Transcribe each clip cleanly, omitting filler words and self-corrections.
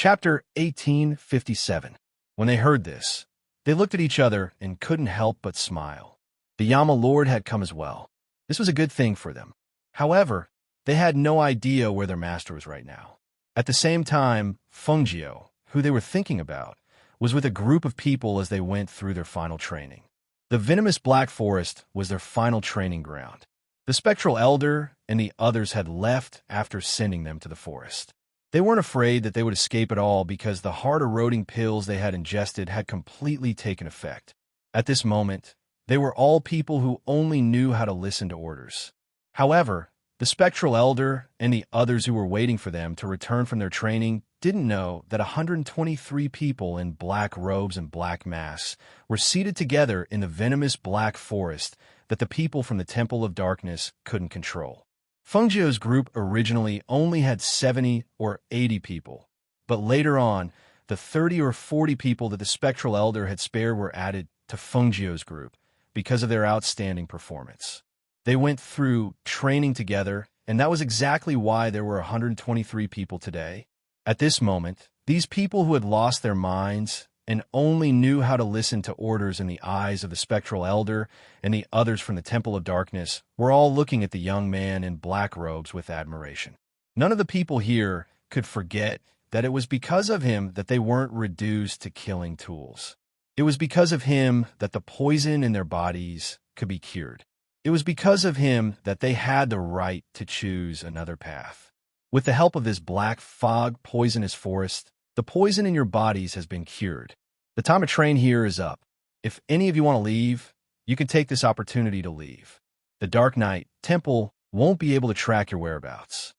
Chapter 1857. When they heard this, they looked at each other and couldn't help but smile. The Yama Lord had come as well. This was a good thing for them. However, they had no idea where their master was right now. At the same time, Fengjiu, who they were thinking about, was with a group of people as they went through their final training. The venomous Black Forest was their final training ground. The Spectral Elder and the others had left after sending them to the forest. They weren't afraid that they would escape at all because the heart-eroding pills they had ingested had completely taken effect. At this moment, they were all people who only knew how to listen to orders. However, the Spectral Elder and the others who were waiting for them to return from their training didn't know that 123 people in black robes and black masks were seated together in the venomous Black Forest that the people from the Temple of Darkness couldn't control. Fengjiu's group originally only had 70 or 80 people, but later on, the 30 or 40 people that the Spectral Elder had spared were added to Fengjiu's group because of their outstanding performance. They went through training together, and that was exactly why there were 123 people today. At this moment, these people who had lost their minds and only knew how to listen to orders in the eyes of the Spectral Elder and the others from the Temple of Darkness were all looking at the young man in black robes with admiration. None of the people here could forget that it was because of him that they weren't reduced to killing tools. It was because of him that the poison in their bodies could be cured. It was because of him that they had the right to choose another path. With the help of this black fog poisonous forest, the poison in your bodies has been cured. The time to train here is up. If any of you want to leave, you can take this opportunity to leave. The Dark Knight Temple won't be able to track your whereabouts.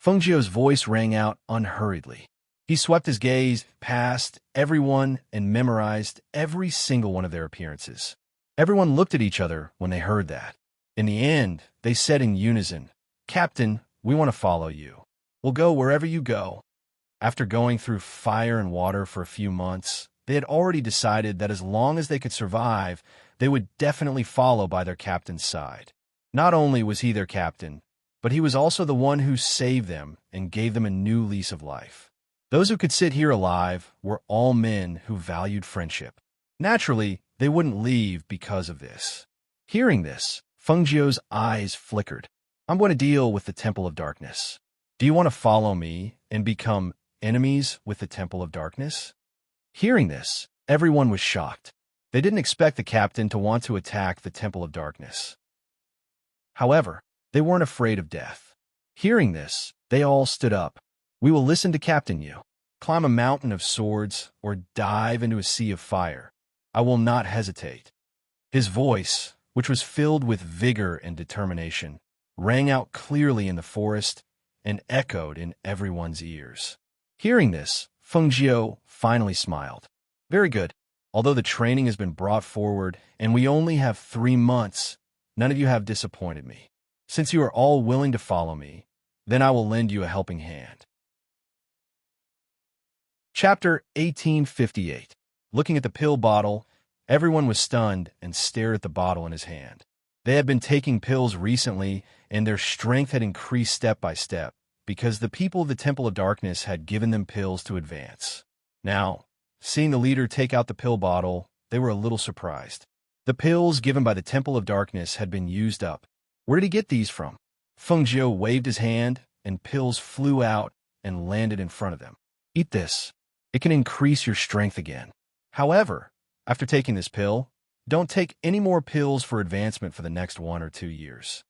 Fengjiu's voice rang out unhurriedly. He swept his gaze past everyone and memorized every single one of their appearances. Everyone looked at each other when they heard that. In the end, they said in unison, "Captain, we want to follow you. We'll go wherever you go." After going through fire and water for a few months, they had already decided that as long as they could survive, they would definitely follow by their captain's side. Not only was he their captain, but he was also the one who saved them and gave them a new lease of life. Those who could sit here alive were all men who valued friendship. Naturally, they wouldn't leave because of this. Hearing this, Fengjiu's eyes flickered. "I'm going to deal with the Temple of Darkness. Do you want to follow me and become enemies with the Temple of Darkness?" Hearing this, everyone was shocked. They didn't expect the captain to want to attack the Temple of Darkness. However, they weren't afraid of death. Hearing this, they all stood up. "We will listen to Captain Yu. Climb a mountain of swords or dive into a sea of fire. I will not hesitate." His voice, which was filled with vigor and determination, rang out clearly in the forest and echoed in everyone's ears. Hearing this, Fengjiu finally smiled. "Very good. Although the training has been brought forward and we only have 3 months, none of you have disappointed me. Since you are all willing to follow me, then I will lend you a helping hand." Chapter 1858. Looking at the pill bottle, everyone was stunned and stared at the bottle in his hand. They had been taking pills recently, and their strength had increased step by step, because the people of the Temple of Darkness had given them pills to advance. Now, seeing the leader take out the pill bottle, they were a little surprised. The pills given by the Temple of Darkness had been used up. Where did he get these from? Fengjiu waved his hand, and pills flew out and landed in front of them. "Eat this. It can increase your strength again. However, after taking this pill, don't take any more pills for advancement for the next 1 or 2 years."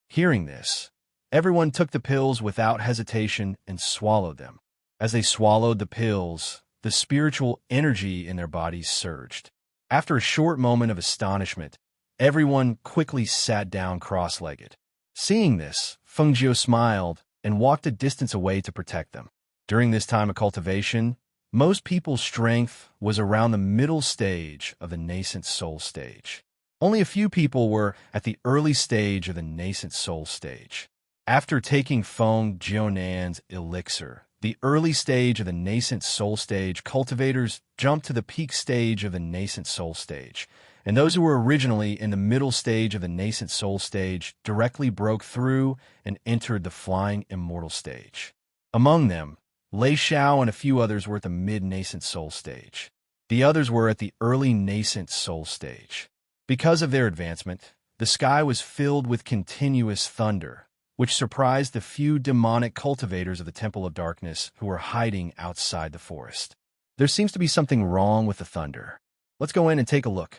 Hearing this, everyone took the pills without hesitation and swallowed them. As they swallowed the pills, the spiritual energy in their bodies surged. After a short moment of astonishment, everyone quickly sat down cross-legged. Seeing this, Fengjiu smiled and walked a distance away to protect them. During this time of cultivation, most people's strength was around the middle stage of the nascent soul stage. Only a few people were at the early stage of the nascent soul stage. After taking Feng Jionan's elixir, the early stage of the nascent soul stage, cultivators jumped to the peak stage of the nascent soul stage, and those who were originally in the middle stage of the nascent soul stage directly broke through and entered the flying immortal stage. Among them, Lei Xiao and a few others were at the mid-nascent soul stage. The others were at the early nascent soul stage. Because of their advancement, the sky was filled with continuous thunder, which surprised the few demonic cultivators of the Temple of Darkness who were hiding outside the forest. There seems to be something wrong with the thunder. Let's go in and take a look.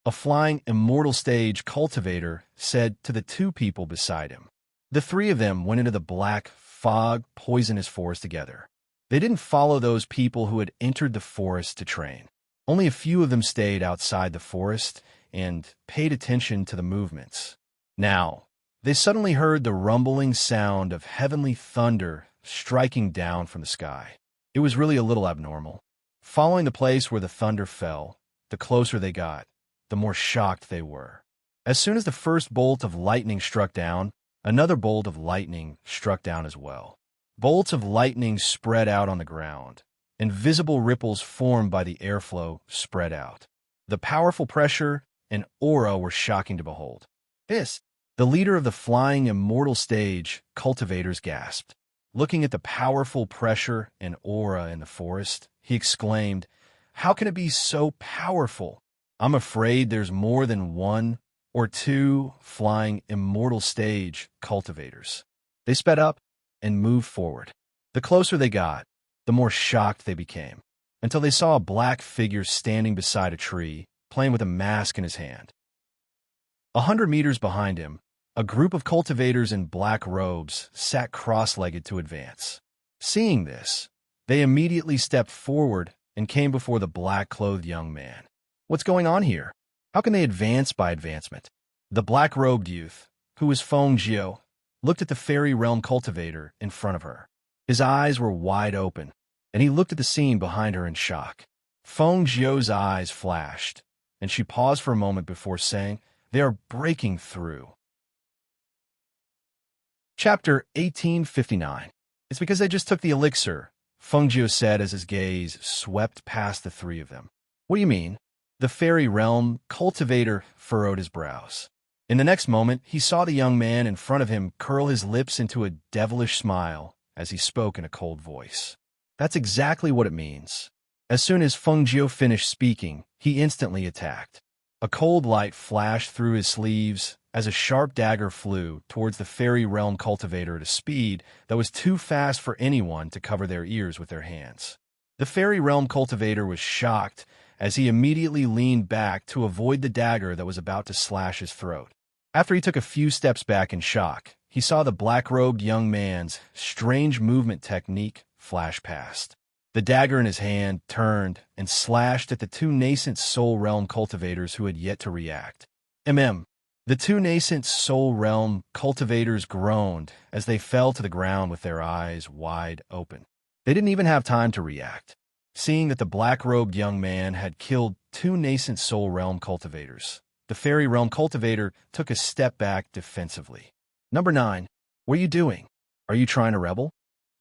A flying immortal stage cultivator said to the two people beside him. The three of them went into the black, fog, poisonous forest together. They didn't follow those people who had entered the forest to train. Only a few of them stayed outside the forest and paid attention to the movements. Now, they suddenly heard the rumbling sound of heavenly thunder striking down from the sky. It was really a little abnormal. Following the place where the thunder fell, the closer they got, the more shocked they were. As soon as the first bolt of lightning struck down, another bolt of lightning struck down as well. Bolts of lightning spread out on the ground. Invisible ripples formed by the airflow spread out. The powerful pressure and aura were shocking to behold. The leader of the flying immortal stage, cultivators gasped. Looking at the powerful pressure and aura in the forest, he exclaimed, "How can it be so powerful? I'm afraid there's more than one or two flying immortal stage cultivators." They sped up and moved forward. The closer they got, the more shocked they became, until they saw a black figure standing beside a tree, playing with a mask in his hand. 100 meters behind him, a group of cultivators in black robes sat cross-legged to advance. Seeing this, they immediately stepped forward and came before the black-clothed young man. What's going on here? How can they advance by advancement? The black-robed youth, who was Feng Jiu, looked at the fairy realm cultivator in front of her. His eyes were wide open, and he looked at the scene behind her in shock. Feng Jiu's eyes flashed, and she paused for a moment before saying, "They are breaking through." Chapter 1859. "It's because they just took the elixir," Feng Jiu said as his gaze swept past the three of them. "What do you mean?" The fairy realm cultivator furrowed his brows. In the next moment, he saw the young man in front of him curl his lips into a devilish smile as he spoke in a cold voice. "That's exactly what it means." As soon as Feng Jiu finished speaking, he instantly attacked. A cold light flashed through his sleeves as a sharp dagger flew towards the fairy realm cultivator at a speed that was too fast for anyone to cover their ears with their hands. The fairy realm cultivator was shocked as he immediately leaned back to avoid the dagger that was about to slash his throat. After he took a few steps back in shock, he saw the black-robed young man's strange movement technique flash past. The dagger in his hand turned and slashed at the two nascent soul realm cultivators who had yet to react. The two nascent soul realm cultivators groaned as they fell to the ground with their eyes wide open. They didn't even have time to react. Seeing that the black-robed young man had killed two nascent soul realm cultivators, the fairy realm cultivator took a step back defensively. "Number 9, what are you doing? Are you trying to rebel?"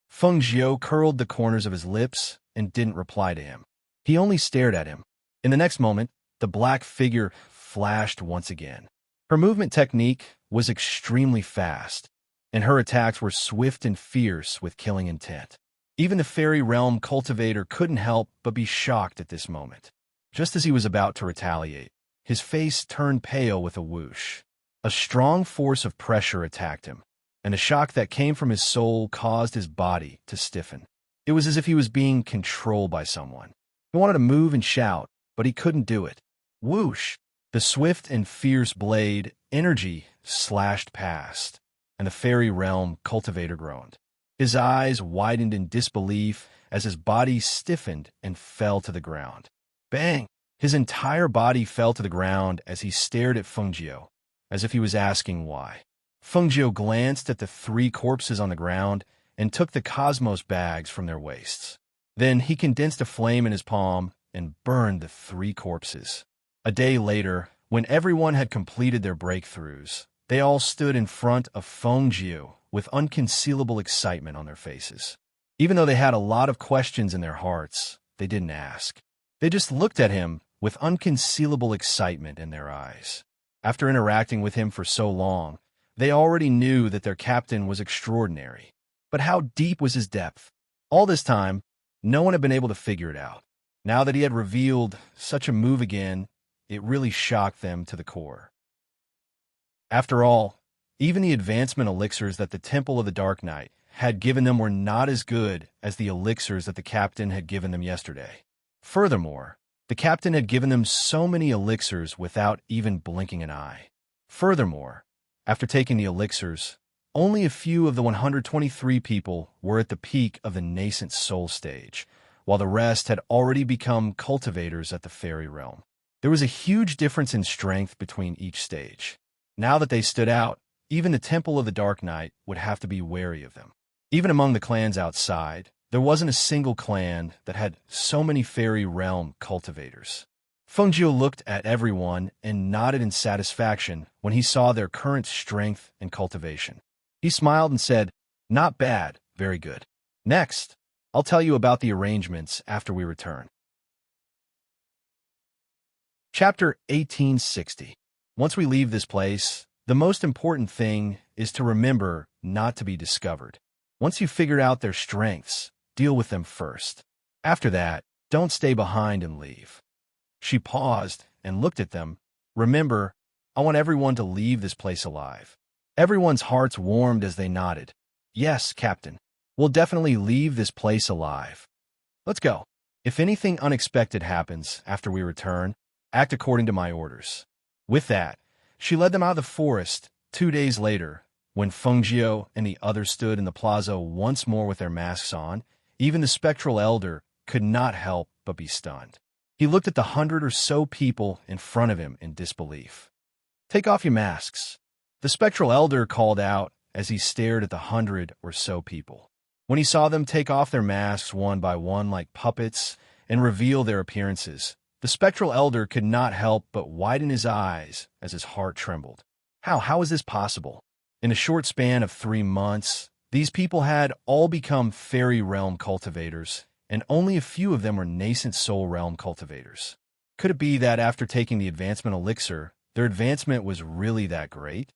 Feng Jiu curled the corners of his lips and didn't reply to him. He only stared at him. In the next moment, the black figure flashed once again. Her movement technique was extremely fast, and her attacks were swift and fierce with killing intent. Even the fairy realm cultivator couldn't help but be shocked at this moment. Just as he was about to retaliate, his face turned pale with a whoosh. A strong force of pressure attacked him, and the shock that came from his soul caused his body to stiffen. It was as if he was being controlled by someone. He wanted to move and shout, but he couldn't do it. Whoosh! The swift and fierce blade, energy, slashed past, and the fairy realm cultivator groaned. His eyes widened in disbelief as his body stiffened and fell to the ground. Bang! His entire body fell to the ground as he stared at Feng Jiu, as if he was asking why. Feng Jiu glanced at the three corpses on the ground and took the cosmos bags from their waists. Then he condensed a flame in his palm and burned the three corpses. A day later, when everyone had completed their breakthroughs, they all stood in front of Feng Jiu with unconcealable excitement on their faces. Even though they had a lot of questions in their hearts, they didn't ask. They just looked at him with unconcealable excitement in their eyes. After interacting with him for so long, they already knew that their captain was extraordinary. But how deep was his depth? All this time, no one had been able to figure it out. Now that he had revealed such a move again, it really shocked them to the core. After all, even the advancement elixirs that the Temple of the Dark Knight had given them were not as good as the elixirs that the captain had given them yesterday. Furthermore, the captain had given them so many elixirs without even blinking an eye. Furthermore, after taking the elixirs, only a few of the 123 people were at the peak of the nascent soul stage, while the rest had already become cultivators at the fairy realm. There was a huge difference in strength between each stage. Now that they stood out, even the Temple of the Dark Knight would have to be wary of them. Even among the clans outside, there wasn't a single clan that had so many fairy realm cultivators. Fengjiu looked at everyone and nodded in satisfaction when he saw their current strength and cultivation. He smiled and said, "Not bad, very good. Next, I'll tell you about the arrangements after we return." Chapter 1860. Once we leave this place, the most important thing is to remember not to be discovered. Once you've figured out their strengths, deal with them first. After that, don't stay behind and leave. She paused and looked at them. Remember, I want everyone to leave this place alive. Everyone's hearts warmed as they nodded. Yes, Captain. We'll definitely leave this place alive. Let's go. If anything unexpected happens after we return, act according to my orders. With that, she led them out of the forest. 2 days later, when Fengjiu and the others stood in the plaza once more with their masks on, even the spectral elder could not help but be stunned. He looked at the 100 or so people in front of him in disbelief. "Take off your masks," the spectral elder called out as he stared at the 100 or so people. When he saw them take off their masks one by one like puppets and reveal their appearances, the spectral elder could not help but widen his eyes as his heart trembled. How is this possible? In a short span of 3 months, these people had all become fairy realm cultivators, and only a few of them were nascent soul realm cultivators. Could it be that after taking the advancement elixir, their advancement was really that great?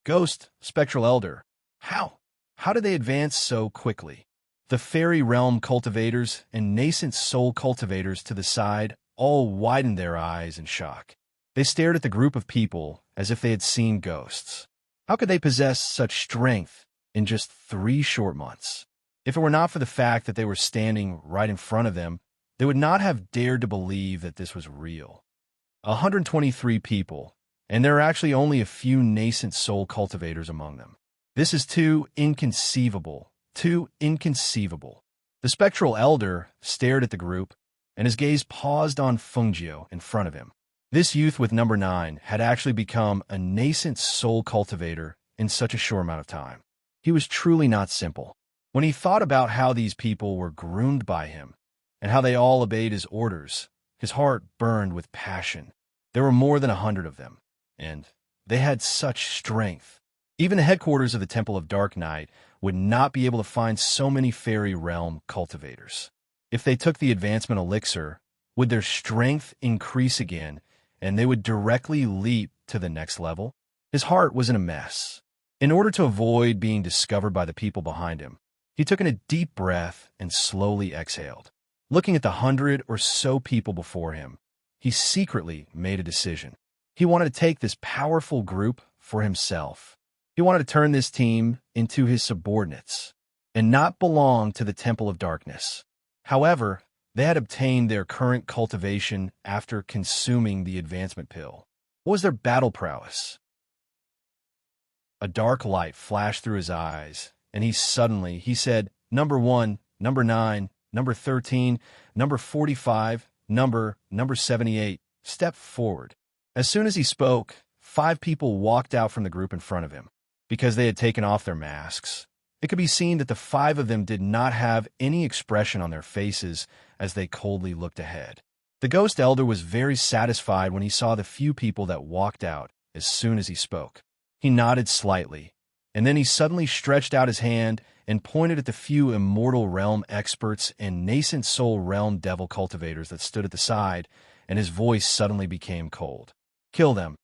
Ghost, spectral elder, how did they advance so quickly? The fairy realm cultivators and nascent soul cultivators to the side all widened their eyes in shock. They stared at the group of people as if they had seen ghosts. How could they possess such strength in just 3 short months? If it were not for the fact that they were standing right in front of them, they would not have dared to believe that this was real. 123 people, and there are actually only a few nascent soul cultivators among them. This is too inconceivable, too inconceivable. The spectral elder stared at the group, and his gaze paused on Fengjiu in front of him. This youth with number 9 had actually become a nascent soul cultivator in such a short amount of time. He was truly not simple. When he thought about how these people were groomed by him, and how they all obeyed his orders, his heart burned with passion. There were more than 100 of them, and they had such strength. Even the headquarters of the Temple of Dark Knight would not be able to find so many fairy realm cultivators. If they took the advancement elixir, would their strength increase again, and they would directly leap to the next level? His heart was in a mess. In order to avoid being discovered by the people behind him, he took in a deep breath and slowly exhaled. Looking at the 100 or so people before him, he secretly made a decision. He wanted to take this powerful group for himself. He wanted to turn this team into his subordinates and not belong to the Temple of Darkness. However, they had obtained their current cultivation after consuming the advancement pill. What was their battle prowess? A dark light flashed through his eyes, and he said, "Number 1, number 9, number 13, number 45, number 78, step forward." As soon as he spoke, 5 people walked out from the group in front of him. Because they had taken off their masks, it could be seen that the 5 of them did not have any expression on their faces as they coldly looked ahead. The ghost elder was very satisfied when he saw the few people that walked out as soon as he spoke. He nodded slightly, and then he suddenly stretched out his hand and pointed at the few immortal realm experts and nascent soul realm devil cultivators that stood at the side, and his voice suddenly became cold. "Kill them."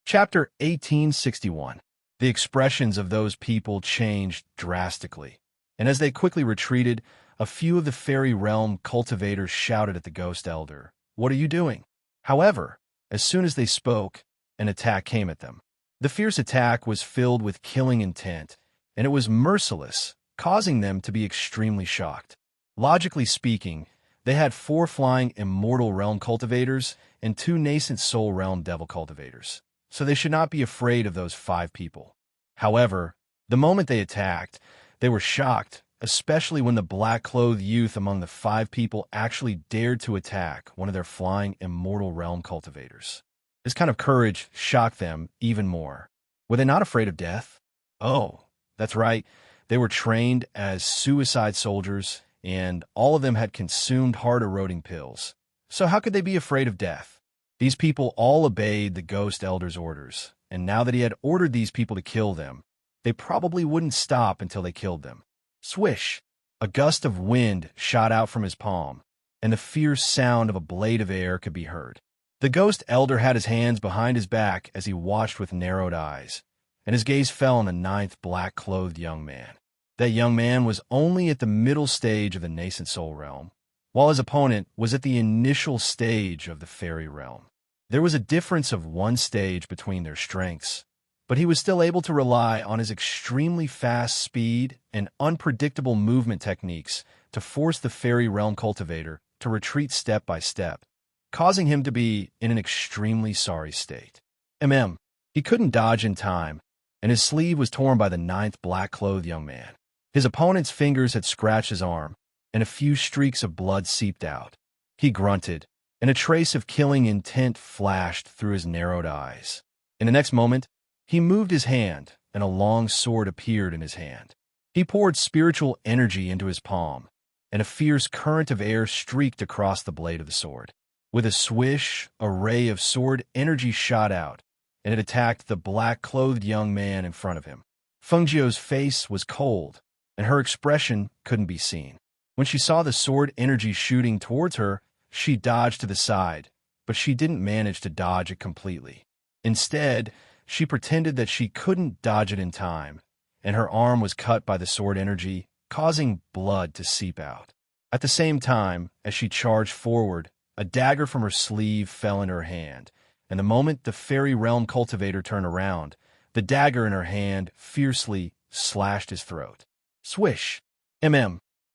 Chapter 1861. The expressions of those people changed drastically, and as they quickly retreated, a few of the fairy realm cultivators shouted at the ghost elder, "What are you doing?" However, as soon as they spoke, an attack came at them. The fierce attack was filled with killing intent, and it was merciless, causing them to be extremely shocked. Logically speaking, they had 4 flying immortal realm cultivators and 2 nascent soul realm devil cultivators, so they should not be afraid of those 5 people. However, the moment they attacked, they were shocked, especially when the black-clothed youth among the 5 people actually dared to attack one of their flying immortal realm cultivators. This kind of courage shocked them even more. Were they not afraid of death? Oh, that's right. They were trained as suicide soldiers, and all of them had consumed heart-eroding pills. So how could they be afraid of death? These people all obeyed the ghost elder's orders, and now that he had ordered these people to kill them, they probably wouldn't stop until they killed them. Swish! A gust of wind shot out from his palm, and the fierce sound of a blade of air could be heard. The ghost elder had his hands behind his back as he watched with narrowed eyes, and his gaze fell on the 9th black-clothed young man. That young man was only at the middle stage of the nascent soul realm, while his opponent was at the initial stage of the fairy realm. There was a difference of 1 stage between their strengths, but he was still able to rely on his extremely fast speed and unpredictable movement techniques to force the fairy realm cultivator to retreat step by step, causing him to be in an extremely sorry state. He couldn't dodge in time, and his sleeve was torn by the 9th black-clothed young man. His opponent's fingers had scratched his arm, and a few streaks of blood seeped out. He grunted, and a trace of killing intent flashed through his narrowed eyes. In the next moment, he moved his hand, and a long sword appeared in his hand. He poured spiritual energy into his palm, and a fierce current of air streaked across the blade of the sword. With a swish, a ray of sword energy shot out, and it attacked the black-clothed young man in front of him. Fengjiu's face was cold, and her expression couldn't be seen. When she saw the sword energy shooting towards her, she dodged to the side, but she didn't manage to dodge it completely. Instead, she pretended that she couldn't dodge it in time, and her arm was cut by the sword energy, causing blood to seep out. At the same time, as she charged forward, a dagger from her sleeve fell into her hand, and the moment the fairy realm cultivator turned around, the dagger in her hand fiercely slashed his throat. Swish!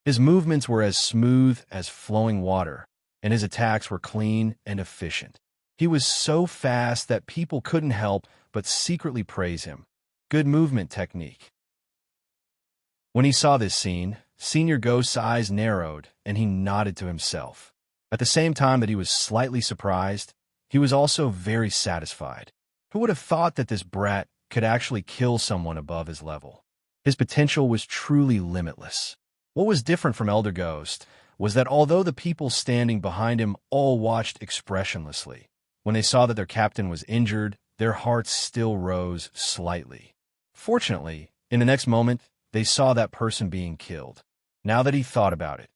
His movements were as smooth as flowing water, and his attacks were clean and efficient. He was so fast that people couldn't help but secretly praise him. Good movement technique. When he saw this scene, Senior Ghost's eyes narrowed, and he nodded to himself. At the same time that he was slightly surprised, he was also very satisfied. Who would have thought that this brat could actually kill someone above his level? His potential was truly limitless. What was different from Elder Ghost was that although the people standing behind him all watched expressionlessly, when they saw that their captain was injured, their hearts still rose slightly. Fortunately, in the next moment, they saw that person being killed. Now that he thought about it,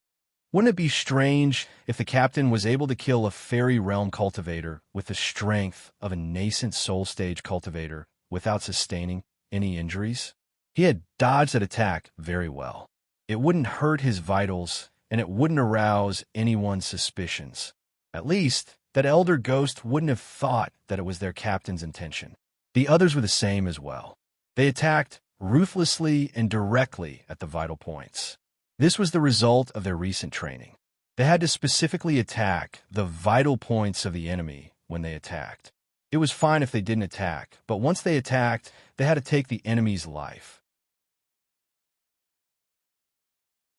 wouldn't it be strange if the captain was able to kill a fairy realm cultivator with the strength of a nascent soul stage cultivator without sustaining any injuries? He had dodged that attack very well. It wouldn't hurt his vitals, and it wouldn't arouse anyone's suspicions. At least, that Elder Ghost wouldn't have thought that it was their captain's intention. The others were the same as well. They attacked ruthlessly and directly at the vital points. This was the result of their recent training. They had to specifically attack the vital points of the enemy when they attacked. It was fine if they didn't attack, but once they attacked, they had to take the enemy's life.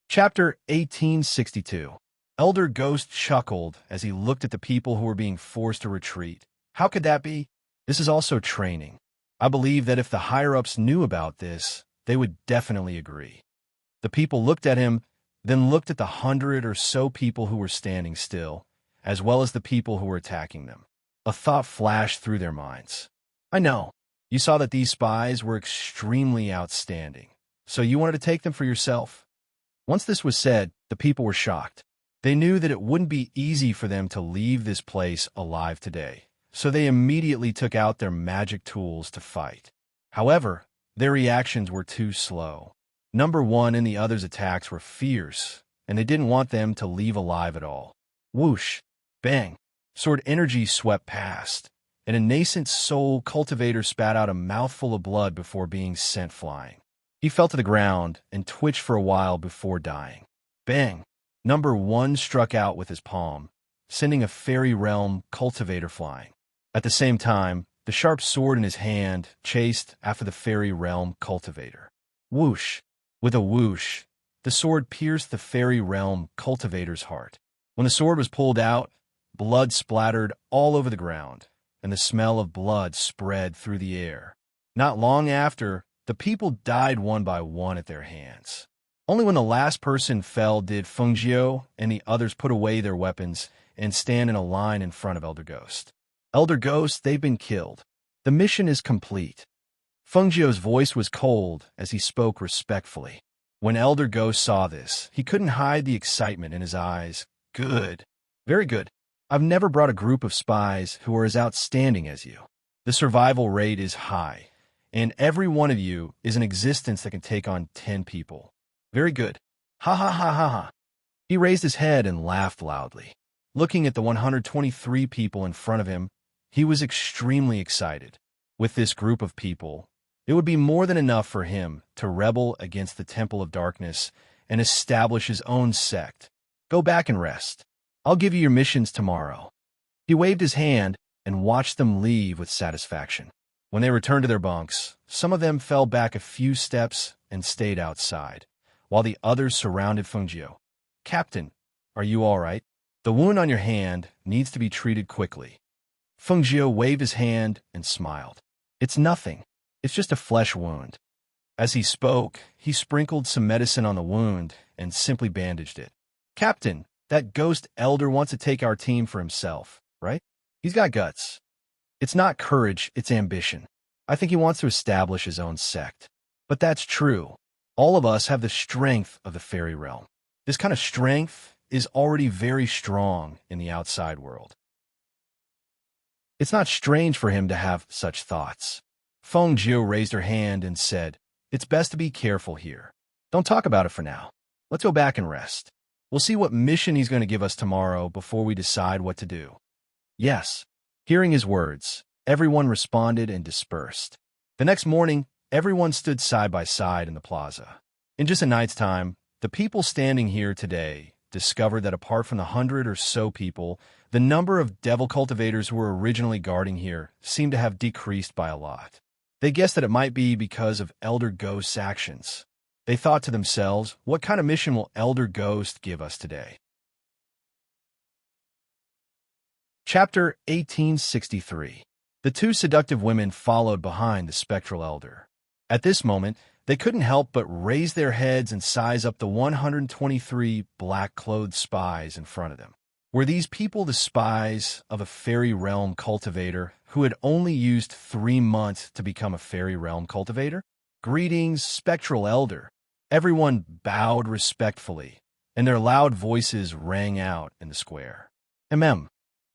Chapter 1862. Elder Ghost chuckled as he looked at the people who were being forced to retreat. How could that be? This is also training. I believe that if the higher-ups knew about this, they would definitely agree. The people looked at him, then looked at the 100 or so people who were standing still, as well as the people who were attacking them. A thought flashed through their minds. I know. You saw that these spies were extremely outstanding, so you wanted to take them for yourself. Once this was said, the people were shocked. They knew that it wouldn't be easy for them to leave this place alive today, so they immediately took out their magic tools to fight. However, Their reactions were too slow. Number one and the others' attacks were fierce, and they didn't want them to leave alive at all. Whoosh! Bang! Sword energy swept past, and a nascent soul cultivator spat out a mouthful of blood before being sent flying. He fell to the ground and twitched for a while before dying. Bang! Number one struck out with his palm, sending a fairy realm cultivator flying. At the same time, the sharp sword in his hand chased after the fairy realm cultivator. Whoosh! With a whoosh, the sword pierced the fairy realm cultivator's heart. When the sword was pulled out, blood splattered all over the ground, and the smell of blood spread through the air. Not long after, the people died one by one at their hands. Only when the last person fell did Fengjiu and the others put away their weapons and stand in a line in front of Elder Ghost. Elder Ghost, they've been killed. The mission is complete. Fengjiu's voice was cold as he spoke respectfully. When Elder Ghost saw this, he couldn't hide the excitement in his eyes. Good. Very good. I've never brought a group of spies who are as outstanding as you. The survival rate is high, and every one of you is an existence that can take on 10 people. Very good. Ha ha ha ha ha. He raised his head and laughed loudly. Looking at the 123 people in front of him, he was extremely excited. With this group of people, it would be more than enough for him to rebel against the Temple of Darkness and establish his own sect. Go back and rest. I'll give you your missions tomorrow. He waved his hand and watched them leave with satisfaction. When they returned to their bunks, some of them fell back a few steps and stayed outside, while the others surrounded Fengjiu. Captain, are you all right? The wound on your hand needs to be treated quickly. Fengjiu waved his hand and smiled. It's nothing. It's just a flesh wound. As he spoke, he sprinkled some medicine on the wound and simply bandaged it. Captain, that ghost elder wants to take our team for himself, right? He's got guts. It's not courage, it's ambition. I think he wants to establish his own sect. But that's true. All of us have the strength of the fairy realm. This kind of strength is already very strong in the outside world. It's not strange for him to have such thoughts. Fengjiu raised her hand and said, It's best to be careful here. Don't talk about it for now. Let's go back and rest. We'll see what mission he's going to give us tomorrow before we decide what to do. Yes. Hearing his words, everyone responded and dispersed. The next morning, everyone stood side by side in the plaza. In just a night's time, the people standing here today discovered that apart from the 100 or so people, the number of devil cultivators who were originally guarding here seemed to have decreased by a lot. They guessed that it might be because of Elder Ghost's actions. They thought to themselves, what kind of mission will Elder Ghost give us today? Chapter 1863. The two seductive women followed behind the spectral elder. At this moment, they couldn't help but raise their heads and size up the 123 black-clothed spies in front of them. Were these people the spies of a fairy realm cultivator who had only used 3 months to become a fairy realm cultivator? Greetings, spectral elder. Everyone bowed respectfully, and their loud voices rang out in the square.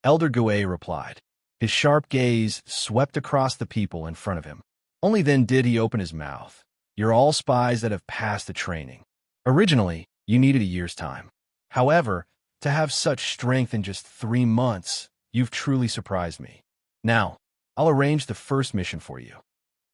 Elder Gouet replied. His sharp gaze swept across the people in front of him. Only then did he open his mouth. You're all spies that have passed the training. Originally, you needed a year's time. However, to have such strength in just 3 months, you've truly surprised me. Now, I'll arrange the first mission for you.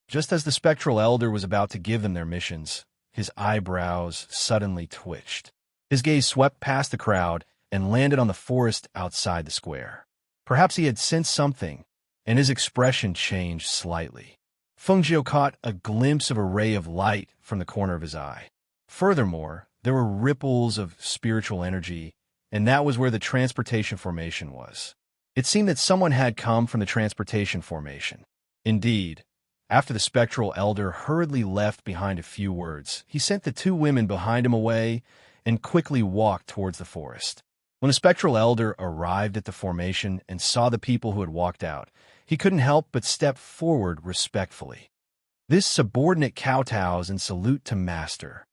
Just as the spectral elder was about to give them their missions, his eyebrows suddenly twitched. His gaze swept past the crowd and landed on the forest outside the square. Perhaps he had sensed something, and his expression changed slightly. Fengjiu caught a glimpse of a ray of light from the corner of his eye. Furthermore, there were ripples of spiritual energy, and that was where the transportation formation was. It seemed that someone had come from the transportation formation. Indeed, after the spectral elder hurriedly left behind a few words, he sent the 2 women behind him away and quickly walked towards the forest. When the spectral elder arrived at the formation and saw the people who had walked out, he couldn't help but step forward respectfully. This subordinate kowtows in salute to Master.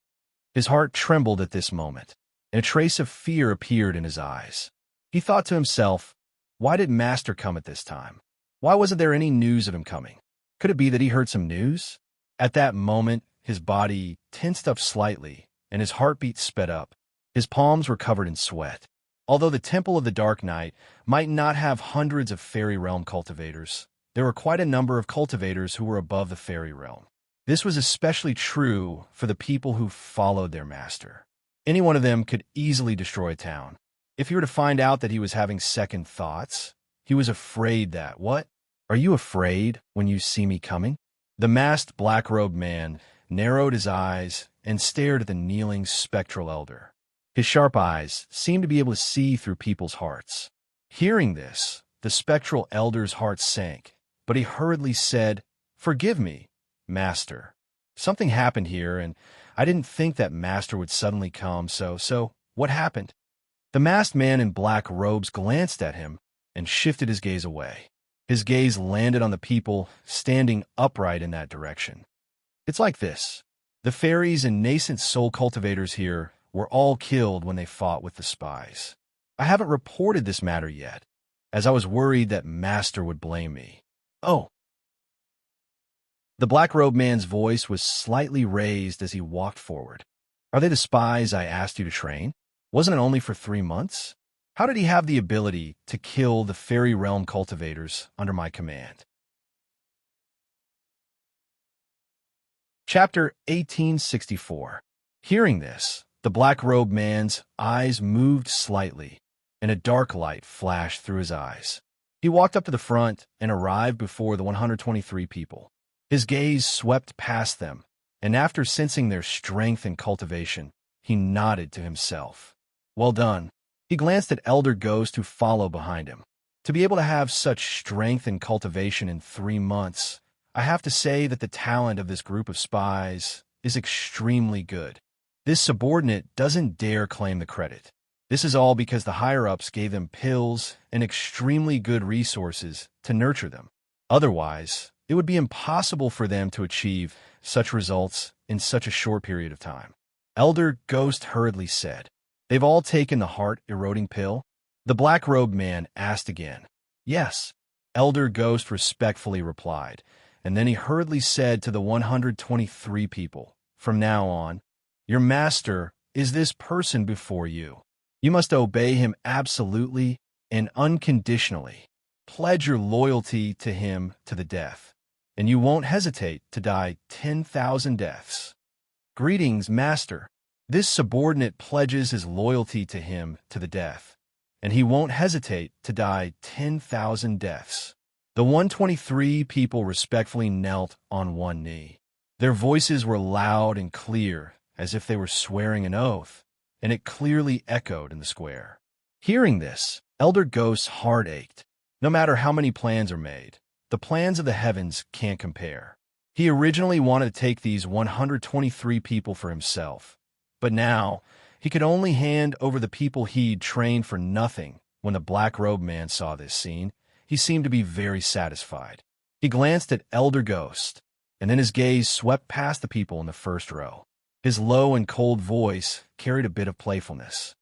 His heart trembled at this moment, and a trace of fear appeared in his eyes. He thought to himself, why did Master come at this time? Why wasn't there any news of him coming? Could it be that he heard some news? At that moment, his body tensed up slightly, and his heartbeat sped up. His palms were covered in sweat. Although the Temple of the Dark Knight might not have hundreds of fairy realm cultivators, there were quite a number of cultivators who were above the fairy realm. This was especially true for the people who followed their master. Any one of them could easily destroy a town. If he were to find out that he was having second thoughts, he was afraid that, "What? Are you afraid when you see me coming?" The masked black-robed man narrowed his eyes and stared at the kneeling spectral elder. His sharp eyes seemed to be able to see through people's hearts. Hearing this, the spectral elder's heart sank, but he hurriedly said, "Forgive me, Master. Something happened here, and I didn't think that Master would suddenly come, so what happened?" The masked man in black robes glanced at him and shifted his gaze away. His gaze landed on the people standing upright in that direction. "It's like this. The fairies and nascent soul cultivators here were all killed when they fought with the spies. I haven't reported this matter yet, as I was worried that Master would blame me." "Oh." The black-robed man's voice was slightly raised as he walked forward. "Are they the spies I asked you to train? Wasn't it only for 3 months? How did he have the ability to kill the fairy realm cultivators under my command?" Chapter 1864. Hearing this, the black-robed man's eyes moved slightly, and a dark light flashed through his eyes. He walked up to the front and arrived before the 123 people. His gaze swept past them, and after sensing their strength and cultivation, he nodded to himself. "Well done." He glanced at Elder Ghost, who followed behind him. "To be able to have such strength and cultivation in 3 months, I have to say that the talent of this group of spies is extremely good. This subordinate doesn't dare claim the credit. This is all because the higher-ups gave them pills and extremely good resources to nurture them. Otherwise, it would be impossible for them to achieve such results in such a short period of time." Elder Ghost hurriedly said, "They've all taken the heart-eroding pill?" The black-robed man asked again. "Yes," Elder Ghost respectfully replied, and then he hurriedly said to the 123 people, "From now on, your master is this person before you. You must obey him absolutely and unconditionally. Pledge your loyalty to him to the death, and you won't hesitate to die 10,000 deaths. Greetings, Master." This subordinate pledges his loyalty to him to the death, and he won't hesitate to die 10,000 deaths. The 123 people respectfully knelt on one knee. Their voices were loud and clear, as if they were swearing an oath, and it clearly echoed in the square. Hearing this, Elder Ghost's heart ached. No matter how many plans are made, the plans of the heavens can't compare. He originally wanted to take these 123 people for himself, but now he could only hand over the people he'd trained for nothing. When the black-robed man saw this scene, he seemed to be very satisfied. He glanced at Elder Ghost, and then his gaze swept past the people in the first row. His low and cold voice carried a bit of playfulness.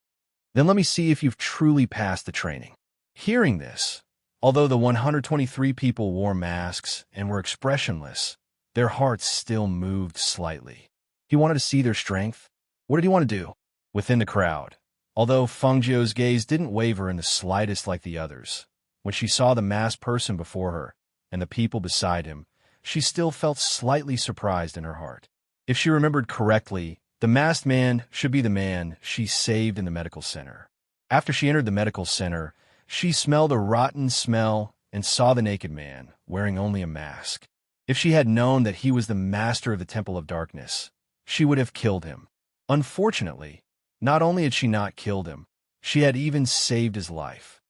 "Then let me see if you've truly passed the training." Hearing this, although the 123 people wore masks and were expressionless, their hearts still moved slightly. He wanted to see their strength. What did he want to do? Within the crowd, although Fengjiu's gaze didn't waver in the slightest like the others, when she saw the masked person before her and the people beside him, she still felt slightly surprised in her heart. If she remembered correctly, the masked man should be the man she saved in the medical center. After she entered the medical center, she smelled a rotten smell and saw the naked man, wearing only a mask. If she had known that he was the master of the Temple of Darkness, she would have killed him. Unfortunately, not only had she not killed him, she had even saved his life.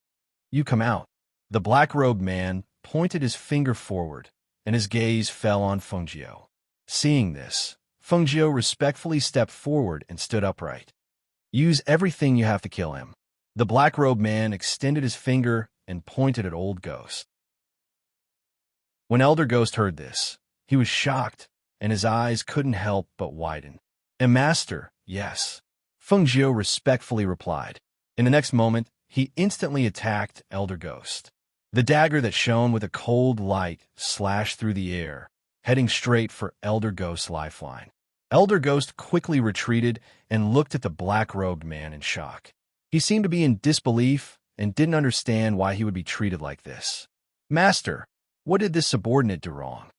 "You come out." The black-robed man pointed his finger forward, and his gaze fell on Fengjiu. Seeing this, Fengjiu respectfully stepped forward and stood upright. "Use everything you have to kill him." The black-robed man extended his finger and pointed at Old Ghost. When Elder Ghost heard this, he was shocked, and his eyes couldn't help but widen. "A master, yes," Fengjiu respectfully replied. In the next moment, he instantly attacked Elder Ghost. The dagger that shone with a cold light slashed through the air, heading straight for Elder Ghost's lifeline. Elder Ghost quickly retreated and looked at the black-robed man in shock. He seemed to be in disbelief and didn't understand why he would be treated like this. "Master, what did this subordinate do wrong?"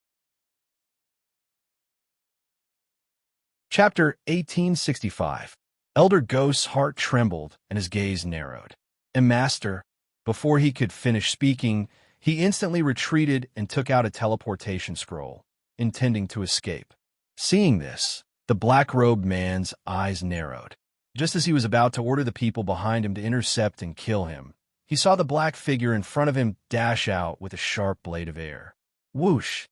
Chapter 1865. Elder Ghost's heart trembled and his gaze narrowed. And Master, before he could finish speaking, he instantly retreated and took out a teleportation scroll, intending to escape. Seeing this, the black-robed man's eyes narrowed. Just as he was about to order the people behind him to intercept and kill him, he saw the black figure in front of him dash out with a sharp blade of air. Whoosh!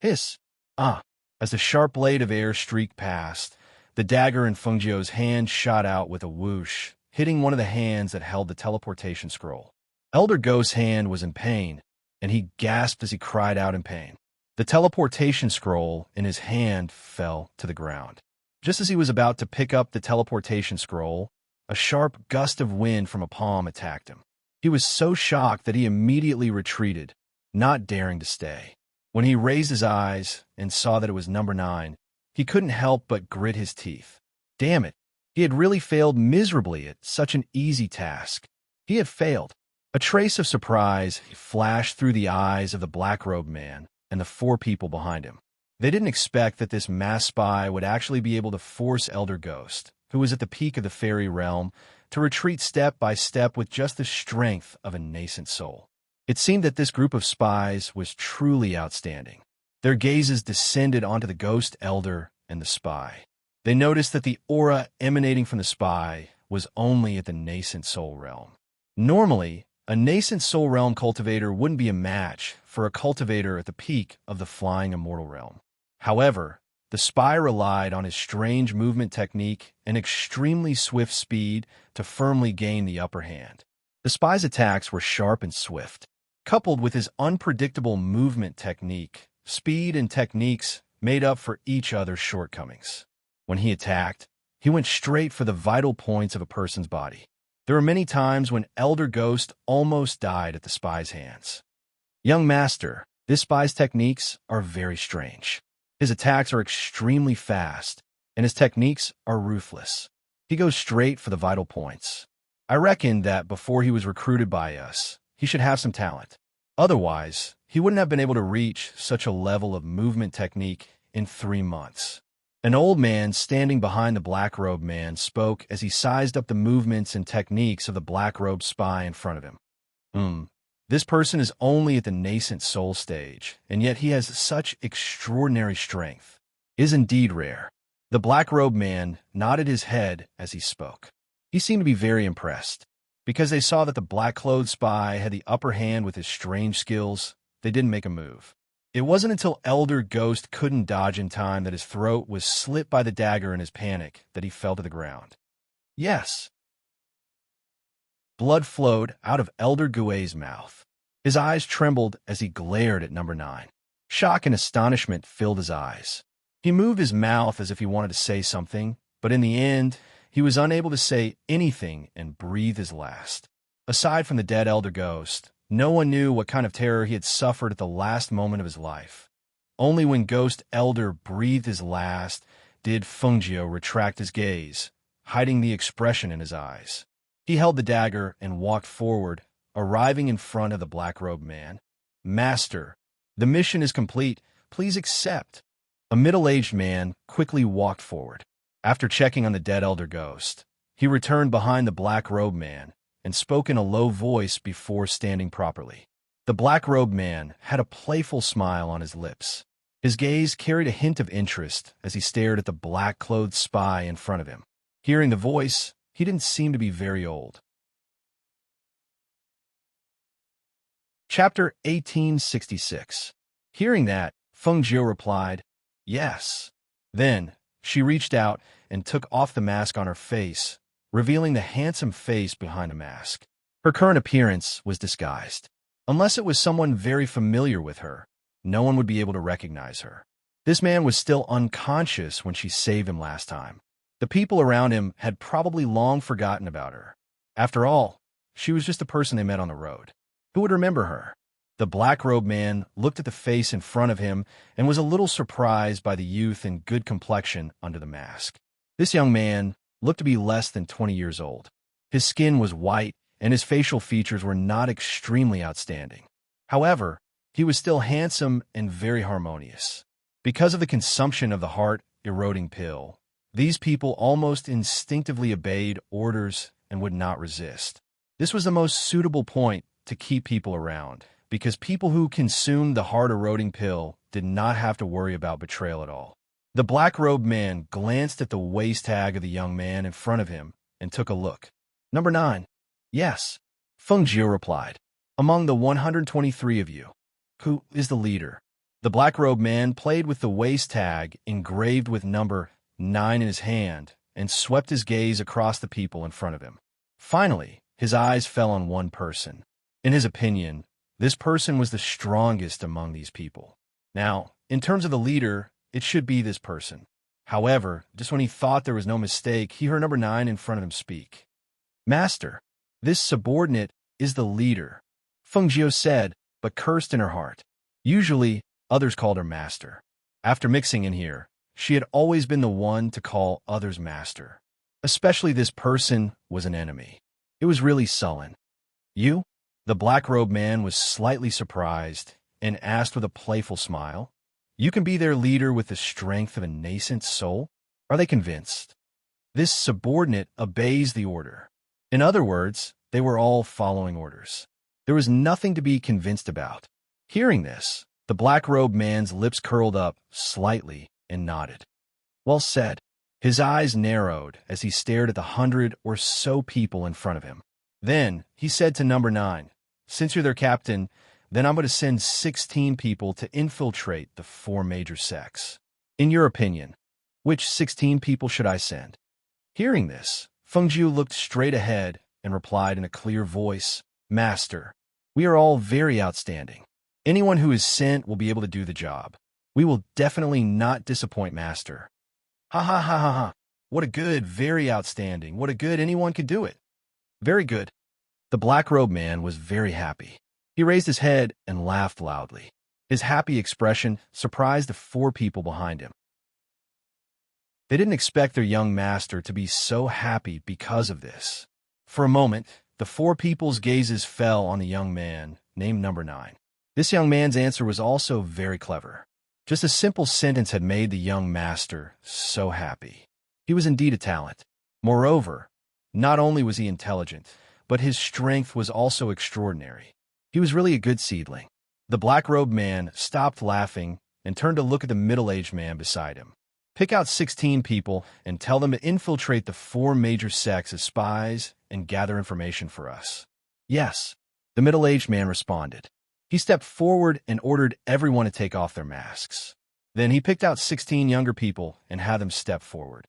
Hiss! Ah! As the sharp blade of air streaked past, the dagger in Fengjiu's hand shot out with a whoosh, hitting one of the hands that held the teleportation scroll. Elder Ghost's hand was in pain, and he gasped as he cried out in pain. The teleportation scroll in his hand fell to the ground. Just as he was about to pick up the teleportation scroll, a sharp gust of wind from a palm attacked him. He was so shocked that he immediately retreated, not daring to stay. When he raised his eyes and saw that it was number 9, he couldn't help but grit his teeth. Damn it, he had really failed miserably at such an easy task. He had failed. A trace of surprise flashed through the eyes of the black-robed man and the 4 people behind him. They didn't expect that this masked spy would actually be able to force Elder Ghost, who was at the peak of the fairy realm, to retreat step by step with just the strength of a nascent soul. It seemed that this group of spies was truly outstanding. Their gazes descended onto the ghost elder and the spy. They noticed that the aura emanating from the spy was only at the nascent soul realm. Normally, a nascent soul realm cultivator wouldn't be a match for a cultivator at the peak of the flying immortal realm. However, the spy relied on his strange movement technique and extremely swift speed to firmly gain the upper hand. The spy's attacks were sharp and swift. Coupled with his unpredictable movement technique, speed and techniques made up for each other's shortcomings. When he attacked, he went straight for the vital points of a person's body. There were many times when Elder Ghost almost died at the spy's hands. Young Master, this spy's techniques are very strange. His attacks are extremely fast, and his techniques are ruthless. He goes straight for the vital points. I reckon that before he was recruited by us, he should have some talent. Otherwise, he wouldn't have been able to reach such a level of movement technique in 3 months. An old man standing behind the black-robed man spoke as he sized up the movements and techniques of the black-robed spy in front of him. This person is only at the nascent soul stage, and yet he has such extraordinary strength. It is indeed rare. The black-robed man nodded his head as he spoke. He seemed to be very impressed. Because they saw that the black-clothed spy had the upper hand with his strange skills, they didn't make a move. It wasn't until Elder Ghost couldn't dodge in time that his throat was slit by the dagger in his panic that he fell to the ground. Yes. Blood flowed out of Elder Gue's mouth. His eyes trembled as he glared at number 9. Shock and astonishment filled his eyes. He moved his mouth as if he wanted to say something, but in the end, he was unable to say anything and breathe his last. Aside from the dead Elder Ghost, no one knew what kind of terror he had suffered at the last moment of his life. Only when Ghost Elder breathed his last did Fengjiu retract his gaze, hiding the expression in his eyes. He held the dagger and walked forward, arriving in front of the black-robed man. "Master, the mission is complete. Please accept." A middle-aged man quickly walked forward. After checking on the dead Elder Ghost, he returned behind the black-robed man and spoke in a low voice before standing properly. The black-robed man had a playful smile on his lips. His gaze carried a hint of interest as he stared at the black-clothed spy in front of him. Hearing the voice, he didn't seem to be very old. Chapter 1866. Hearing that, Fengjiu replied, "Yes." Then, she reached out and took off the mask on her face, revealing the handsome face behind the mask. Her current appearance was disguised. Unless it was someone very familiar with her, no one would be able to recognize her. This man was still unconscious when she saved him last time. The people around him had probably long forgotten about her. After all, she was just a person they met on the road. Who would remember her? The black-robed man looked at the face in front of him and was a little surprised by the youth and good complexion under the mask. This young man looked to be less than 20 years old. His skin was white, and his facial features were not extremely outstanding. However, he was still handsome and very harmonious. Because of the consumption of the heart-eroding pill, these people almost instinctively obeyed orders and would not resist. This was the most suitable point to keep people around, because people who consumed the heart-eroding pill did not have to worry about betrayal at all. The black-robed man glanced at the waist tag of the young man in front of him and took a look. "Number 9. Yes," Feng Jiu replied. "Among the 123 of you, who is the leader?" The black-robed man played with the waist tag engraved with number 9 in his hand and swept his gaze across the people in front of him. Finally, his eyes fell on one person. In his opinion, this person was the strongest among these people. Now, in terms of the leader, it should be this person. However, just when he thought there was no mistake, he heard number 9 in front of him speak. "Master, this subordinate is the leader," Feng Jiu said, but cursed in her heart. Usually, others called her master. After mixing in here, she had always been the one to call others master. Especially this person was an enemy. It was really sullen. "You?" The black-robed man was slightly surprised and asked with a playful smile. "You can be their leader with the strength of a nascent soul?" Are they convinced? This subordinate obeys the order. In other words, they were all following orders. There was nothing to be convinced about. Hearing this, the black-robed man's lips curled up slightly and nodded. "Well said." His eyes narrowed as he stared at the 100 or so people in front of him. Then he said to number 9, "Since you're their captain, then I'm going to send 16 people to infiltrate the 4 major sects. In your opinion, which 16 people should I send?" Hearing this, Feng Jiu looked straight ahead and replied in a clear voice, "Master, we are all very outstanding. Anyone who is sent will be able to do the job. We will definitely not disappoint, Master." "Ha ha ha ha ha. What a good, very outstanding. What a good, anyone could do it." "Very good." The black-robed man was very happy. He raised his head and laughed loudly. His happy expression surprised the 4 people behind him. They didn't expect their young master to be so happy because of this. For a moment, the 4 people's gazes fell on the young man, named number 9. This young man's answer was also very clever. Just a simple sentence had made the young master so happy. He was indeed a talent. Moreover, not only was he intelligent, but his strength was also extraordinary. He was really a good seedling. The black-robed man stopped laughing and turned to look at the middle-aged man beside him. "Pick out 16 people and tell them to infiltrate the 4 major sects as spies and gather information for us." "Yes," the middle-aged man responded. He stepped forward and ordered everyone to take off their masks. Then he picked out 16 younger people and had them step forward.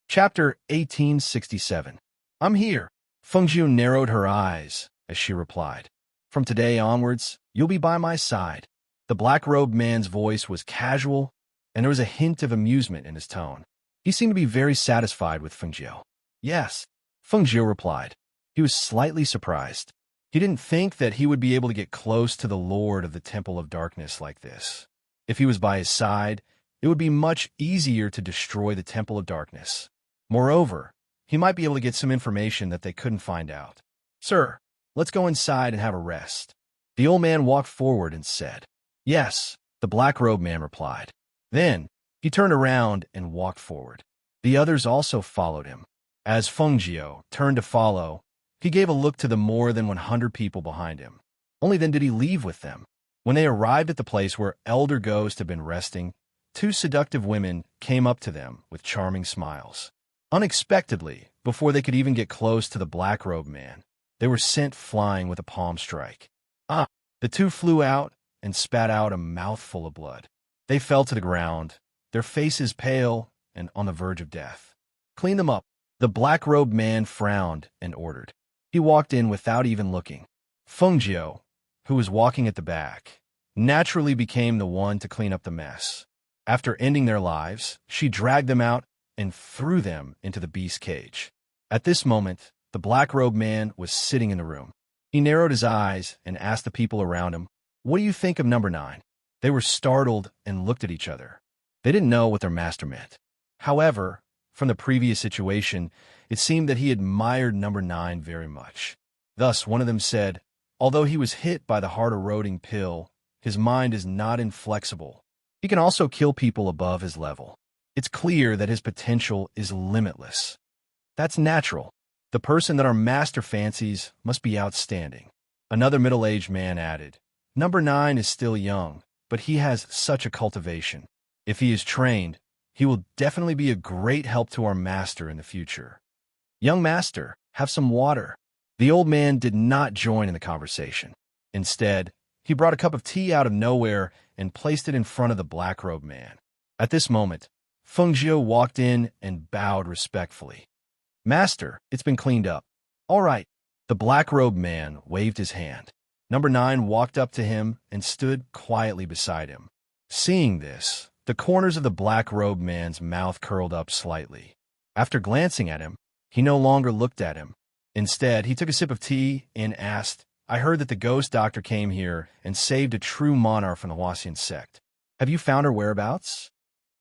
Chapter 1867. "I'm here." Feng Jiu narrowed her eyes as she replied. "From today onwards, you'll be by my side." The black-robed man's voice was casual, and there was a hint of amusement in his tone. He seemed to be very satisfied with Feng Jiu. "Yes," Feng Jiu replied. He was slightly surprised. He didn't think that he would be able to get close to the Lord of the Temple of Darkness like this. If he was by his side, it would be much easier to destroy the Temple of Darkness. Moreover, he might be able to get some information that they couldn't find out. "Sir, let's go inside and have a rest." The old man walked forward and said. "Yes," the black-robed man replied. Then he turned around and walked forward. The others also followed him. As Feng Jiu turned to follow, he gave a look to the more than 100 people behind him. Only then did he leave with them. When they arrived at the place where Elder Ghost had been resting, 2 seductive women came up to them with charming smiles. Unexpectedly, before they could even get close to the black-robed man, they were sent flying with a palm strike. The 2 flew out and spat out a mouthful of blood. They fell to the ground, their faces pale and on the verge of death. "Clean them up." The black-robed man frowned and ordered. He walked in without even looking. Feng Jiu, who was walking at the back, naturally became the one to clean up the mess. After ending their lives, she dragged them out and threw them into the beast cage. At this moment, the black-robed man was sitting in the room. He narrowed his eyes and asked the people around him, "What do you think of number 9? They were startled and looked at each other. They didn't know what their master meant. However, from the previous situation, it seemed that he admired number 9 very much. Thus, one of them said, "Although he was hit by the heart-eroding pill, his mind is not inflexible. He can also kill people above his level. It's clear that his potential is limitless. That's natural. The person that our master fancies must be outstanding." Another middle-aged man added, "Number 9 is still young, but he has such a cultivation. If he is trained, he will definitely be a great help to our master in the future. Young master, have some water." The old man did not join in the conversation. Instead, he brought a cup of tea out of nowhere and placed it in front of the black-robed man. At this moment, Feng Jiu walked in and bowed respectfully. "Master, it's been cleaned up." "All right." The black-robed man waved his hand. Number 9 walked up to him and stood quietly beside him. Seeing this, the corners of the black-robed man's mouth curled up slightly. After glancing at him, he no longer looked at him. Instead, he took a sip of tea and asked, "I heard that the ghost doctor came here and saved a true monarch from the Huasian sect. Have you found her whereabouts?"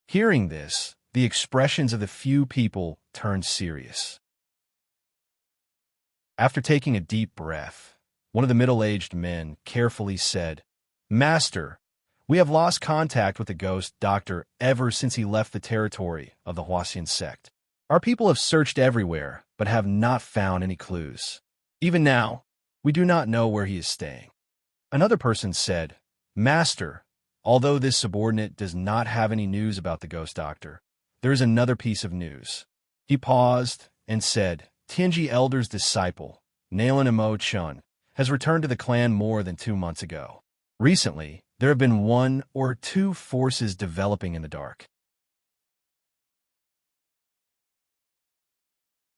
Hearing this, the expressions of the few people turned serious. After taking a deep breath, one of the middle-aged men carefully said, "Master, we have lost contact with the ghost doctor ever since he left the territory of the Huasian sect. Our people have searched everywhere, but have not found any clues. Even now, we do not know where he is staying." Another person said, "Master, although this subordinate does not have any news about the ghost doctor, there is another piece of news." He paused and said, "Tianji Elder's disciple, Nalan Mo Chun, has returned to the clan more than 2 months ago. Recently, there have been 1 or 2 forces developing in the dark."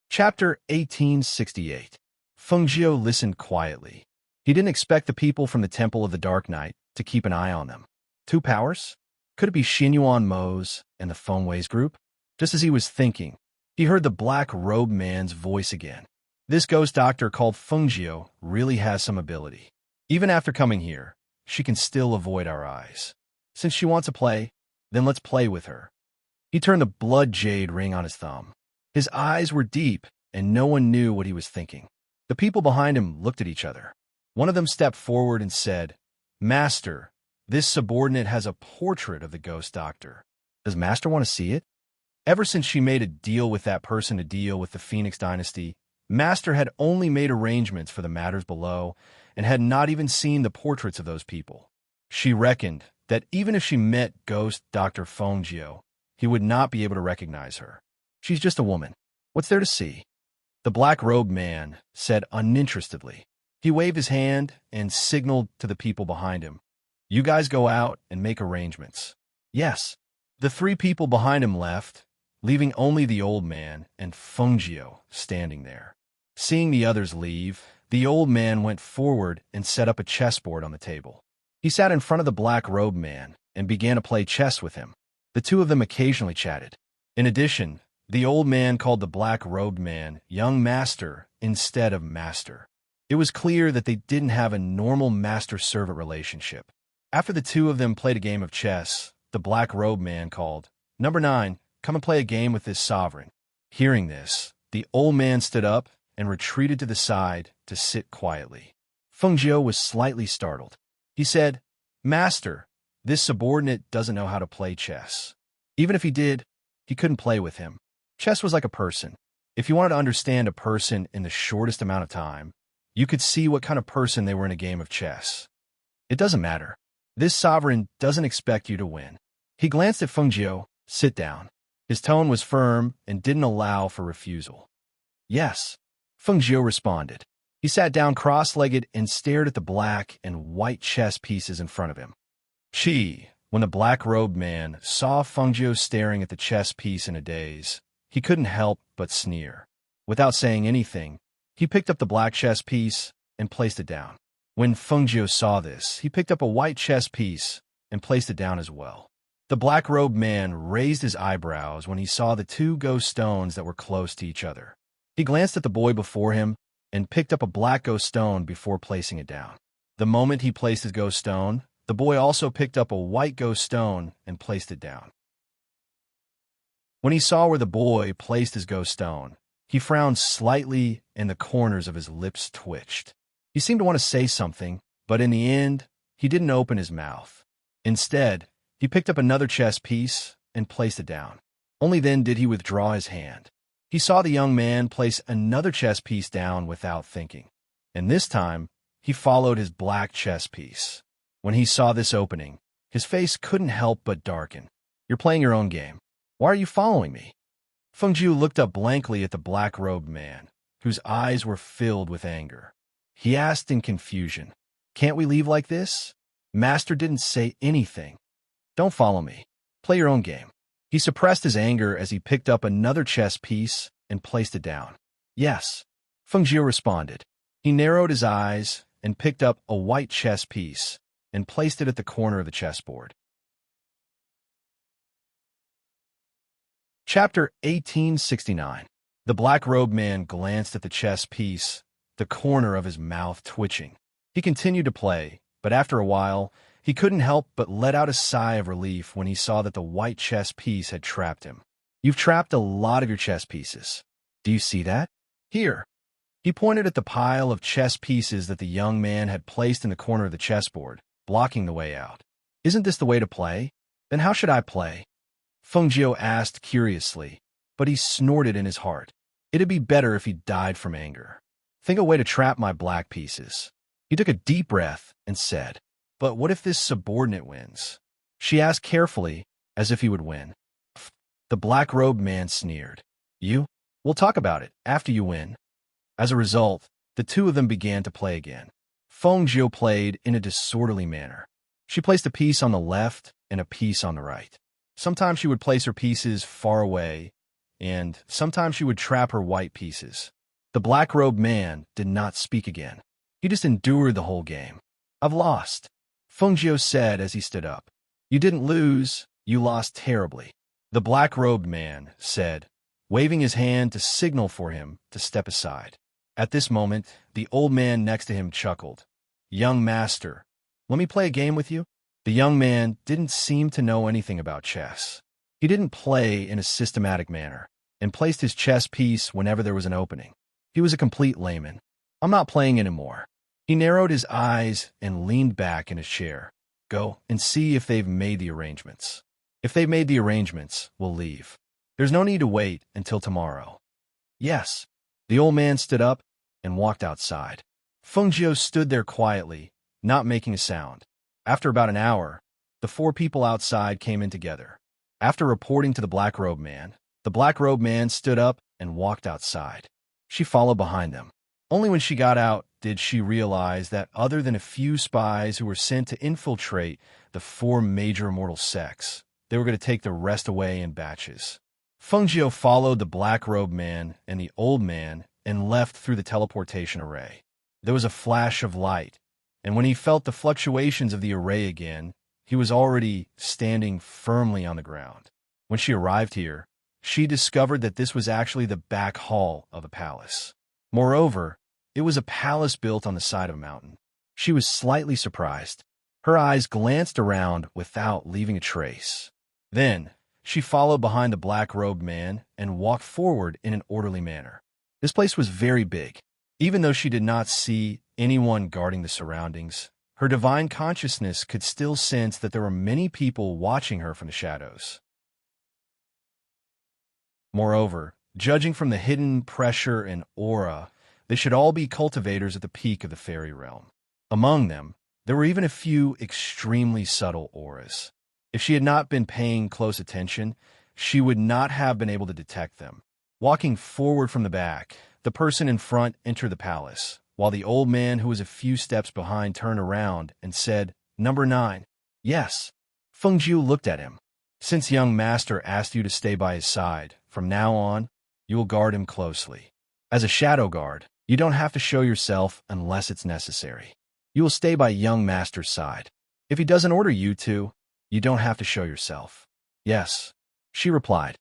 Chapter 1868. Feng Jiu listened quietly. He didn't expect the people from the Temple of the Dark Night to keep an eye on them. 2 powers? Could it be Xinyuan Mo's and the Feng Wei's group? Just as he was thinking, he heard the black-robed man's voice again. "This ghost doctor called Feng Jiu really has some ability. Even after coming here, she can still avoid our eyes. Since she wants to play, then let's play with her." He turned the blood jade ring on his thumb. His eyes were deep, and no one knew what he was thinking. The people behind him looked at each other. One of them stepped forward and said, "Master, this subordinate has a portrait of the ghost doctor. Does Master want to see it?" Ever since she made a deal with that person to deal with the Phoenix dynasty, Master had only made arrangements for the matters below and had not even seen the portraits of those people. She reckoned that even if she met ghost Dr. Feng Jiu, he would not be able to recognize her. "She's just a woman. What's there to see?" The black-robed man said uninterestedly. He waved his hand and signaled to the people behind him, "You guys go out and make arrangements." "Yes." The 3 people behind him left, leaving only the old man and Feng Jiu standing there. Seeing the others leave, the old man went forward and set up a chessboard on the table. He sat in front of the black-robed man and began to play chess with him. The 2 of them occasionally chatted. In addition, the old man called the black-robed man young master instead of master. It was clear that they didn't have a normal master-servant relationship. After the 2 of them played a game of chess, the black-robed man called, "Number 9, come and play a game with this sovereign." Hearing this, the old man stood up and retreated to the side to sit quietly. Feng Jiu was slightly startled. He said, "Master, this subordinate doesn't know how to play chess. Even if he did, he couldn't play with him. Chess was like a person. If you wanted to understand a person in the shortest amount of time, you could see what kind of person they were in a game of chess. It doesn't matter. This sovereign doesn't expect you to win." He glanced at Feng Jiu. "Sit down." His tone was firm and didn't allow for refusal. "Yes," Feng Jiu responded. He sat down cross-legged and stared at the black and white chess pieces in front of him. When the black-robed man saw Feng Jiu staring at the chess piece in a daze, he couldn't help but sneer. Without saying anything, he picked up the black chess piece and placed it down. When Feng Jiu saw this, he picked up a white chess piece and placed it down as well. The black-robed man raised his eyebrows when he saw the 2 ghost stones that were close to each other. He glanced at the boy before him and picked up a black ghost stone before placing it down. The moment he placed his ghost stone, the boy also picked up a white ghost stone and placed it down. When he saw where the boy placed his ghost stone, he frowned slightly and the corners of his lips twitched. He seemed to want to say something, but in the end, he didn't open his mouth. Instead, he picked up another chess piece and placed it down. Only then did he withdraw his hand. He saw the young man place another chess piece down without thinking, and this time, he followed his black chess piece. When he saw this opening, his face couldn't help but darken. "You're playing your own game. Why are you following me?" Fengjiu looked up blankly at the black-robed man, whose eyes were filled with anger. He asked in confusion, "Can't we leave like this? Master didn't say anything. Don't follow me. Play your own game." He suppressed his anger as he picked up another chess piece and placed it down. "Yes," Fengjiu responded. He narrowed his eyes and picked up a white chess piece and placed it at the corner of the chessboard. Chapter 1869. The black-robed man glanced at the chess piece, the corner of his mouth twitching. He continued to play, but after a while, he couldn't help but let out a sigh of relief when he saw that the white chess piece had trapped him. "You've trapped a lot of your chess pieces. Do you see that? Here." He pointed at the pile of chess pieces that the young man had placed in the corner of the chessboard, blocking the way out. "Isn't this the way to play? Then how should I play?" Fengjiu asked curiously, but he snorted in his heart. It'd be better if he died from anger. "Think a way to trap my black pieces." He took a deep breath and said, "But what if this subordinate wins?" She asked carefully, as if he would win. The black-robed man sneered. "You? We'll talk about it after you win." As a result, the two of them began to play again. Fengjiu played in a disorderly manner. She placed a piece on the left and a piece on the right. Sometimes she would place her pieces far away, and sometimes she would trap her white pieces. The black-robed man did not speak again. He just endured the whole game. "I've lost," Fengjiu said as he stood up. "You didn't lose, you lost terribly," the black-robed man said, waving his hand to signal for him to step aside. At this moment, the old man next to him chuckled. "Young master, let me play a game with you?" The young man didn't seem to know anything about chess. He didn't play in a systematic manner, and placed his chess piece whenever there was an opening. He was a complete layman. "I'm not playing anymore." He narrowed his eyes and leaned back in his chair. "Go and see if they've made the arrangements. If they've made the arrangements, we'll leave. There's no need to wait until tomorrow." "Yes." The old man stood up and walked outside. Fengjiu stood there quietly, not making a sound. After about an hour, the four people outside came in together. After reporting to the black-robed man stood up and walked outside. She followed behind them. Only when she got out did she realize that other than a few spies who were sent to infiltrate the four major immortal sects, they were going to take the rest away in batches. Fengjiu followed the black-robed man and the old man and left through the teleportation array. There was a flash of light, and when he felt the fluctuations of the array again, he was already standing firmly on the ground. When she arrived here, she discovered that this was actually the back hall of the palace. Moreover, it was a palace built on the side of a mountain. She was slightly surprised. Her eyes glanced around without leaving a trace. Then, she followed behind the black-robed man and walked forward in an orderly manner. This place was very big. Even though she did not see anyone guarding the surroundings, her divine consciousness could still sense that there were many people watching her from the shadows. Moreover, judging from the hidden pressure and aura, they should all be cultivators at the peak of the fairy realm. Among them, there were even a few extremely subtle auras. If she had not been paying close attention, she would not have been able to detect them. Walking forward from the back, the person in front entered the palace, while the old man who was a few steps behind turned around and said, "Number 9. "Yes." Fengjiu looked at him. "Since young master asked you to stay by his side, from now on, you will guard him closely. As a shadow guard, you don't have to show yourself unless it's necessary. You will stay by young master's side. If he doesn't order you to, you don't have to show yourself." "Yes," she replied.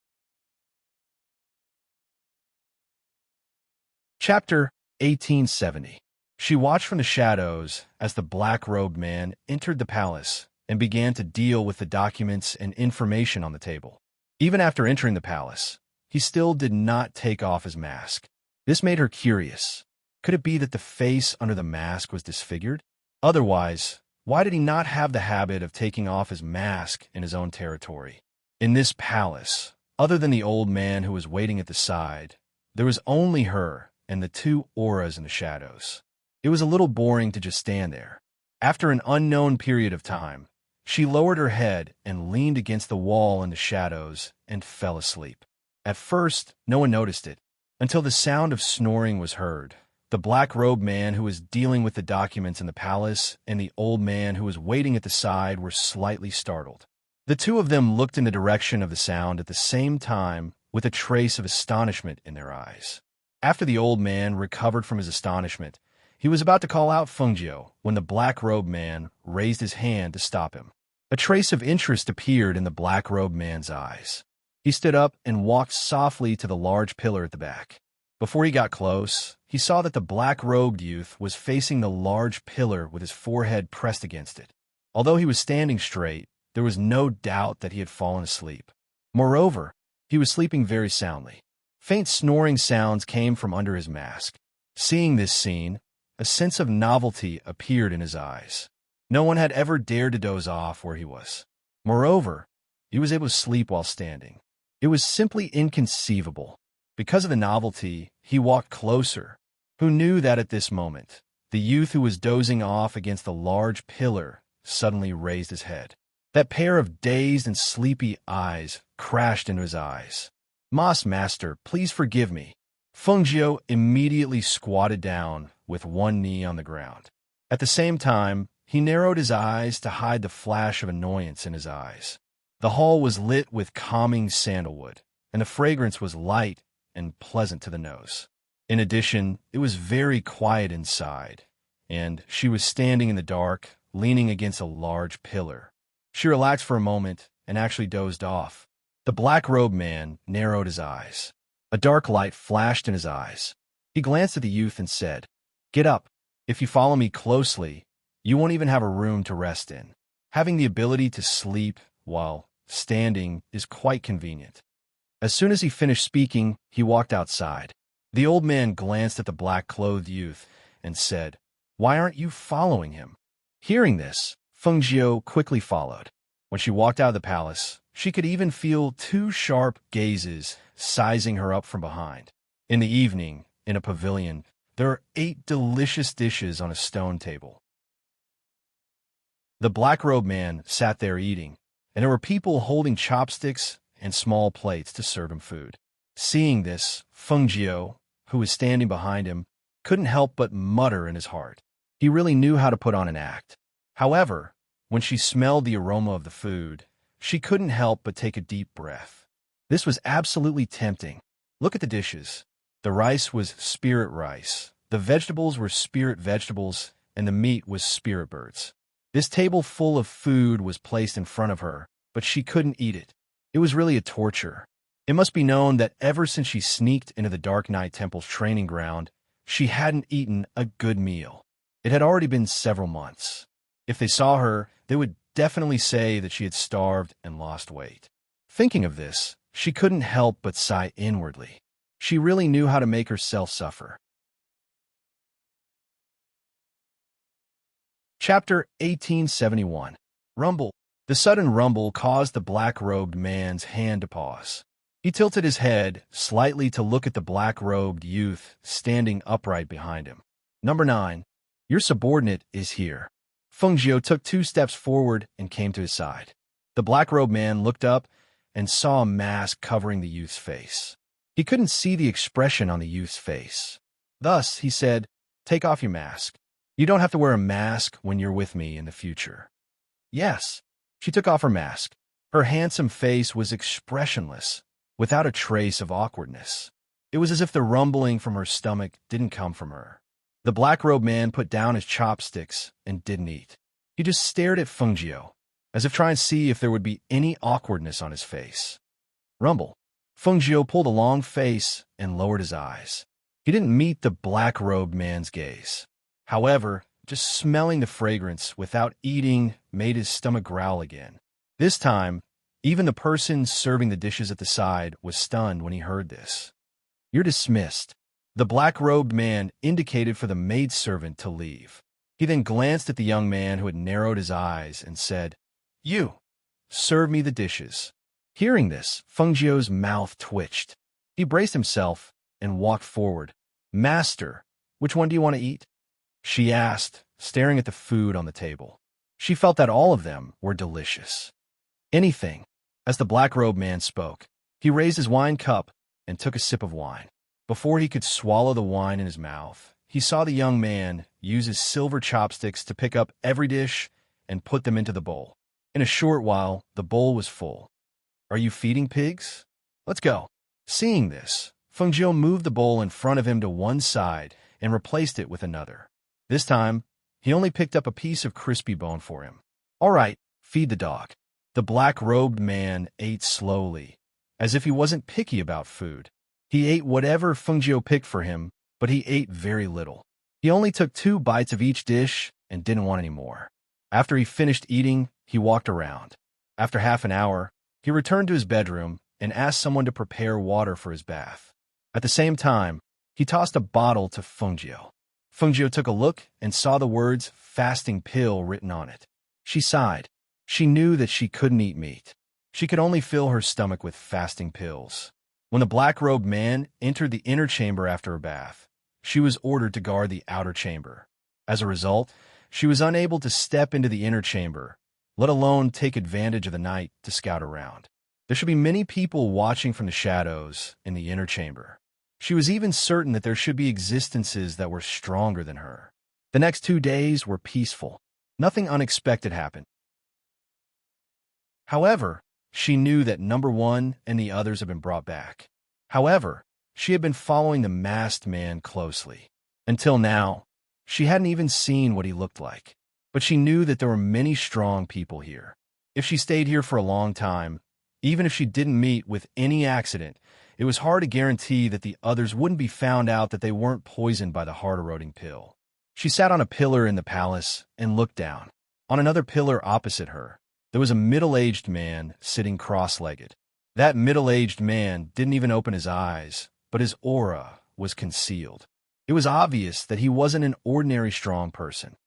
Chapter 1870. She watched from the shadows as the black-robed man entered the palace and began to deal with the documents and information on the table. Even after entering the palace, he still did not take off his mask. This made her curious. Could it be that the face under the mask was disfigured? Otherwise, why did he not have the habit of taking off his mask in his own territory? In this palace, other than the old man who was waiting at the side, there was only her and the two auras in the shadows. It was a little boring to just stand there. After an unknown period of time, she lowered her head and leaned against the wall in the shadows and fell asleep. At first, no one noticed it, until the sound of snoring was heard. The black-robed man who was dealing with the documents in the palace and the old man who was waiting at the side were slightly startled. The two of them looked in the direction of the sound at the same time with a trace of astonishment in their eyes. After the old man recovered from his astonishment, he was about to call out Fengjiu when the black-robed man raised his hand to stop him. A trace of interest appeared in the black-robed man's eyes. He stood up and walked softly to the large pillar at the back. Before he got close, he saw that the black-robed youth was facing the large pillar with his forehead pressed against it. Although he was standing straight, there was no doubt that he had fallen asleep. Moreover, he was sleeping very soundly. Faint snoring sounds came from under his mask. Seeing this scene, a sense of novelty appeared in his eyes. No one had ever dared to doze off where he was. Moreover, he was able to sleep while standing. It was simply inconceivable. Because of the novelty, he walked closer. Who knew that at this moment, the youth who was dozing off against the large pillar suddenly raised his head. That pair of dazed and sleepy eyes crashed into his eyes. Master, please forgive me. Fengjiu immediately squatted down with one knee on the ground. At the same time, he narrowed his eyes to hide the flash of annoyance in his eyes. The hall was lit with calming sandalwood, and the fragrance was light and pleasant to the nose. In addition, it was very quiet inside, and she was standing in the dark, leaning against a large pillar. She relaxed for a moment and actually dozed off. The black-robed man narrowed his eyes. A dark light flashed in his eyes. He glanced at the youth and said, "Get up. If you follow me closely, you won't even have a room to rest in. Having the ability to sleep while standing is quite convenient." As soon as he finished speaking, he walked outside. The old man glanced at the black-clothed youth and said, "Why aren't you following him?" Hearing this, Fengjiu quickly followed. When she walked out of the palace, she could even feel two sharp gazes sizing her up from behind. In the evening, in a pavilion, there are 8 delicious dishes on a stone table. The black-robed man sat there eating, and there were people holding chopsticks and small plates to serve him food. Seeing this, Fengjiu, who was standing behind him, couldn't help but mutter in his heart. He really knew how to put on an act. However, when she smelled the aroma of the food, she couldn't help but take a deep breath. This was absolutely tempting. Look at the dishes. The rice was spirit rice, the vegetables were spirit vegetables, and the meat was spirit birds. This table full of food was placed in front of her, but she couldn't eat it. It was really a torture. It must be known that ever since she sneaked into the Dark Knight Temple's training ground, she hadn't eaten a good meal. It had already been several months. If they saw her, they would definitely say that she had starved and lost weight. Thinking of this, she couldn't help but sigh inwardly. She really knew how to make herself suffer. Chapter 1871. Rumble. The sudden rumble caused the black-robed man's hand to pause. He tilted his head slightly to look at the black-robed youth standing upright behind him. "Number 9, your subordinate is here." Fengjiu took 2 steps forward and came to his side. The black-robed man looked up and saw a mask covering the youth's face. He couldn't see the expression on the youth's face. Thus, he said, "Take off your mask. You don't have to wear a mask when you're with me in the future." Yes. She took off her mask. Her handsome face was expressionless, without a trace of awkwardness. It was as if the rumbling from her stomach didn't come from her. The black-robed man put down his chopsticks and didn't eat. He just stared at Fengjiu, as if trying to see if there would be any awkwardness on his face. Rumble. Fengjiu pulled a long face and lowered his eyes. He didn't meet the black-robed man's gaze. However, just smelling the fragrance without eating made his stomach growl again. This time, even the person serving the dishes at the side was stunned when he heard this. "You're dismissed." The black-robed man indicated for the maidservant to leave. He then glanced at the young man who had narrowed his eyes and said, "You, serve me the dishes." Hearing this, Fengjiu's mouth twitched. He braced himself and walked forward. "Master, which one do you want to eat?" she asked, staring at the food on the table. She felt that all of them were delicious. "Anything." As the black-robed man spoke, he raised his wine cup and took a sip of wine. Before he could swallow the wine in his mouth, he saw the young man use his silver chopsticks to pick up every dish and put them into the bowl. In a short while, the bowl was full. "Are you feeding pigs? Let's go." Seeing this, Fengjiu moved the bowl in front of him to one side and replaced it with another. This time, he only picked up a piece of crispy bone for him. "All right, feed the dog." The black-robed man ate slowly, as if he wasn't picky about food. He ate whatever Fengjiu picked for him, but he ate very little. He only took 2 bites of each dish and didn't want any more. After he finished eating, he walked around. After half an hour, he returned to his bedroom and asked someone to prepare water for his bath. At the same time, he tossed a bottle to Fengjiu. Fengjiu took a look and saw the words "fasting pill" written on it. She sighed. She knew that she couldn't eat meat. She could only fill her stomach with fasting pills. When the black-robed man entered the inner chamber after her bath, she was ordered to guard the outer chamber. As a result, she was unable to step into the inner chamber, let alone take advantage of the night to scout around. There should be many people watching from the shadows in the inner chamber. She was even certain that there should be existences that were stronger than her. The next 2 days were peaceful. Nothing unexpected happened. However, she knew that number 1 and the others had been brought back. However, she had been following the masked man closely. Until now, she hadn't even seen what he looked like. But she knew that there were many strong people here. If she stayed here for a long time, even if she didn't meet with any accident, it was hard to guarantee that the others wouldn't be found out that they weren't poisoned by the heart-eroding pill. She sat on a pillar in the palace and looked down. On another pillar opposite her, there was a middle-aged man sitting cross-legged. That middle-aged man didn't even open his eyes, but his aura was concealed. It was obvious that he wasn't an ordinary strong person.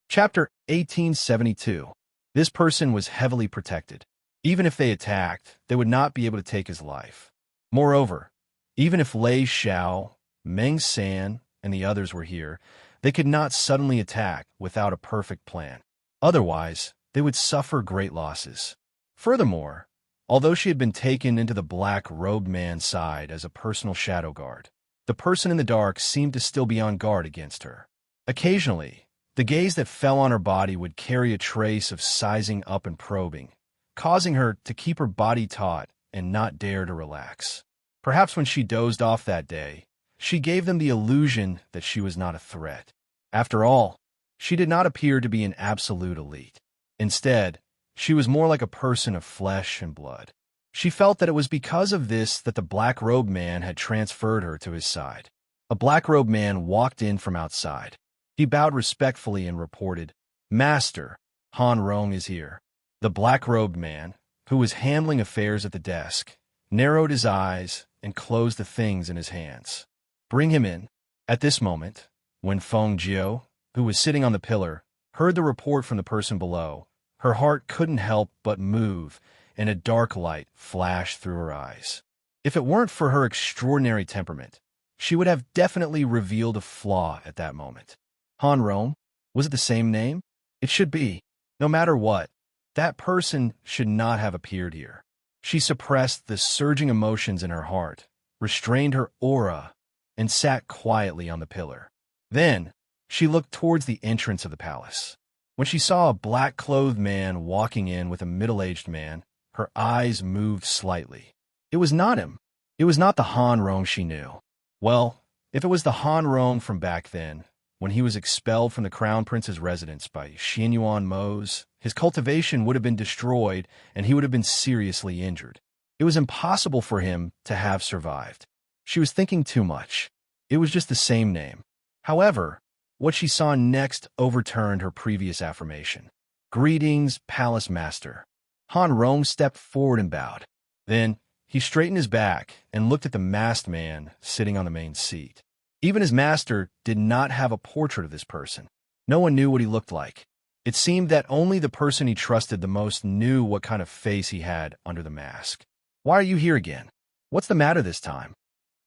Chapter 1872. This person was heavily protected. Even if they attacked, they would not be able to take his life. Moreover, even if Lei Xiao, Meng San, and the others were here, they could not suddenly attack without a perfect plan. Otherwise, they would suffer great losses. Furthermore, although she had been taken into the black-robed man's side as a personal shadow guard, the person in the dark seemed to still be on guard against her. Occasionally, the gaze that fell on her body would carry a trace of sizing up and probing, causing her to keep her body taut and not dare to relax. Perhaps when she dozed off that day, she gave them the illusion that she was not a threat. After all, she did not appear to be an absolute elite. Instead, she was more like a person of flesh and blood. She felt that it was because of this that the black-robed man had transferred her to his side. A black-robed man walked in from outside. He bowed respectfully and reported, "Master, Han Rong is here." The black-robed man, who was handling affairs at the desk, narrowed his eyes and closed the things in his hands. "Bring him in." At this moment, when Fengjiu, who was sitting on the pillar, heard the report from the person below, her heart couldn't help but move, and a dark light flashed through her eyes. If it weren't for her extraordinary temperament, she would have definitely revealed a flaw at that moment. Han Rong? Was it the same name? It should be. No matter what, that person should not have appeared here. She suppressed the surging emotions in her heart, restrained her aura, and sat quietly on the pillar. Then, she looked towards the entrance of the palace. When she saw a black-clothed man walking in with a middle-aged man, her eyes moved slightly. It was not him. It was not the Han Rong she knew. Well, if it was the Han Rong from back then, when he was expelled from the Crown Prince's residence by Xianyuan Mose, his cultivation would have been destroyed and he would have been seriously injured. It was impossible for him to have survived. She was thinking too much. It was just the same name. However, what she saw next overturned her previous affirmation. "Greetings, Palace Master." Han Rong stepped forward and bowed. Then, he straightened his back and looked at the masked man sitting on the main seat. Even his master did not have a portrait of this person. No one knew what he looked like. It seemed that only the person he trusted the most knew what kind of face he had under the mask. "Why are you here again? What's the matter this time?"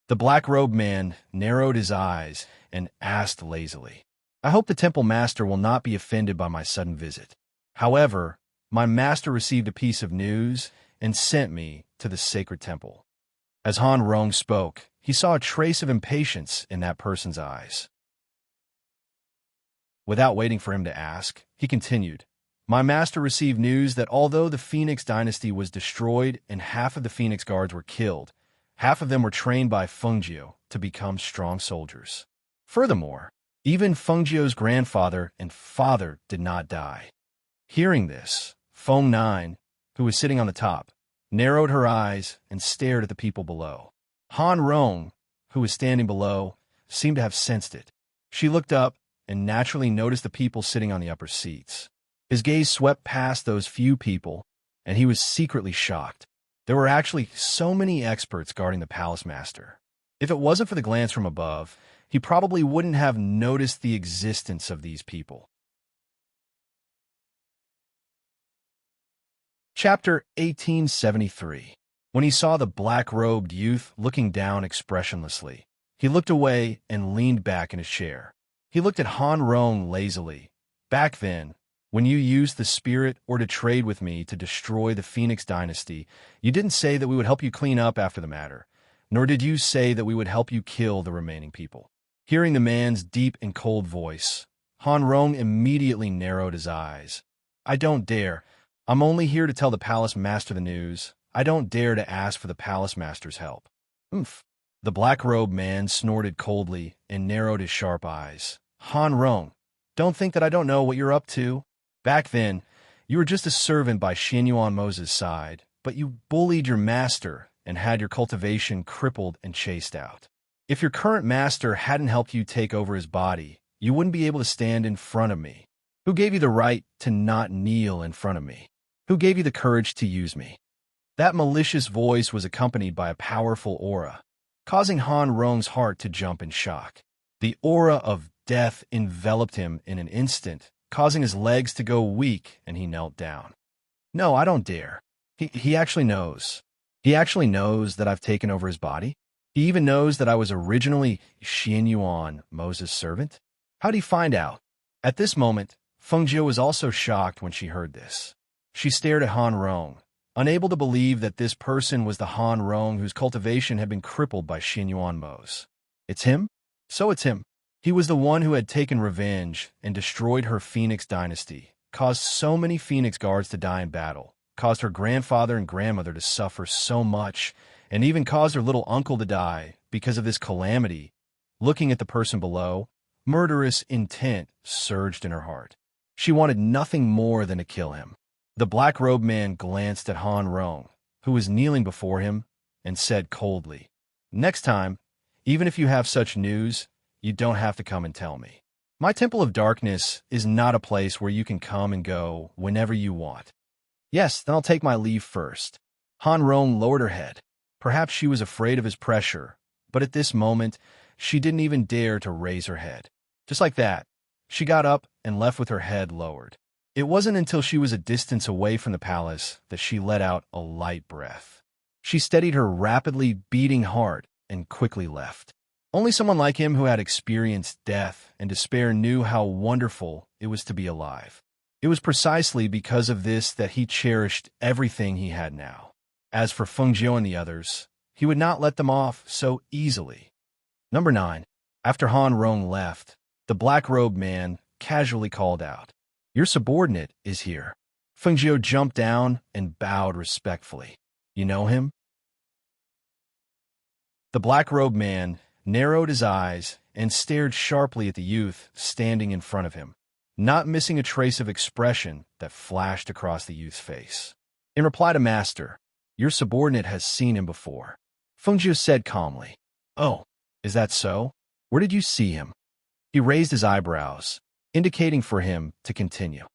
The black-robed man narrowed his eyes and asked lazily. "I hope the temple master will not be offended by my sudden visit. However, my master received a piece of news and sent me to the sacred temple." As Han Rong spoke, he saw a trace of impatience in that person's eyes. Without waiting for him to ask, he continued, "My master received news that although the Phoenix dynasty was destroyed and half of the Phoenix guards were killed, half of them were trained by Fengjiu to become strong soldiers. Furthermore, even Fengjiu's grandfather and father did not die." Hearing this, Feng Nine, who was sitting on the top, narrowed her eyes and stared at the people below. Han Rong, who was standing below, seemed to have sensed it. She looked up and naturally noticed the people sitting on the upper seats. His gaze swept past those few people, and he was secretly shocked. There were actually so many experts guarding the palace master. If it wasn't for the glance from above, he probably wouldn't have noticed the existence of these people. Chapter 1873. When he saw the black-robed youth looking down expressionlessly, he looked away and leaned back in his chair. He looked at Han Rong lazily. "Back then, when you used the spirit or to trade with me to destroy the Phoenix dynasty, you didn't say that we would help you clean up after the matter, nor did you say that we would help you kill the remaining people." Hearing the man's deep and cold voice, Han Rong immediately narrowed his eyes. "I don't dare. I'm only here to tell the palace master the news. I don't dare to ask for the palace master's help." "Oomph." The black-robed man snorted coldly and narrowed his sharp eyes. "Han Rong, don't think that I don't know what you're up to. Back then, you were just a servant by Xianyuan Mo's side, but you bullied your master and had your cultivation crippled and chased out. If your current master hadn't helped you take over his body, you wouldn't be able to stand in front of me. Who gave you the right to not kneel in front of me? Who gave you the courage to use me?" That malicious voice was accompanied by a powerful aura, causing Han Rong's heart to jump in shock. The aura of death enveloped him in an instant, causing his legs to go weak, and he knelt down. "No, I don't dare. He actually knows. He actually knows that I've taken over his body. He even knows that I was originally Xianyuan Mo's servant. How'd he find out?" At this moment, Fengjiu was also shocked when she heard this. She stared at Han Rong, unable to believe that this person was the Han Rong whose cultivation had been crippled by Xianyuan Mo's. "It's him? So it's him. He was the one who had taken revenge and destroyed her Phoenix dynasty, caused so many Phoenix guards to die in battle, caused her grandfather and grandmother to suffer so much, and even caused her little uncle to die because of this calamity." Looking at the person below, murderous intent surged in her heart. She wanted nothing more than to kill him. The black-robed man glanced at Han Rong, who was kneeling before him, and said coldly, "Next time, even if you have such news, you don't have to come and tell me. My Temple of Darkness is not a place where you can come and go whenever you want." "Yes, then I'll take my leave first." Han Rong lowered her head. Perhaps she was afraid of his pressure, but at this moment, she didn't even dare to raise her head. Just like that, she got up and left with her head lowered. It wasn't until she was a distance away from the palace that she let out a light breath. She steadied her rapidly beating heart and quickly left. Only someone like him who had experienced death and despair knew how wonderful it was to be alive. It was precisely because of this that he cherished everything he had now. As for Fengjiu and the others, he would not let them off so easily. Number 9. After Han Rong left, the black-robed man casually called out, "Your subordinate is here." Fengjiu jumped down and bowed respectfully. "You know him?" The black-robed man narrowed his eyes and stared sharply at the youth standing in front of him, not missing a trace of expression that flashed across the youth's face. In reply to Master, Your subordinate has seen him before. Feng said calmly. Oh, is that so? Where did you see him? He raised his eyebrows, indicating for him to continue.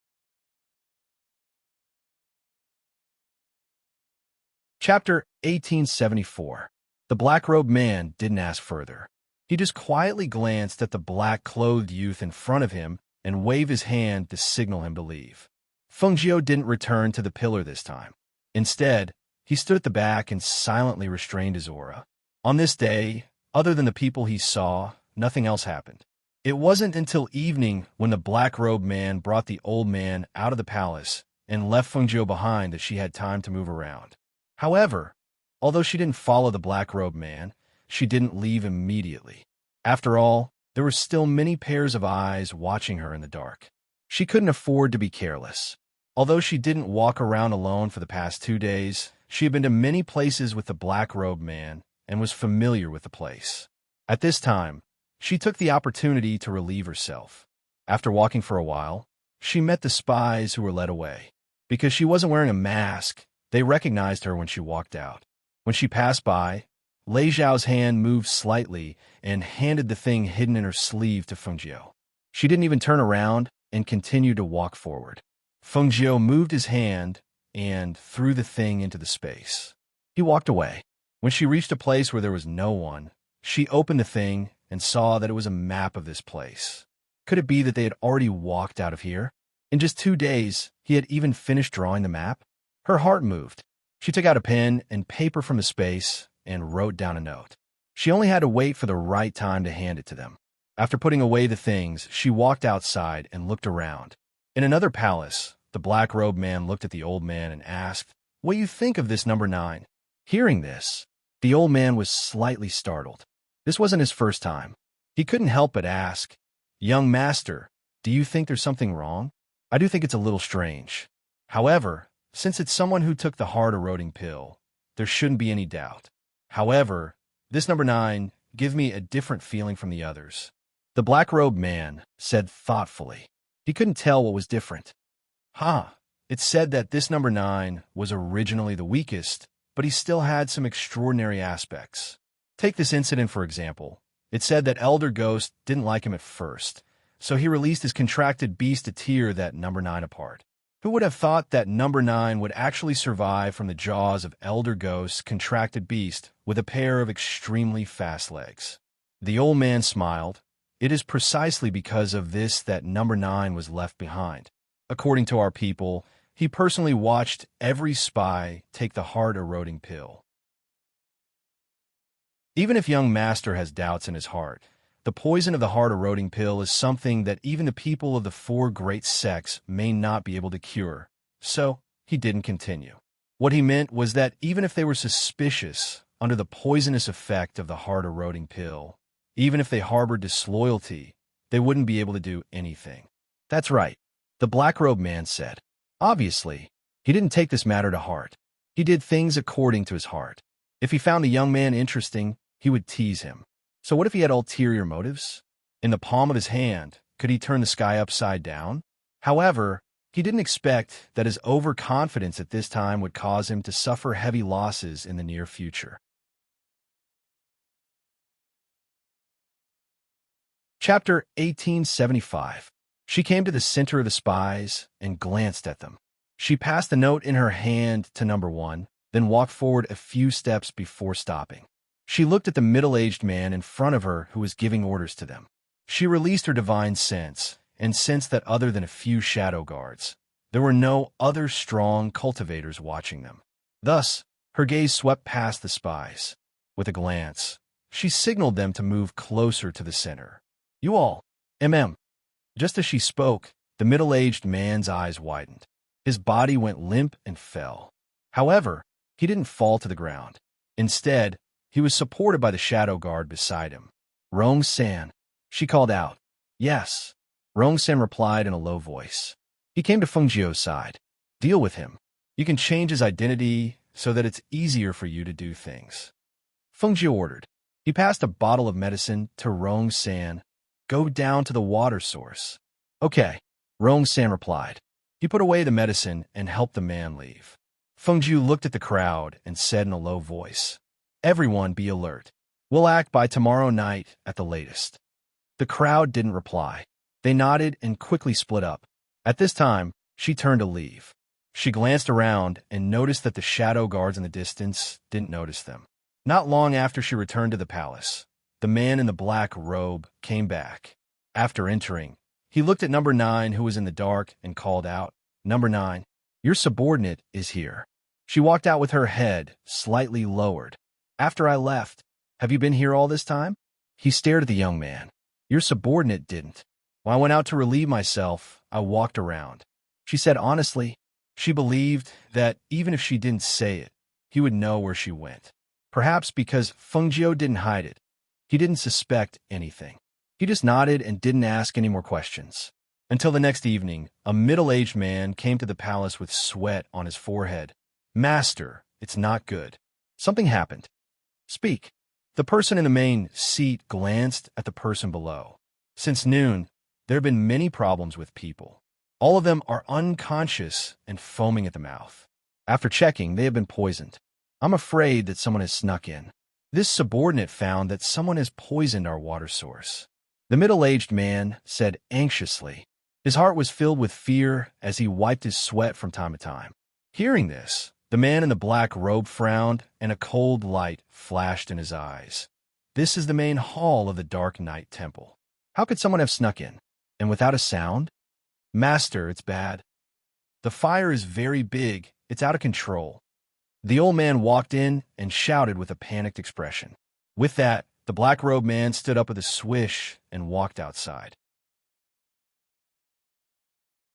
Chapter 1874. The black-robed man didn't ask further. He just quietly glanced at the black-clothed youth in front of him and waved his hand to signal him to leave. Feng didn't return to the pillar this time. Instead, he stood at the back and silently restrained his aura. On this day, other than the people he saw, nothing else happened. It wasn't until evening when the black-robed man brought the old man out of the palace and left Feng behind that she had time to move around. However, although she didn't follow the black-robed man, she didn't leave immediately. After all, there were still many pairs of eyes watching her in the dark. She couldn't afford to be careless. Although she didn't walk around alone for the past 2 days, she had been to many places with the black-robed man and was familiar with the place. At this time, she took the opportunity to relieve herself. After walking for a while, she met the spies who were led away. Because she wasn't wearing a mask, they recognized her when she walked out. When she passed by, Lei Zhao's hand moved slightly and handed the thing hidden in her sleeve to Feng Jiu. She didn't even turn around and continued to walk forward. Feng Jiu moved his hand and threw the thing into the space. He walked away. When she reached a place where there was no one, she opened the thing and saw that it was a map of this place. Could it be that they had already walked out of here? In just 2 days, he had even finished drawing the map? Her heart moved. She took out a pen and paper from the space and wrote down a note. She only had to wait for the right time to hand it to them. After putting away the things, she walked outside and looked around. In another palace, the black-robed man looked at the old man and asked, "What do you think of this number 9? Hearing this, the old man was slightly startled. This wasn't his first time. He couldn't help but ask, "Young master, do you think there's something wrong? I do think it's a little strange. However, since it's someone who took the heart-eroding pill, there shouldn't be any doubt. However, this number 9 gives me a different feeling from the others." The black-robed man said thoughtfully. He couldn't tell what was different. It said that this number 9 was originally the weakest, but he still had some extraordinary aspects. Take this incident for example. It said that Elder Ghost didn't like him at first, so he released his contracted beast to tear that number 9 apart. Who would have thought that number 9 would actually survive from the jaws of Elder Ghost's contracted beast with a pair of extremely fast legs? The old man smiled. It is precisely because of this that number 9 was left behind. According to our people, he personally watched every spy take the heart-eroding pill. Even if young master has doubts in his heart, the poison of the heart-eroding pill is something that even the people of the 4 great sects may not be able to cure, so he didn't continue. What he meant was that even if they were suspicious under the poisonous effect of the heart-eroding pill, even if they harbored disloyalty, they wouldn't be able to do anything. That's right, the black-robed man said. Obviously, he didn't take this matter to heart. He did things according to his heart. If he found the young man interesting, he would tease him. So what if he had ulterior motives? In the palm of his hand, could he turn the sky upside down? However, he didn't expect that his overconfidence at this time would cause him to suffer heavy losses in the near future. Chapter 1875. She came to the center of the spies and glanced at them. She passed the note in her hand to number 1, then walked forward a few steps before stopping. She looked at the middle-aged man in front of her who was giving orders to them. She released her divine sense and sensed that other than a few shadow guards, there were no other strong cultivators watching them. Thus, her gaze swept past the spies. With a glance, she signaled them to move closer to the center. "You all, Just as she spoke, the middle-aged man's eyes widened. His body went limp and fell. However, he didn't fall to the ground. Instead, he was supported by the shadow guard beside him. "Rong-san," she called out. "Yes," Rong-san replied in a low voice. He came to Feng Jiu's side. "Deal with him. You can change his identity so that it's easier for you to do things." Feng Jiu ordered. He passed a bottle of medicine to Rong-san. "Go down to the water source." "Okay," Rong-san replied. He put away the medicine and helped the man leave. Fengjiu looked at the crowd and said in a low voice, "Everyone be alert. We'll act by tomorrow night at the latest." The crowd didn't reply. They nodded and quickly split up. At this time, she turned to leave. She glanced around and noticed that the shadow guards in the distance didn't notice them. Not long after she returned to the palace, the man in the black robe came back. After entering, he looked at number 9 who was in the dark and called out, "Number 9, your subordinate is here." She walked out with her head slightly lowered. "After I left, have you been here all this time?" He stared at the young man. "Your subordinate didn't. When I went out to relieve myself, I walked around." She said honestly, she believed that even if she didn't say it, he would know where she went. Perhaps because Fengjiu didn't hide it, he didn't suspect anything. He just nodded and didn't ask any more questions. Until the next evening, a middle-aged man came to the palace with sweat on his forehead. "Master, it's not good. Something happened. Speak." The person in the main seat glanced at the person below. Since noon, there have been many problems with people. All of them are unconscious and foaming at the mouth. After checking, they have been poisoned. I'm afraid that someone has snuck in. This subordinate found that someone has poisoned our water source. The middle-aged man said anxiously. His heart was filled with fear as he wiped his sweat from time to time. Hearing this, the man in the black robe frowned, and a cold light flashed in his eyes. This is the main hall of the Dark Night Temple. How could someone have snuck in? And without a sound? "Master, it's bad. The fire is very big. It's out of control." The old man walked in and shouted with a panicked expression. With that, the black-robed man stood up with a swish and walked outside.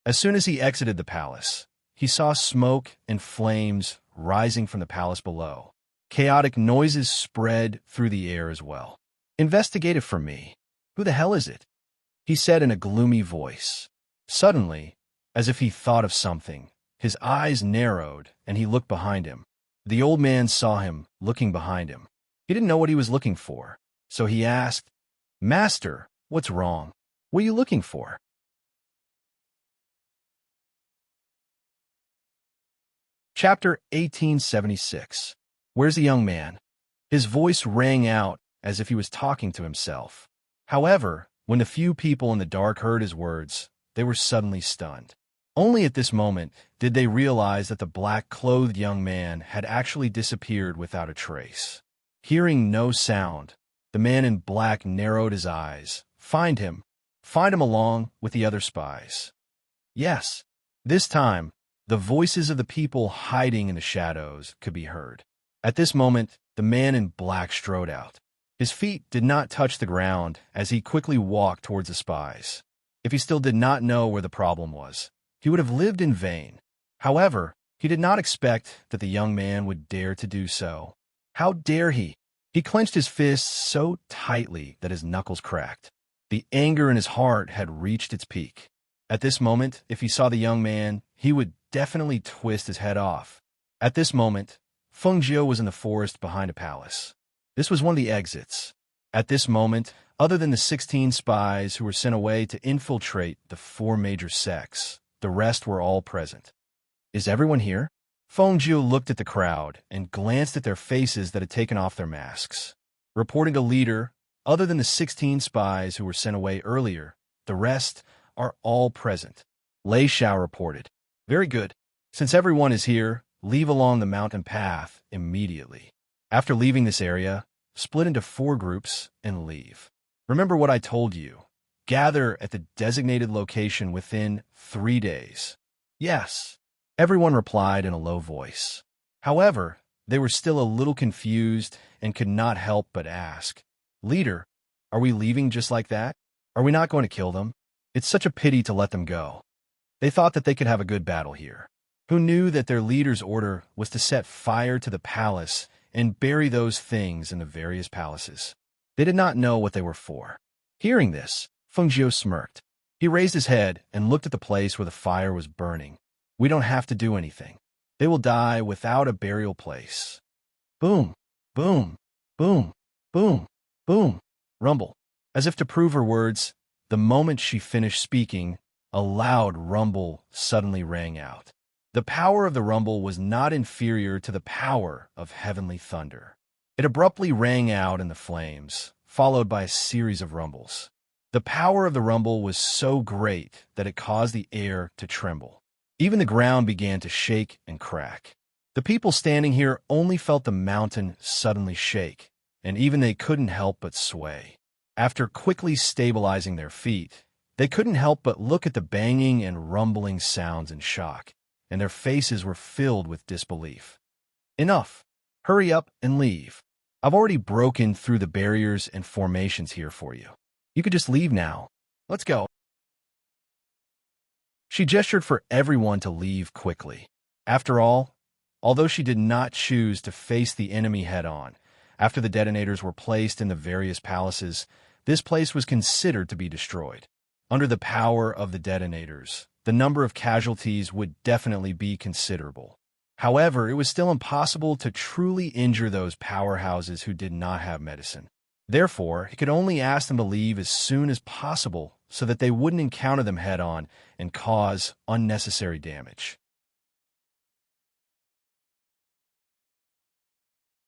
As soon as he exited the palace, he saw smoke and flames rising from the palace below. Chaotic noises spread through the air as well. "Investigate it for me. Who the hell is it?" he said in a gloomy voice. Suddenly, as if he thought of something, his eyes narrowed and he looked behind him. The old man saw him looking behind him. He didn't know what he was looking for, so he asked, "Master, what's wrong? What are you looking for?" Chapter 1876. Where's the young man? His voice rang out as if he was talking to himself. However, when the few people in the dark heard his words, they were suddenly stunned. Only at this moment did they realize that the black-clothed young man had actually disappeared without a trace. Hearing no sound, the man in black narrowed his eyes. Find him along with the other spies. Yes, this time, the voices of the people hiding in the shadows could be heard. At this moment, the man in black strode out. His feet did not touch the ground as he quickly walked towards the spies. If he still did not know where the problem was, he would have lived in vain. However, he did not expect that the young man would dare to do so. How dare he? He clenched his fists so tightly that his knuckles cracked. The anger in his heart had reached its peak. At this moment, if he saw the young man, he would definitely twist his head off. At this moment, Fengjiu was in the forest behind a palace. This was one of the exits. At this moment, other than the 16 spies who were sent away to infiltrate the 4 major sects, the rest were all present. Is everyone here? Fengjiu looked at the crowd and glanced at their faces that had taken off their masks. Reporting to leader, other than the 16 spies who were sent away earlier, the rest are all present. Lei Xiao reported. Very good. Since everyone is here, leave along the mountain path immediately. After leaving this area, split into 4 groups and leave. Remember what I told you. Gather at the designated location within 3 days. Yes. Everyone replied in a low voice. However, they were still a little confused and could not help but ask, Leader, are we leaving just like that? Are we not going to kill them? It's such a pity to let them go. They thought that they could have a good battle here. Who knew that their leader's order was to set fire to the palace and bury those things in the various palaces? They did not know what they were for. Hearing this, Fengjiu smirked. He raised his head and looked at the place where the fire was burning. We don't have to do anything. They will die without a burial place. Boom, boom, boom, boom, boom, rumble. As if to prove her words, the moment she finished speaking, a loud rumble suddenly rang out. The power of the rumble was not inferior to the power of heavenly thunder. It abruptly rang out in the flames, followed by a series of rumbles. The power of the rumble was so great that it caused the air to tremble. Even the ground began to shake and crack. The people standing here only felt the mountain suddenly shake, and even they couldn't help but sway. After quickly stabilizing their feet, they couldn't help but look at the banging and rumbling sounds in shock, and their faces were filled with disbelief. Enough! Hurry up and leave. I've already broken through the barriers and formations here for you. You could just leave now. Let's go. She gestured for everyone to leave quickly. After all, although she did not choose to face the enemy head-on, after the detonators were placed in the various palaces, this place was considered to be destroyed. Under the power of the detonators, the number of casualties would definitely be considerable. However, it was still impossible to truly injure those powerhouses who did not have medicine. Therefore, he could only ask them to leave as soon as possible so that they wouldn't encounter them head-on and cause unnecessary damage.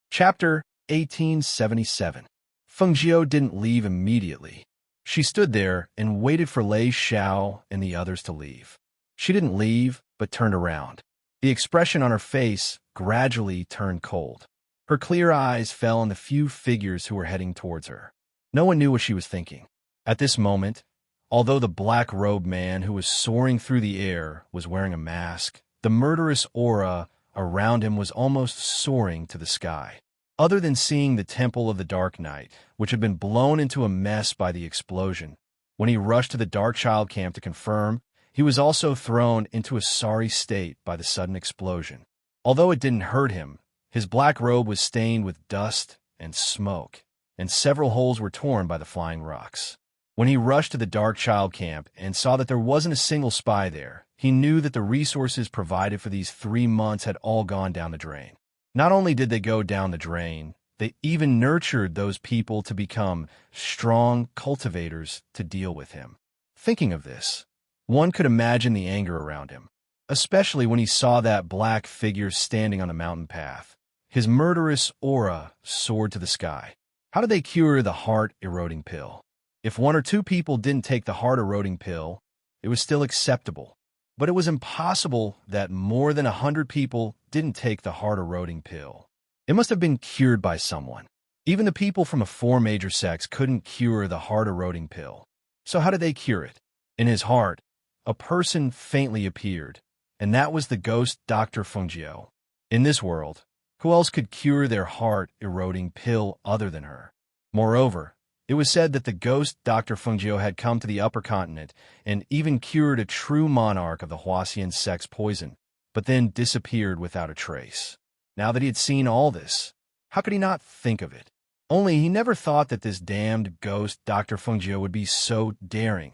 Chapter 1877. Feng Jiao didn't leave immediately. She stood there and waited for Lei Xiao and the others to leave. She didn't leave, but turned around. The expression on her face gradually turned cold. Her clear eyes fell on the few figures who were heading towards her. No one knew what she was thinking. At this moment, although the black-robed man who was soaring through the air was wearing a mask, the murderous aura around him was almost soaring to the sky. Other than seeing the Temple of the Dark Knight, which had been blown into a mess by the explosion, when he rushed to the Dark Child camp to confirm, he was also thrown into a sorry state by the sudden explosion. Although it didn't hurt him, his black robe was stained with dust and smoke, and several holes were torn by the flying rocks. When he rushed to the Dark Child camp and saw that there wasn't a single spy there, he knew that the resources provided for these 3 months had all gone down the drain. Not only did they go down the drain, they even nurtured those people to become strong cultivators to deal with him. Thinking of this, one could imagine the anger around him, especially when he saw that black figure standing on the mountain path. His murderous aura soared to the sky. How did they cure the heart-eroding pill? If 1 or 2 people didn't take the heart-eroding pill, it was still acceptable. But it was impossible that more than 100 people didn't take the heart-eroding pill. It must have been cured by someone. Even the people from the 4 major sects couldn't cure the heart-eroding pill. So how did they cure it? In his heart, a person faintly appeared, and that was the ghost Dr. Feng Jiao. In this world, who else could cure their heart-eroding pill other than her? Moreover, it was said that the ghost Dr. Feng Jiao had come to the upper continent and even cured a true monarch of the Huaxian sect's poison, but then disappeared without a trace. Now that he had seen all this, how could he not think of it? Only he never thought that this damned ghost Dr. Feng Jiao would be so daring,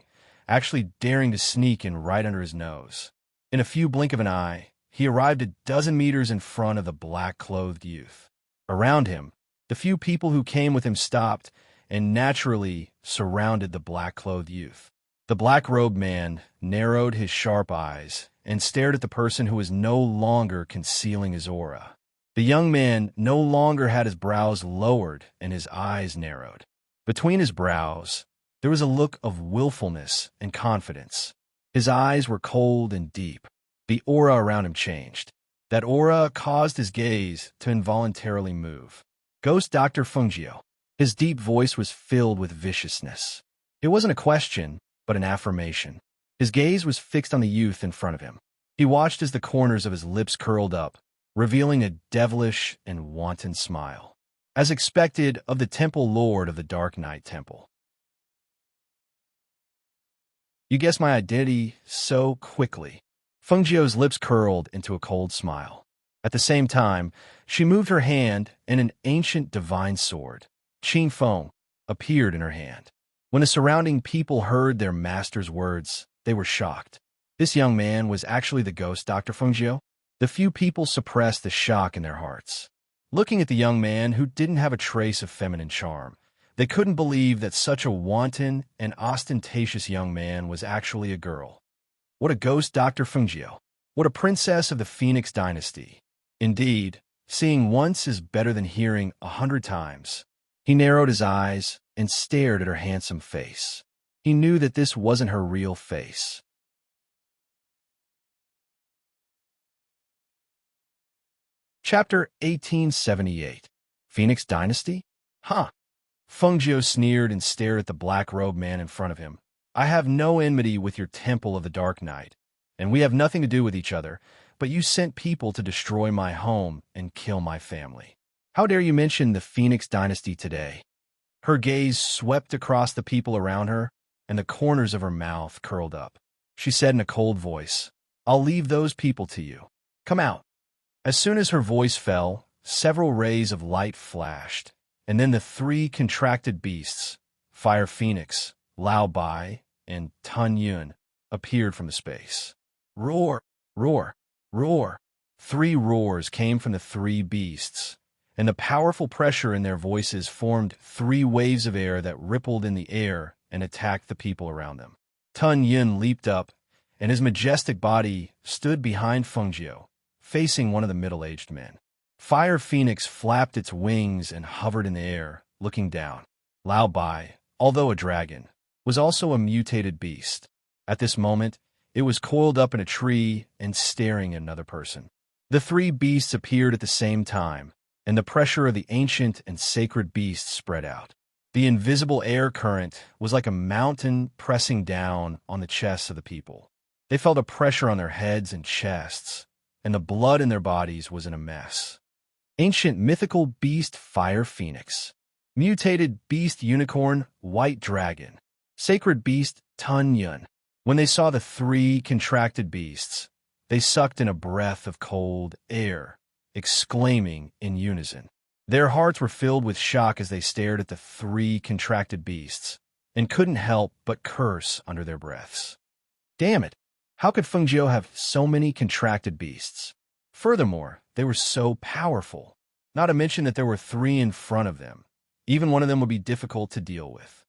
actually daring to sneak in right under his nose. In a few blink of an eye, he arrived a dozen meters in front of the black-clothed youth. Around him, the few people who came with him stopped and naturally surrounded the black-clothed youth. The black-robed man narrowed his sharp eyes and stared at the person who was no longer concealing his aura. The young man no longer had his brows lowered and his eyes narrowed. Between his brows, there was a look of willfulness and confidence. His eyes were cold and deep. The aura around him changed. That aura caused his gaze to involuntarily move. Ghost Dr. Feng Jiao. His deep voice was filled with viciousness. It wasn't a question, but an affirmation. His gaze was fixed on the youth in front of him. He watched as the corners of his lips curled up, revealing a devilish and wanton smile, as expected of the Temple Lord of the Dark Knight Temple. You guessed my identity so quickly. Feng Jiao's lips curled into a cold smile. At the same time, she moved her hand and an ancient divine sword, Qing Feng, appeared in her hand. When the surrounding people heard their master's words, they were shocked. This young man was actually the ghost Dr. Feng Jiao. The few people suppressed the shock in their hearts. Looking at the young man who didn't have a trace of feminine charm, they couldn't believe that such a wanton and ostentatious young man was actually a girl. What a ghost Dr. Feng Jiao. What a princess of the Phoenix dynasty. Indeed, seeing once is better than hearing 100 times. He narrowed his eyes and stared at her handsome face. He knew that this wasn't her real face. Chapter 1878. Phoenix Dynasty? Huh. Fengjiu sneered and stared at the black-robed man in front of him. I have no enmity with your Temple of the Dark Night, and we have nothing to do with each other, but you sent people to destroy my home and kill my family. How dare you mention the Phoenix Dynasty today? Her gaze swept across the people around her, and the corners of her mouth curled up. She said in a cold voice, I'll leave those people to you. Come out. As soon as her voice fell, several rays of light flashed, and then the three contracted beasts, Fire Phoenix, Lao Bai, and Tun Yun, appeared from the space. Roar, roar, roar. Three roars came from the three beasts, and the powerful pressure in their voices formed three waves of air that rippled in the air and attacked the people around them. Tun Yun leaped up, and his majestic body stood behind Fengjiu, facing one of the middle-aged men. Fire Phoenix flapped its wings and hovered in the air, looking down. Lao Bai, although a dragon, was also a mutated beast. At this moment, it was coiled up in a tree and staring at another person. The three beasts appeared at the same time, and the pressure of the ancient and sacred beasts spread out. The invisible air current was like a mountain pressing down on the chests of the people. They felt a pressure on their heads and chests, and the blood in their bodies was in a mess. Ancient mythical beast Fire Phoenix. Mutated beast unicorn White Dragon. Sacred beast Tun Yun. When they saw the three contracted beasts, they sucked in a breath of cold air, exclaiming in unison. Their hearts were filled with shock as they stared at the three contracted beasts, and couldn't help but curse under their breaths. Damn it! How could Fengjiu have so many contracted beasts? Furthermore, they were so powerful. Not to mention that there were three in front of them. Even one of them would be difficult to deal with.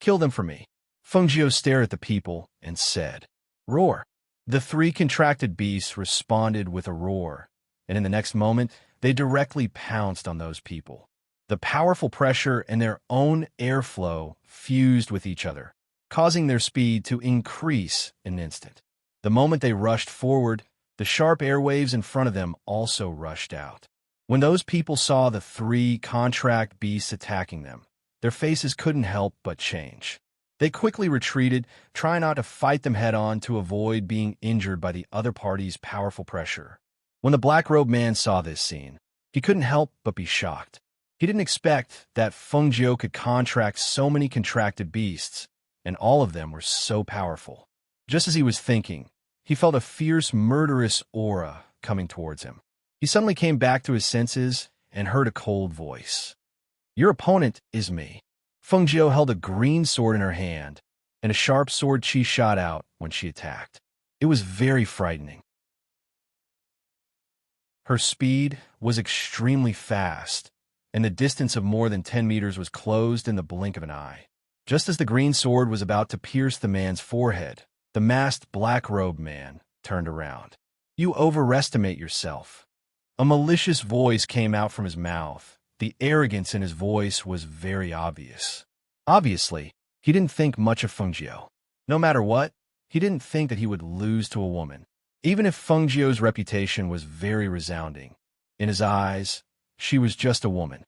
Kill them for me. Fengjiu stared at the people and said, Roar. The three contracted beasts responded with a roar, and in the next moment, they directly pounced on those people. The powerful pressure and their own airflow fused with each other, causing their speed to increase in an instant. The moment they rushed forward, the sharp airwaves in front of them also rushed out. When those people saw the three contract beasts attacking them, their faces couldn't help but change. They quickly retreated, trying not to fight them head-on to avoid being injured by the other party's powerful pressure. When the black-robed man saw this scene, he couldn't help but be shocked. He didn't expect that Fengjiu could contract so many contracted beasts, and all of them were so powerful. Just as he was thinking, he felt a fierce, murderous aura coming towards him. He suddenly came back to his senses and heard a cold voice. Your opponent is me. Fengjiu held a green sword in her hand, and a sharp sword chi shot out when she attacked. It was very frightening. Her speed was extremely fast, and the distance of more than 10 meters was closed in the blink of an eye. Just as the green sword was about to pierce the man's forehead, the masked black-robed man turned around. You overestimate yourself. A malicious voice came out from his mouth. The arrogance in his voice was very obvious. Obviously, he didn't think much of Fengjiu. No matter what, he didn't think that he would lose to a woman. Even if Fengjiu's reputation was very resounding, in his eyes, she was just a woman.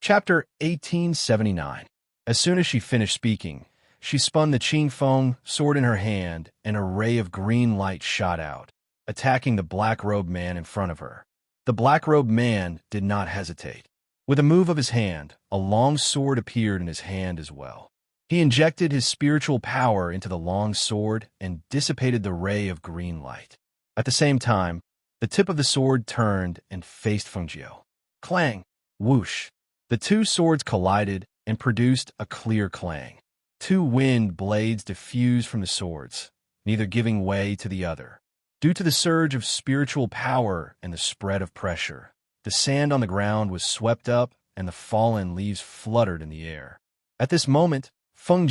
Chapter 1879. As soon as she finished speaking, she spun the Qingfeng sword in her hand, and a ray of green light shot out, attacking the black-robed man in front of her. The black-robed man did not hesitate. With a move of his hand, a long sword appeared in his hand as well. He injected his spiritual power into the long sword and dissipated the ray of green light. At the same time, the tip of the sword turned and faced Fengjiu. Clang! Whoosh! The two swords collided and produced a clear clang. Two wind blades diffused from the swords, neither giving way to the other. Due to the surge of spiritual power and the spread of pressure, the sand on the ground was swept up and the fallen leaves fluttered in the air. At this moment, Feng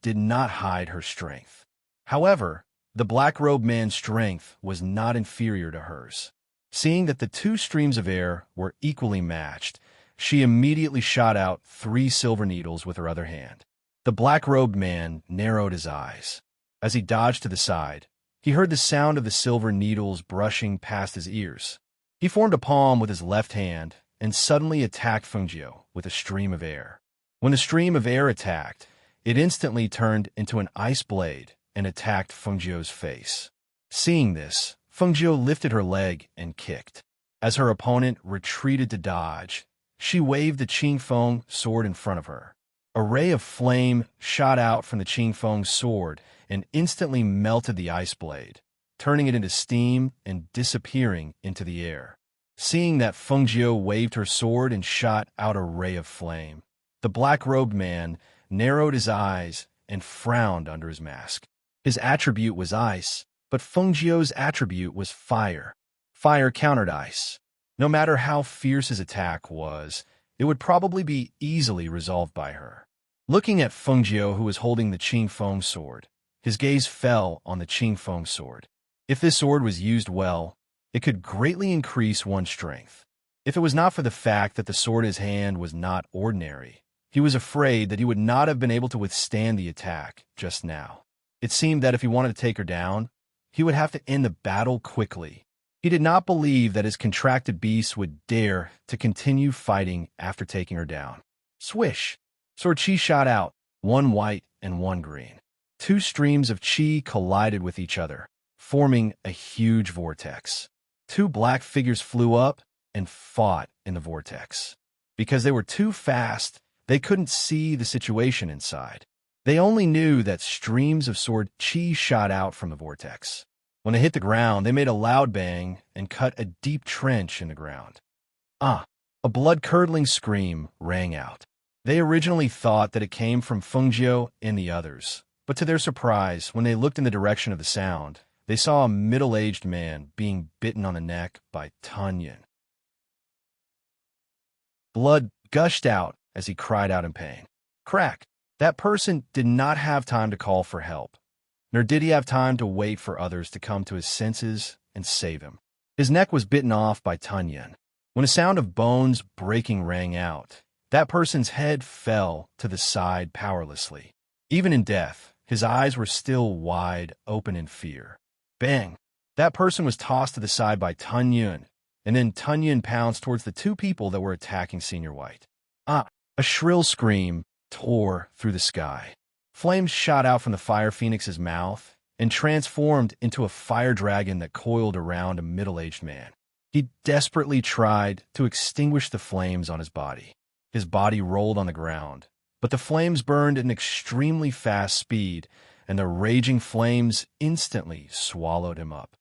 did not hide her strength. However, the black-robed man's strength was not inferior to hers. Seeing that the two streams of air were equally matched, she immediately shot out 3 silver needles with her other hand. The black-robed man narrowed his eyes. As he dodged to the side, he heard the sound of the silver needles brushing past his ears. He formed a palm with his left hand and suddenly attacked Feng with a stream of air. When the stream of air attacked, it instantly turned into an ice blade and attacked Feng face. Seeing this, Feng lifted her leg and kicked. As her opponent retreated to dodge, she waved the Qingfeng sword in front of her. A ray of flame shot out from the Qingfeng sword and instantly melted the ice blade, turning it into steam and disappearing into the air. Seeing that Feng waved her sword and shot out a ray of flame, the black-robed man narrowed his eyes and frowned under his mask. His attribute was ice, but Feng attribute was fire. Fire countered ice. No matter how fierce his attack was, it would probably be easily resolved by her. Looking at Feng who was holding the Qingfeng sword, his gaze fell on the Qingfeng sword. If this sword was used well, it could greatly increase one's strength. If it was not for the fact that the sword in his hand was not ordinary, he was afraid that he would not have been able to withstand the attack just now. It seemed that if he wanted to take her down, he would have to end the battle quickly. He did not believe that his contracted beast would dare to continue fighting after taking her down. Swish! Sword chi shot out, 1 white and 1 green. 2 streams of chi collided with each other, forming a huge vortex. 2 black figures flew up and fought in the vortex. Because they were too fast, they couldn't see the situation inside. They only knew that streams of sword chi shot out from the vortex. When they hit the ground, they made a loud bang and cut a deep trench in the ground. A blood-curdling scream rang out. They originally thought that it came from Feng and the others, but to their surprise, when they looked in the direction of the sound, they saw a middle-aged man being bitten on the neck by Tunyon. Blood gushed out as he cried out in pain. Crack! That person did not have time to call for help, nor did he have time to wait for others to come to his senses and save him. His neck was bitten off by Tunyon. When a sound of bones breaking rang out, that person's head fell to the side powerlessly. Even in death, his eyes were still wide open in fear. Bang! That person was tossed to the side by Tunyon, and then Tunyon pounced towards the 2 people that were attacking Senior White. A shrill scream tore through the sky. Flames shot out from the fire phoenix's mouth and transformed into a fire dragon that coiled around a middle-aged man. He desperately tried to extinguish the flames on his body. His body rolled on the ground, but the flames burned at an extremely fast speed, and the raging flames instantly swallowed him up.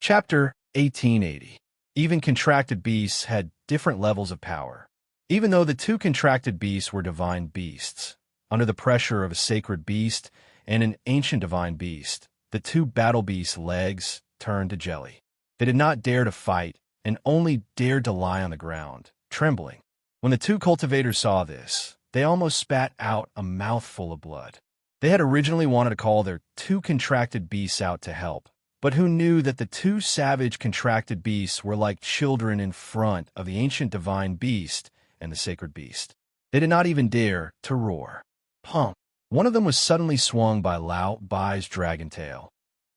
Chapter 1880. Even contracted beasts had different levels of power. Even though the 2 contracted beasts were divine beasts, under the pressure of a sacred beast and an ancient divine beast, the 2 battle beasts' legs turned to jelly. They did not dare to fight and only dared to lie on the ground, trembling. When the 2 cultivators saw this, they almost spat out a mouthful of blood. They had originally wanted to call their 2 contracted beasts out to help, but who knew that the 2 savage contracted beasts were like children in front of the ancient divine beast and the sacred beast. They did not even dare to roar. Pump! One of them was suddenly swung by Lao Bai's dragon tail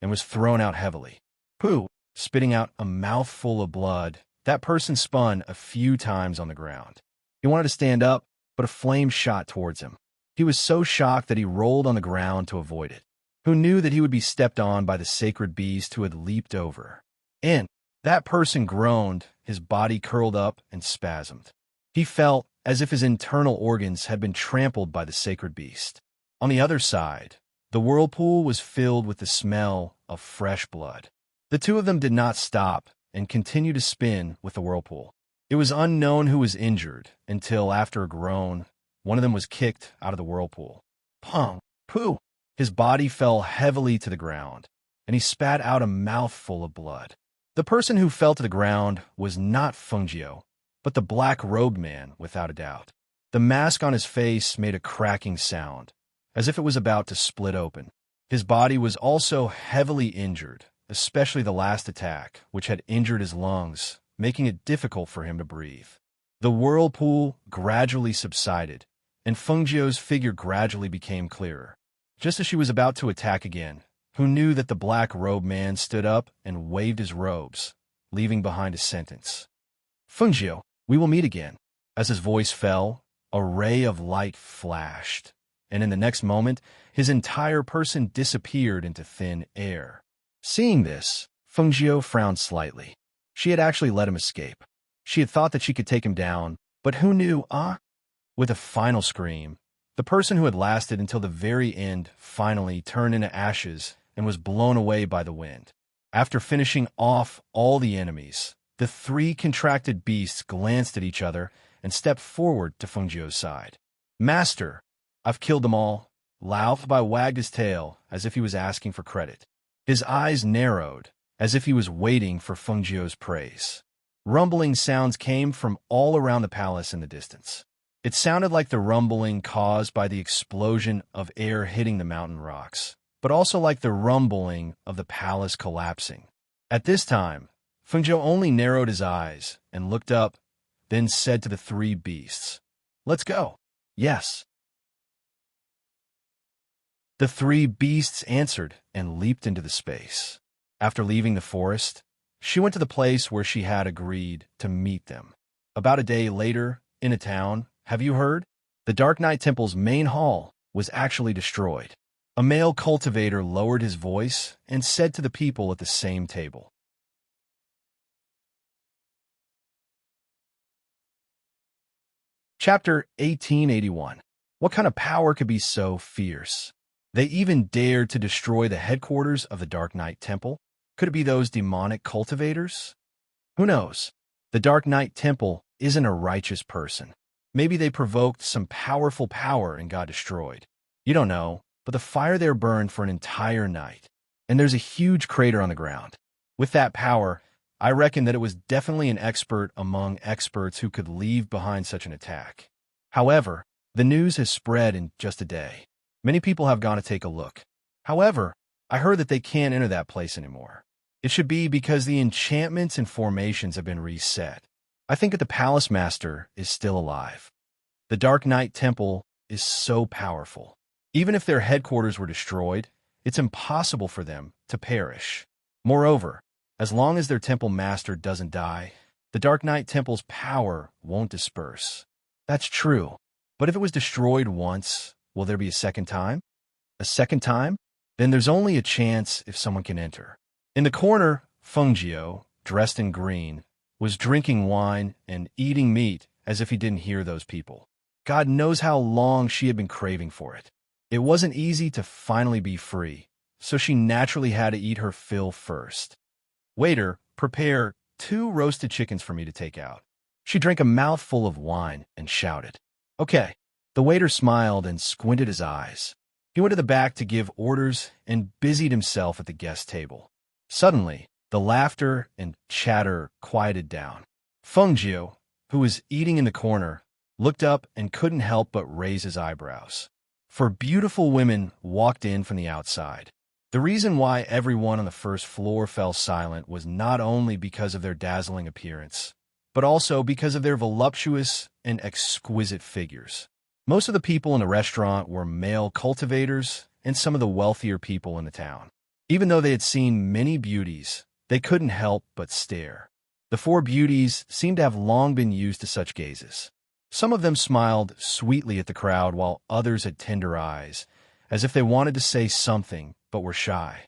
and was thrown out heavily. Pooh! Spitting out a mouthful of blood, that person spun a few times on the ground. He wanted to stand up, but a flame shot towards him. He was so shocked that he rolled on the ground to avoid it. Who knew that he would be stepped on by the sacred beast who had leaped over? And that person groaned, his body curled up and spasmed. He felt as if his internal organs had been trampled by the sacred beast. On the other side, the whirlpool was filled with the smell of fresh blood. The 2 of them did not stop and continued to spin with the whirlpool. It was unknown who was injured until, after a groan, one of them was kicked out of the whirlpool. Pong! Pooh! His body fell heavily to the ground, and he spat out a mouthful of blood. The person who fell to the ground was not Feng but the black-robed man, without a doubt. The mask on his face made a cracking sound, as if it was about to split open. His body was also heavily injured, especially the last attack, which had injured his lungs, making it difficult for him to breathe. The whirlpool gradually subsided, and Fengjiu's figure gradually became clearer. Just as she was about to attack again, Hu knew that the black-robed man stood up and waved his robes, leaving behind a sentence. "Fengjiu, we will meet again." As his voice fell, a ray of light flashed, and in the next moment, his entire person disappeared into thin air. Seeing this, Fengjiu frowned slightly. She had actually let him escape. She had thought that she could take him down, but who knew, With a final scream, the person who had lasted until the very end finally turned into ashes and was blown away by the wind. After finishing off all the enemies, the three contracted beasts glanced at each other and stepped forward to Fengjiu's side. "Master, I've killed them all." Lao Bai wagged his tail as if he was asking for credit. His eyes narrowed, as if he was waiting for Fengjiu's praise. Rumbling sounds came from all around the palace in the distance. It sounded like the rumbling caused by the explosion of air hitting the mountain rocks, but also like the rumbling of the palace collapsing. At this time, Fengjiu only narrowed his eyes and looked up, then said to the three beasts, "Let's go." "Yes." The three beasts answered and leaped into the space. After leaving the forest, she went to the place where she had agreed to meet them. About a day later, in a town, have you heard? The Dark Knight Temple's main hall was actually destroyed. A male cultivator lowered his voice and said to the people at the same table, Chapter 1881. What kind of power could be so fierce? They even dared to destroy the headquarters of the Dark Knight Temple? Could it be those demonic cultivators? Who knows? The Dark Knight Temple isn't a righteous person. Maybe they provoked some powerful power and got destroyed. You don't know, but the fire there burned for an entire night. And there's a huge crater on the ground. With that power, I reckon that it was definitely an expert among experts who could leave behind such an attack. However, the news has spread in just a day. Many people have gone to take a look. However, I heard that they can't enter that place anymore. It should be because the enchantments and formations have been reset. I think that the Palace Master is still alive. The Dark Knight Temple is so powerful. Even if their headquarters were destroyed, it's impossible for them to perish. Moreover, as long as their temple master doesn't die, the Dark Knight Temple's power won't disperse. That's true. But if it was destroyed once, will there be a second time? A second time? Then there's only a chance if someone can enter. In the corner, Fengjiu, dressed in green, was drinking wine and eating meat as if he didn't hear those people. God knows how long she had been craving for it. It wasn't easy to finally be free, so she naturally had to eat her fill first. "Waiter, prepare 2 roasted chickens for me to take out." She drank a mouthful of wine and shouted, "Okay." The waiter smiled and squinted his eyes. He went to the back to give orders and busied himself at the guest table. Suddenly, the laughter and chatter quieted down. Fengjiu, who was eating in the corner, looked up and couldn't help but raise his eyebrows. For beautiful women walked in from the outside. The reason why everyone on the first floor fell silent was not only because of their dazzling appearance, but also because of their voluptuous and exquisite figures. Most of the people in the restaurant were male cultivators and some of the wealthier people in the town. Even though they had seen many beauties, they couldn't help but stare. The 4 beauties seemed to have long been used to such gazes. Some of them smiled sweetly at the crowd, while others had tender eyes, as if they wanted to say something but were shy.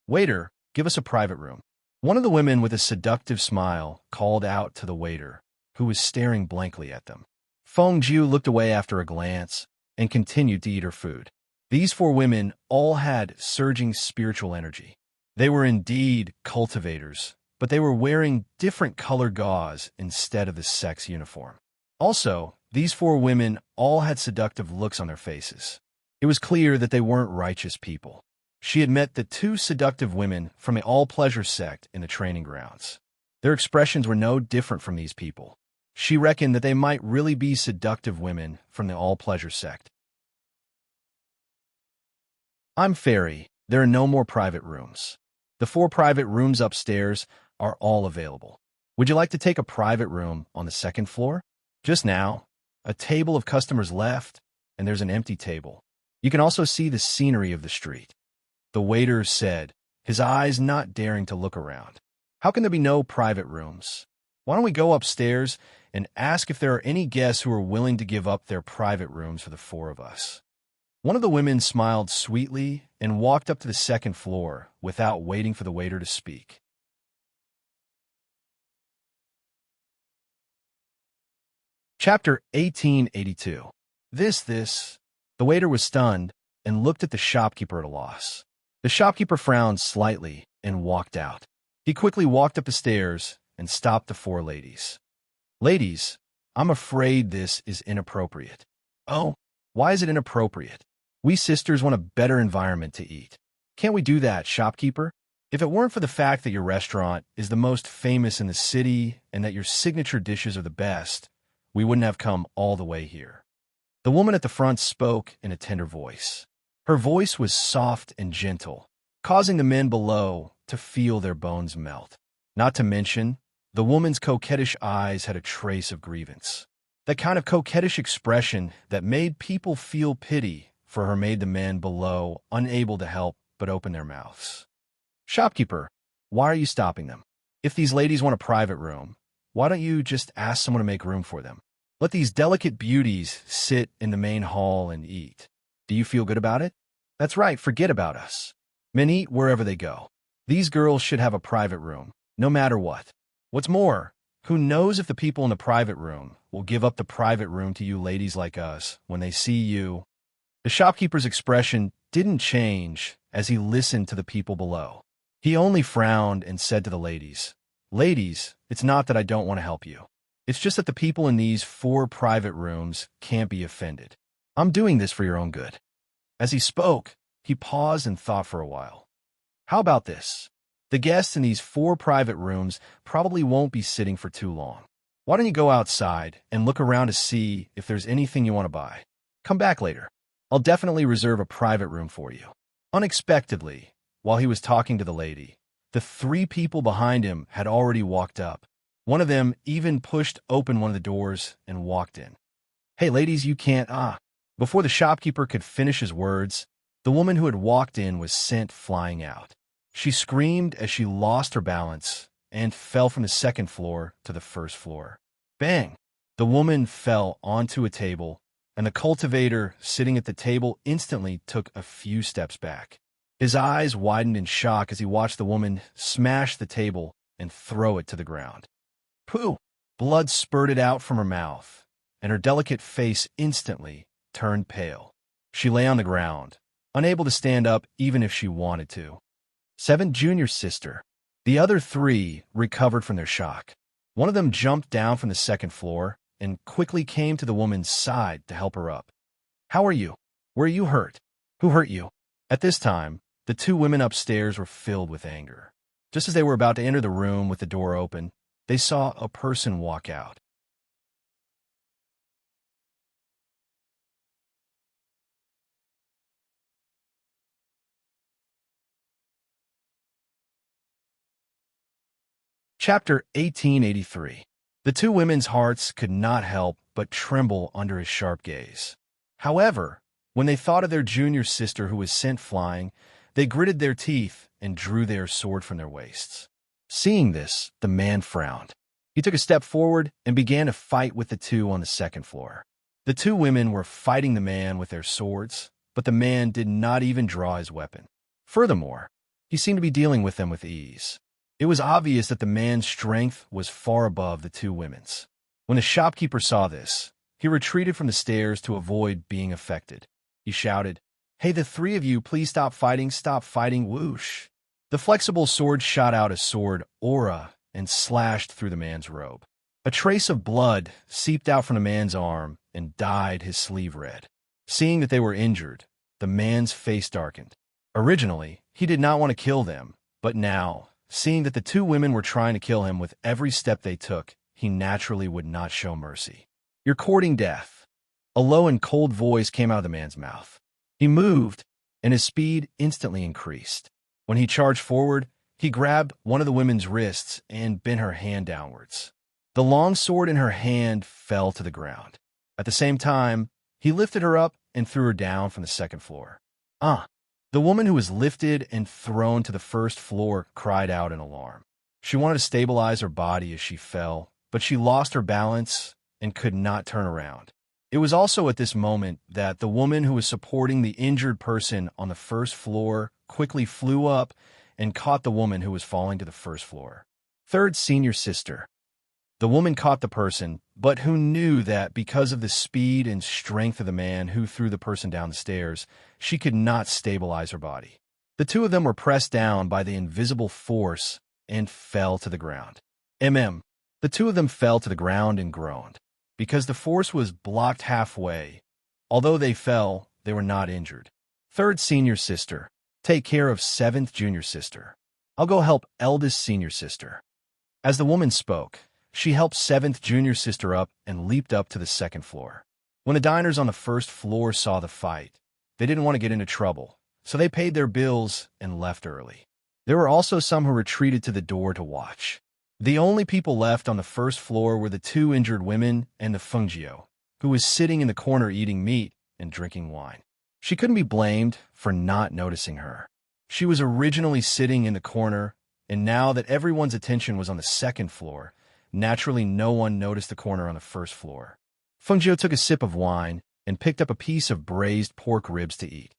"Waiter, give us a private room." One of the women with a seductive smile called out to the waiter, who was staring blankly at them. Fengjiu looked away after a glance and continued to eat her food. These 4 women all had surging spiritual energy. They were indeed cultivators, but they were wearing different colored gauze instead of the sex uniform. Also, these 4 women all had seductive looks on their faces. It was clear that they weren't righteous people. She had met the 2 seductive women from an all-pleasure sect in the training grounds. Their expressions were no different from these people. She reckoned that they might really be seductive women from the all-pleasure sect. I'm Fairy. There are no more private rooms. The 4 private rooms upstairs are all available. Would you like to take a private room on the 2nd floor? Just now, a table of customers left, and there's an empty table. You can also see the scenery of the street. The waiter said, his eyes not daring to look around. How can there be no private rooms? Why don't we go upstairs and ask if there are any guests who are willing to give up their private rooms for the 4 of us? One of the women smiled sweetly and walked up to the 2nd floor without waiting for the waiter to speak. Chapter 1882. The waiter was stunned and looked at the shopkeeper at a loss. The shopkeeper frowned slightly and walked out. He quickly walked up the stairs and stopped the 4 ladies. Ladies, I'm afraid this is inappropriate. Oh, why is it inappropriate? We sisters want a better environment to eat. Can't we do that, shopkeeper? If it weren't for the fact that your restaurant is the most famous in the city and that your signature dishes are the best, we wouldn't have come all the way here. The woman at the front spoke in a tender voice. Her voice was soft and gentle, causing the men below to feel their bones melt. Not to mention, the woman's coquettish eyes had a trace of grievance. That kind of coquettish expression that made people feel pity for her made the men below unable to help but open their mouths. Shopkeeper, why are you stopping them? If these ladies want a private room, why don't you just ask someone to make room for them? Let these delicate beauties sit in the main hall and eat. Do you feel good about it? That's right, forget about us. Men eat wherever they go. These girls should have a private room, no matter what. What's more, who knows if the people in the private room will give up the private room to you ladies like us when they see you. The shopkeeper's expression didn't change as he listened to the people below. He only frowned and said to the ladies, Ladies, it's not that I don't want to help you. It's just that the people in these 4 private rooms can't be offended. I'm doing this for your own good. As he spoke, he paused and thought for a while. How about this? The guests in these 4 private rooms probably won't be sitting for too long. Why don't you go outside and look around to see if there's anything you want to buy? Come back later. I'll definitely reserve a private room for you. Unexpectedly, while he was talking to the lady, the 3 people behind him had already walked up. One of them even pushed open one of the doors and walked in. Hey ladies, you can't, Before the shopkeeper could finish his words, the woman who had walked in was sent flying out. She screamed as she lost her balance and fell from the 2nd floor to the 1st floor. Bang! The woman fell onto a table, and the cultivator sitting at the table instantly took a few steps back. His eyes widened in shock as he watched the woman smash the table and throw it to the ground. Pooh! Blood spurted out from her mouth, and her delicate face instantly turned pale. She lay on the ground, unable to stand up even if she wanted to. 7 junior sister. The other 3 recovered from their shock. One of them jumped down from the 2nd floor and quickly came to the woman's side to help her up. How are you? Were you hurt? Who hurt you? At this time, the 2 women upstairs were filled with anger. Just as they were about to enter the room with the door open, they saw a person walk out. Chapter 1883. The 2 women's hearts could not help but tremble under his sharp gaze. However, when they thought of their junior sister who was sent flying, they gritted their teeth and drew their sword from their waists. Seeing this, the man frowned. He took a step forward and began to fight with the 2 on the 2nd floor. The 2 women were fighting the man with their swords, but the man did not even draw his weapon. Furthermore, he seemed to be dealing with them with ease. It was obvious that the man's strength was far above the 2 women's. When the shopkeeper saw this, he retreated from the stairs to avoid being affected. He shouted, Hey, the 3 of you, please stop fighting, whoosh. The flexible sword shot out a sword aura and slashed through the man's robe. A trace of blood seeped out from the man's arm and dyed his sleeve red. Seeing that they were injured, the man's face darkened. Originally, he did not want to kill them, but now, seeing that the 2 women were trying to kill him with every step they took, he naturally would not show mercy. "You're courting death." A low and cold voice came out of the man's mouth. He moved, and his speed instantly increased. When he charged forward, he grabbed one of the women's wrists and bent her hand downwards. The long sword in her hand fell to the ground. At the same time, he lifted her up and threw her down from the second floor. "Ah!" The woman who was lifted and thrown to the first floor cried out in alarm. She wanted to stabilize her body as she fell, but she lost her balance and could not turn around. It was also at this moment that the woman who was supporting the injured person on the first floor quickly flew up and caught the woman who was falling to the first floor. Third senior sister. The woman caught the person, but who knew that because of the speed and strength of the man who threw the person down the stairs, she could not stabilize her body. The two of them were pressed down by the invisible force and fell to the ground. The two of them fell to the ground and groaned. Because the force was blocked halfway, although they fell, they were not injured. Third senior sister. Take care of seventh junior sister. I'll go help eldest senior sister. As the woman spoke, she helped seventh junior sister up and leaped up to the second floor. When the diners on the first floor saw the fight, they didn't want to get into trouble, so they paid their bills and left early. There were also some who retreated to the door to watch. The only people left on the first floor were the two injured women and the Fungio, who was sitting in the corner eating meat and drinking wine. She couldn't be blamed for not noticing her. She was originally sitting in the corner, and now that everyone's attention was on the second floor, naturally no one noticed the corner on the first floor. Fungio took a sip of wine and picked up a piece of braised pork ribs to eat.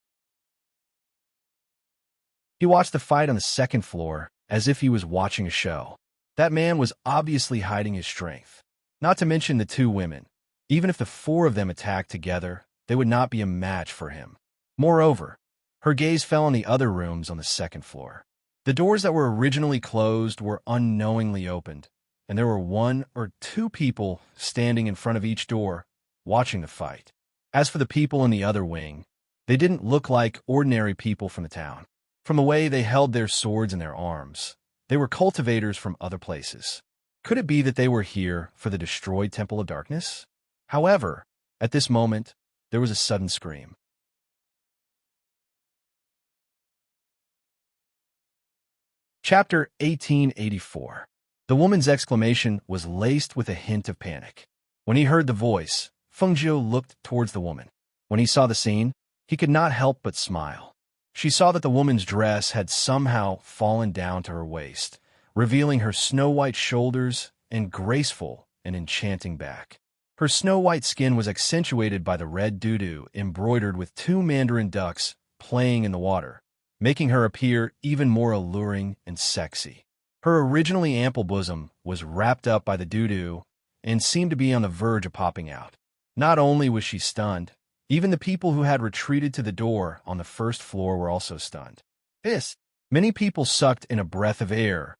He watched the fight on the second floor as if he was watching a show. That man was obviously hiding his strength. Not to mention the two women. Even if the four of them attacked together, they would not be a match for him. Moreover, her gaze fell on the other rooms on the second floor. The doors that were originally closed were unknowingly opened, and there were one or two people standing in front of each door, watching the fight. As for the people in the other wing, they didn't look like ordinary people from the town. From the way they held their swords in their arms, they were cultivators from other places. Could it be that they were here for the destroyed Temple of Darkness? However, at this moment, there was a sudden scream. Chapter 1884. The woman's exclamation was laced with a hint of panic. When he heard the voice, Fungio looked towards the woman. When he saw the scene, he could not help but smile. She saw that the woman's dress had somehow fallen down to her waist, revealing her snow-white shoulders and graceful and enchanting back. Her snow-white skin was accentuated by the red doo-doo embroidered with two mandarin ducks playing in the water, making her appear even more alluring and sexy. Her originally ample bosom was wrapped up by the doo-doo and seemed to be on the verge of popping out. Not only was she stunned, even the people who had retreated to the door on the first floor were also stunned. Many people sucked in a breath of air,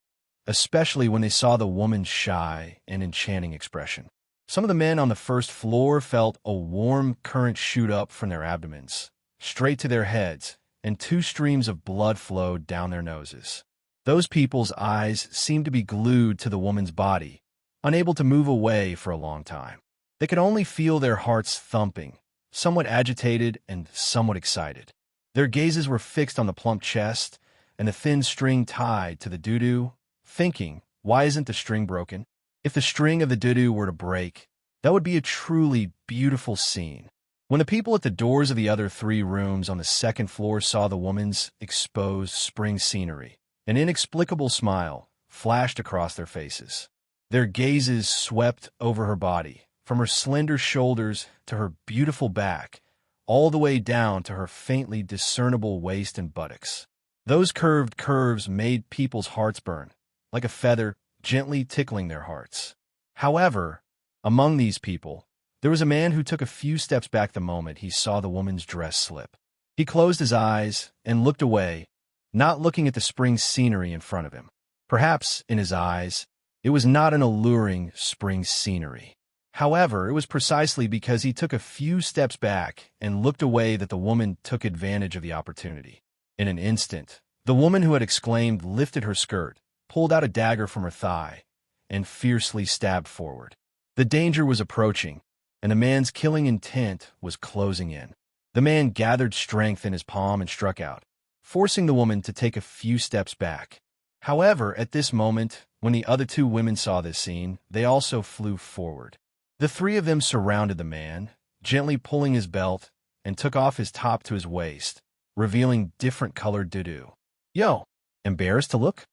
especially when they saw the woman's shy and enchanting expression. Some of the men on the first floor felt a warm current shoot up from their abdomens, straight to their heads, and two streams of blood flowed down their noses. Those people's eyes seemed to be glued to the woman's body, unable to move away for a long time. They could only feel their hearts thumping, somewhat agitated and somewhat excited. Their gazes were fixed on the plump chest and the thin string tied to the doo-doo, thinking, why isn't the string broken? If the string of the doo-doo were to break, that would be a truly beautiful scene. When the people at the doors of the other three rooms on the second floor saw the woman's exposed spring scenery, an inexplicable smile flashed across their faces. Their gazes swept over her body, from her slender shoulders to her beautiful back, all the way down to her faintly discernible waist and buttocks. Those curved curves made people's hearts burn, like a feather gently tickling their hearts. However, among these people, there was a man who took a few steps back the moment he saw the woman's dress slip. He closed his eyes and looked away, not looking at the spring scenery in front of him. Perhaps, in his eyes, it was not an alluring spring scenery. However, it was precisely because he took a few steps back and looked away that the woman took advantage of the opportunity. In an instant, the woman who had exclaimed lifted her skirt, pulled out a dagger from her thigh, and fiercely stabbed forward. The danger was approaching, and the man's killing intent was closing in. The man gathered strength in his palm and struck out, forcing the woman to take a few steps back. However, at this moment, when the other two women saw this scene, they also flew forward. The three of them surrounded the man, gently pulling his belt, and took off his top to his waist, revealing different colored doo-doo. Yo, embarrassed to look?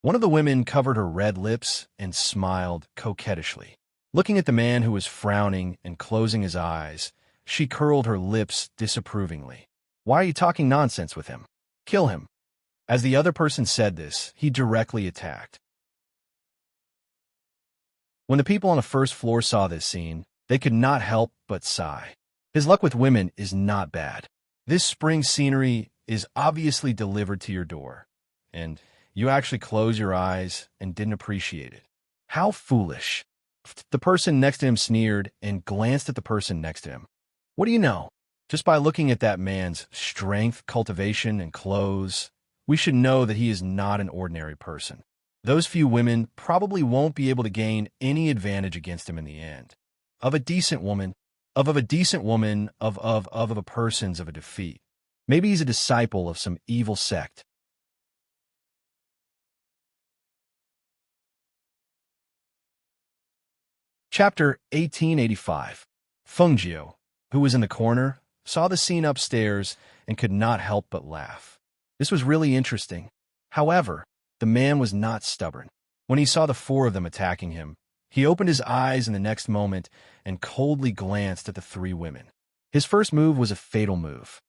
One of the women covered her red lips and smiled coquettishly. Looking at the man who was frowning and closing his eyes, she curled her lips disapprovingly. Why are you talking nonsense with him? Kill him. As the other person said this, he directly attacked. When the people on the first floor saw this scene, they could not help but sigh. His luck with women is not bad. This spring scenery is obviously delivered to your door, and you actually closed your eyes and didn't appreciate it. How foolish. The person next to him sneered and glanced at the person next to him. What do you know? Just by looking at that man's strength, cultivation, and clothes, we should know that he is not an ordinary person. Those few women probably won't be able to gain any advantage against him in the end. Of a decent woman, of a person's of a defeat. Maybe he's a disciple of some evil sect. Chapter 1885. Fengjiu, who was in the corner, saw the scene upstairs and could not help but laugh. This was really interesting. However, the man was not stubborn. When he saw the four of them attacking him, he opened his eyes in the next moment and coldly glanced at the three women. His first move was a fatal move.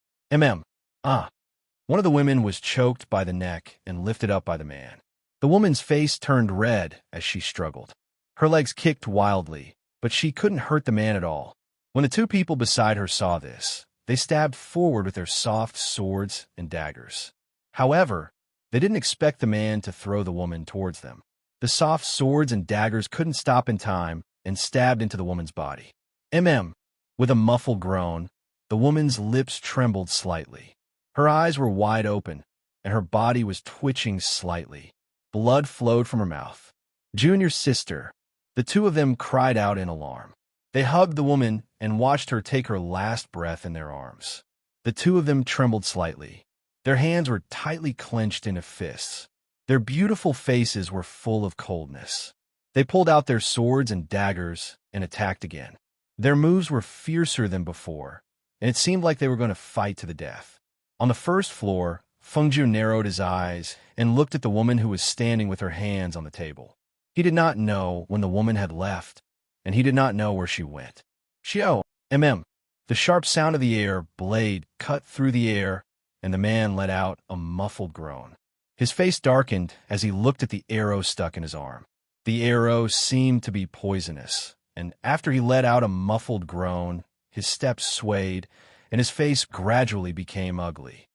One of the women was choked by the neck and lifted up by the man. The woman's face turned red as she struggled. Her legs kicked wildly, but she couldn't hurt the man at all. When the two people beside her saw this, they stabbed forward with their soft swords and daggers. However, they didn't expect the man to throw the woman towards them. The soft swords and daggers couldn't stop in time and stabbed into the woman's body. With a muffled groan, the woman's lips trembled slightly. Her eyes were wide open, and her body was twitching slightly. Blood flowed from her mouth. Junior sister. The two of them cried out in alarm. They hugged the woman and watched her take her last breath in their arms. The two of them trembled slightly. Their hands were tightly clenched into fists. Their beautiful faces were full of coldness. They pulled out their swords and daggers and attacked again. Their moves were fiercer than before, and it seemed like they were going to fight to the death. On the first floor, Fengjiu narrowed his eyes and looked at the woman who was standing with her hands on the table. He did not know when the woman had left, and he did not know where she went. Xiao, The sharp sound of the air blade cut through the air, and the man let out a muffled groan. His face darkened as he looked at the arrow stuck in his arm. The arrow seemed to be poisonous, and after he let out a muffled groan, his steps swayed, and his face gradually became ugly.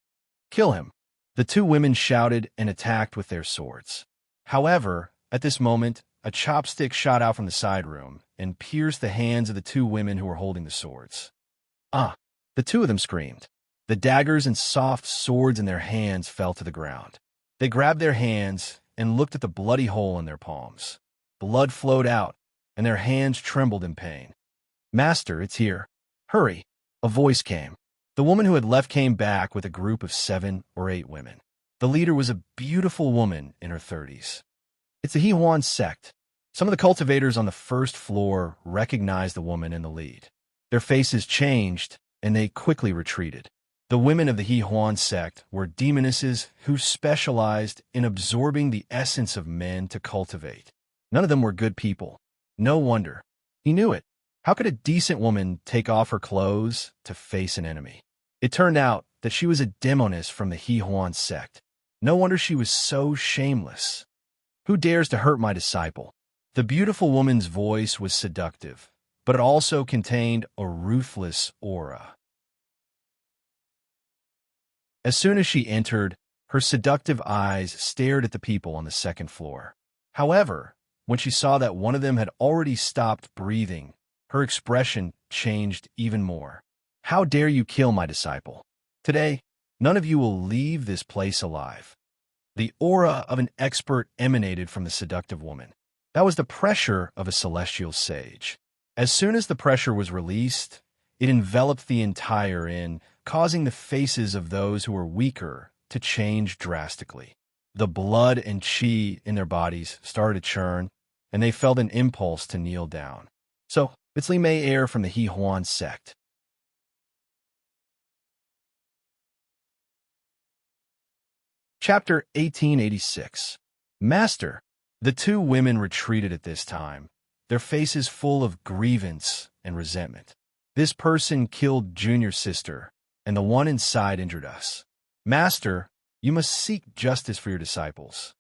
Kill him! The two women shouted and attacked with their swords. However, at this moment, a chopstick shot out from the side room and pierced the hands of the two women who were holding the swords. The two of them screamed. The daggers and soft swords in their hands fell to the ground. They grabbed their hands and looked at the bloody hole in their palms. Blood flowed out, and their hands trembled in pain. Master, it's here. Hurry! A voice came. The woman who had left came back with a group of 7 or 8 women. The leader was a beautiful woman in her 30s. It's the Hehuan sect. Some of the cultivators on the first floor recognized the woman in the lead. Their faces changed, and they quickly retreated. The women of the Hehuan sect were demonesses who specialized in absorbing the essence of men to cultivate. None of them were good people. No wonder. He knew it. How could a decent woman take off her clothes to face an enemy? It turned out that she was a demoness from the Hehuan sect. No wonder she was so shameless. Who dares to hurt my disciple? The beautiful woman's voice was seductive, but it also contained a ruthless aura. As soon as she entered, her seductive eyes stared at the people on the second floor. However, when she saw that one of them had already stopped breathing, her expression changed even more. How dare you kill my disciple? Today, none of you will leave this place alive. The aura of an expert emanated from the seductive woman. That was the pressure of a celestial sage. As soon as the pressure was released, it enveloped the entire inn, causing the faces of those who were weaker to change drastically. The blood and chi in their bodies started to churn, and they felt an impulse to kneel down. So, it's Li Mei Er from the He Huan sect. Chapter 1886. Master. The two women retreated at this time, their faces full of grievance and resentment. This person killed Junior's sister, and the one inside injured us. Master, you must seek justice for your disciples.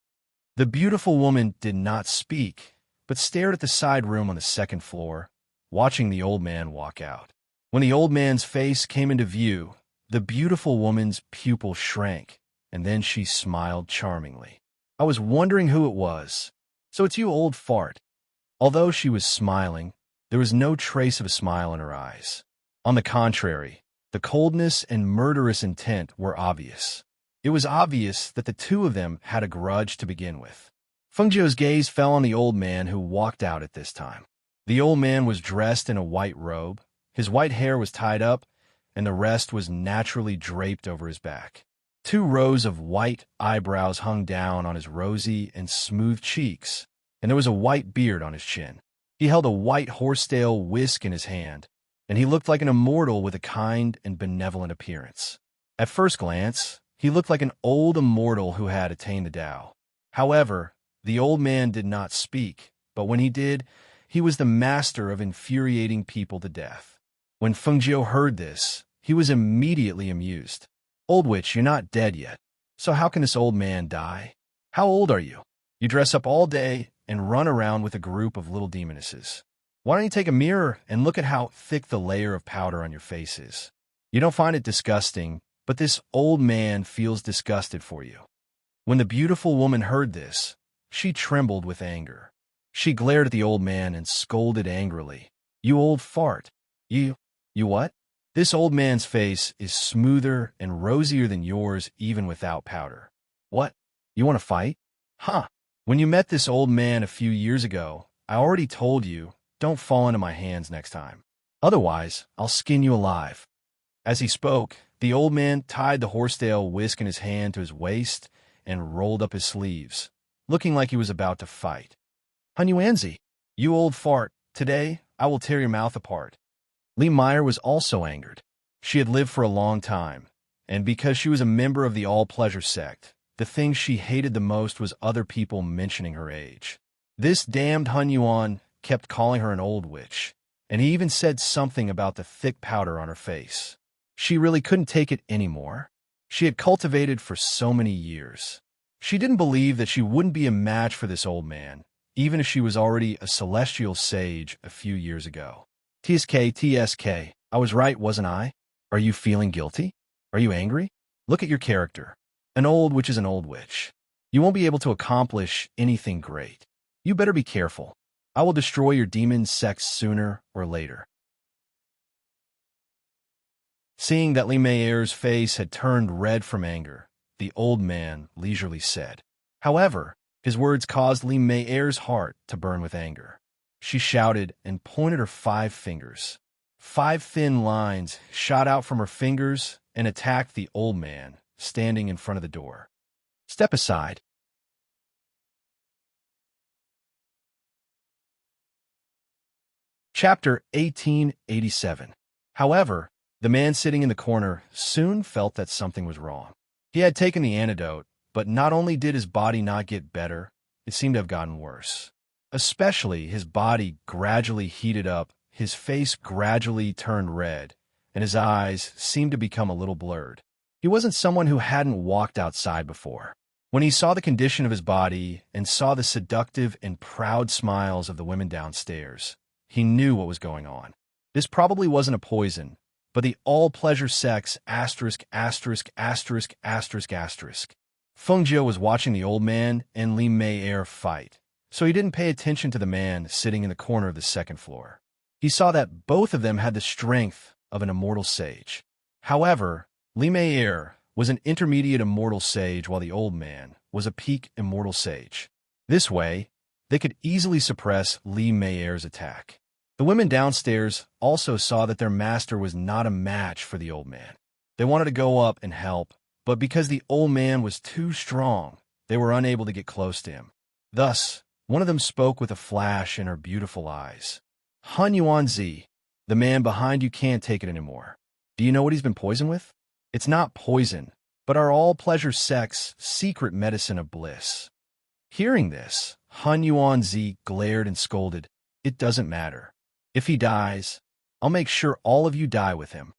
The beautiful woman did not speak, but stared at the side room on the second floor, watching the old man walk out. When the old man's face came into view, the beautiful woman's pupil shrank, and then she smiled charmingly. I was wondering who it was. So it's you, old fart. Although she was smiling, there was no trace of a smile in her eyes. On the contrary, the coldness and murderous intent were obvious. It was obvious that the two of them had a grudge to begin with. Fengjiu's gaze fell on the old man who walked out at this time. The old man was dressed in a white robe, his white hair was tied up, and the rest was naturally draped over his back. 2 rows of white eyebrows hung down on his rosy and smooth cheeks, and there was a white beard on his chin. He held a white horsetail whisk in his hand, and he looked like an immortal with a kind and benevolent appearance. At first glance, he looked like an old immortal who had attained the Tao. However, the old man did not speak, but when he did, he was the master of infuriating people to death. When Fengjiu heard this, he was immediately amused. Old witch, you're not dead yet. So how can this old man die? How old are you? You dress up all day and run around with a group of little demonesses. Why don't you take a mirror and look at how thick the layer of powder on your face is? You don't find it disgusting, but this old man feels disgusted for you. When the beautiful woman heard this, she trembled with anger. She glared at the old man and scolded angrily. You old fart. You what? This old man's face is smoother and rosier than yours even without powder. What? You want to fight? Huh. When you met this old man a few years ago, I already told you, don't fall into my hands next time. Otherwise, I'll skin you alive. As he spoke, the old man tied the horsetail whisk in his hand to his waist and rolled up his sleeves, looking like he was about to fight. Hunyuanzi, you old fart, today I will tear your mouth apart. Li Meyer was also angered. She had lived for a long time, and because she was a member of the all-pleasure sect, the thing she hated the most was other people mentioning her age. This damned Hunyuan kept calling her an old witch, and he even said something about the thick powder on her face. She really couldn't take it anymore. She had cultivated for so many years. She didn't believe that she wouldn't be a match for this old man, even if she was already a celestial sage a few years ago. TSK, I was right, wasn't I? Are you feeling guilty? Are you angry? Look at your character. An old witch is an old witch. You won't be able to accomplish anything great. You better be careful. I will destroy your demon sex sooner or later. Seeing that Li Mei Er's face had turned red from anger, the old man leisurely said. However, his words caused Li Mei Er's heart to burn with anger. She shouted and pointed her 5 fingers. 5 thin lines shot out from her fingers and attacked the old man standing in front of the door. Step aside. Chapter 1887. However, the man sitting in the corner soon felt that something was wrong. He had taken the antidote, but not only did his body not get better, it seemed to have gotten worse. Especially, his body gradually heated up, his face gradually turned red, and his eyes seemed to become a little blurred. He wasn't someone who hadn't walked outside before. When he saw the condition of his body and saw the seductive and proud smiles of the women downstairs, he knew what was going on. This probably wasn't a poison, but the all-pleasure sex **********. Fengjiu was watching the old man and Li Mei Er fight, so he didn't pay attention to the man sitting in the corner of the second floor. He saw that both of them had the strength of an immortal sage. However, Li Mei Er was an intermediate immortal sage while the old man was a peak immortal sage. This way, they could easily suppress Li Meier's attack. The women downstairs also saw that their master was not a match for the old man. They wanted to go up and help, but because the old man was too strong, they were unable to get close to him. Thus, one of them spoke with a flash in her beautiful eyes. "Han Yuanzi, the man behind you can't take it anymore. Do you know what he's been poisoned with? It's not poison, but our all-pleasure sex secret medicine of bliss." Hearing this, Han Yuanzi glared and scolded, "It doesn't matter. If he dies, I'll make sure all of you die with him."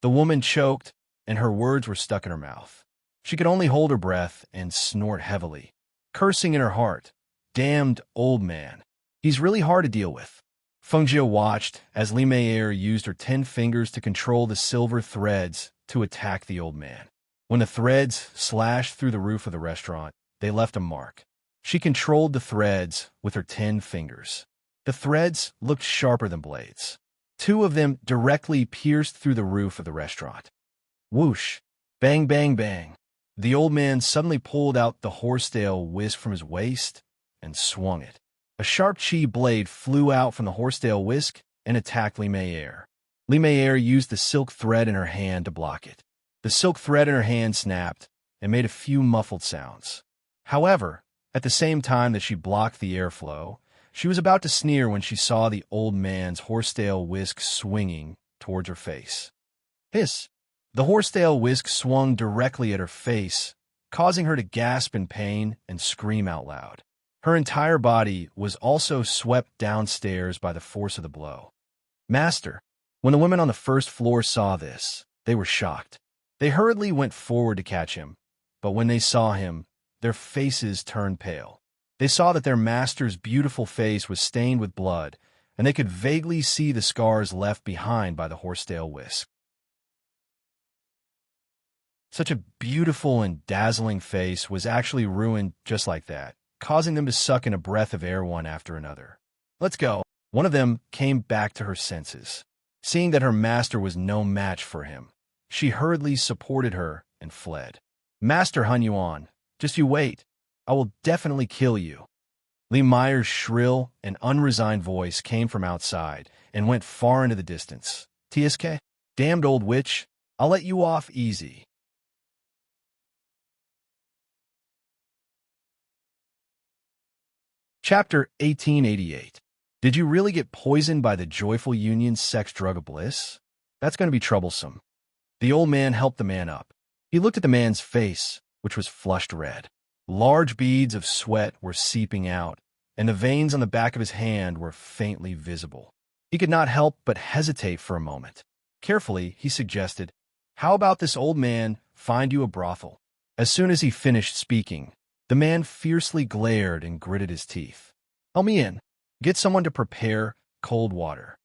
The woman choked, and her words were stuck in her mouth. She could only hold her breath and snort heavily, cursing in her heart, "Damned old man. He's really hard to deal with." Fengjiu watched as Li Meier used her 10 fingers to control the silver threads to attack the old man. When the threads slashed through the roof of the restaurant, they left a mark. She controlled the threads with her 10 fingers. The threads looked sharper than blades. 2 of them directly pierced through the roof of the restaurant. Whoosh! Bang, bang, bang! The old man suddenly pulled out the horsetail whisk from his waist and swung it. A sharp chi blade flew out from the horsetail whisk and attacked Li Meier. Li Meier used the silk thread in her hand to block it. The silk thread in her hand snapped and made a few muffled sounds. However, at the same time that she blocked the airflow, she was about to sneer when she saw the old man's horsetail whisk swinging towards her face. Hiss! The horsetail whisk swung directly at her face, causing her to gasp in pain and scream out loud. Her entire body was also swept downstairs by the force of the blow. "Master!" When the women on the first floor saw this, they were shocked. They hurriedly went forward to catch him, but when they saw him, their faces turned pale. They saw that their master's beautiful face was stained with blood, and they could vaguely see the scars left behind by the horsetail whisk. Such a beautiful and dazzling face was actually ruined just like that, causing them to suck in a breath of air one after another. "Let's go." One of them came back to her senses. Seeing that her master was no match for him, she hurriedly supported her and fled. "Master Han Yuan, just you wait. I will definitely kill you." Li Meier's shrill and unresigned voice came from outside and went far into the distance. "TSK? Damned old witch, I'll let you off easy." Chapter 1888. Did you really get poisoned by the Joyful Union's sex drug of bliss? That's going to be troublesome. The old man helped the man up. He looked at the man's face, which was flushed red. Large beads of sweat were seeping out, and the veins on the back of his hand were faintly visible. He could not help but hesitate for a moment. Carefully, he suggested, "How about this old man find you a brothel?" As soon as he finished speaking, the man fiercely glared and gritted his teeth. "Help me in. Get someone to prepare cold water."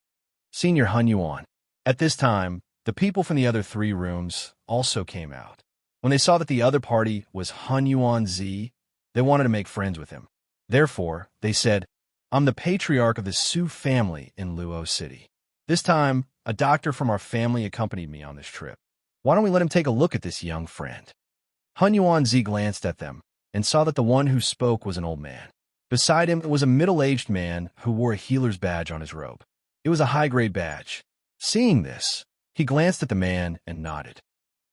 Senior Han Yuan. At this time, the people from the other 3 rooms also came out. When they saw that the other party was Han Yuanzi, they wanted to make friends with him. Therefore, they said, "I'm the patriarch of the Su family in Luo City. This time, a doctor from our family accompanied me on this trip. Why don't we let him take a look at this young friend?" Han Yuanzi glanced at them and saw that the one who spoke was an old man. Beside him was a middle-aged man who wore a healer's badge on his robe. It was a high-grade badge. Seeing this, he glanced at the man and nodded.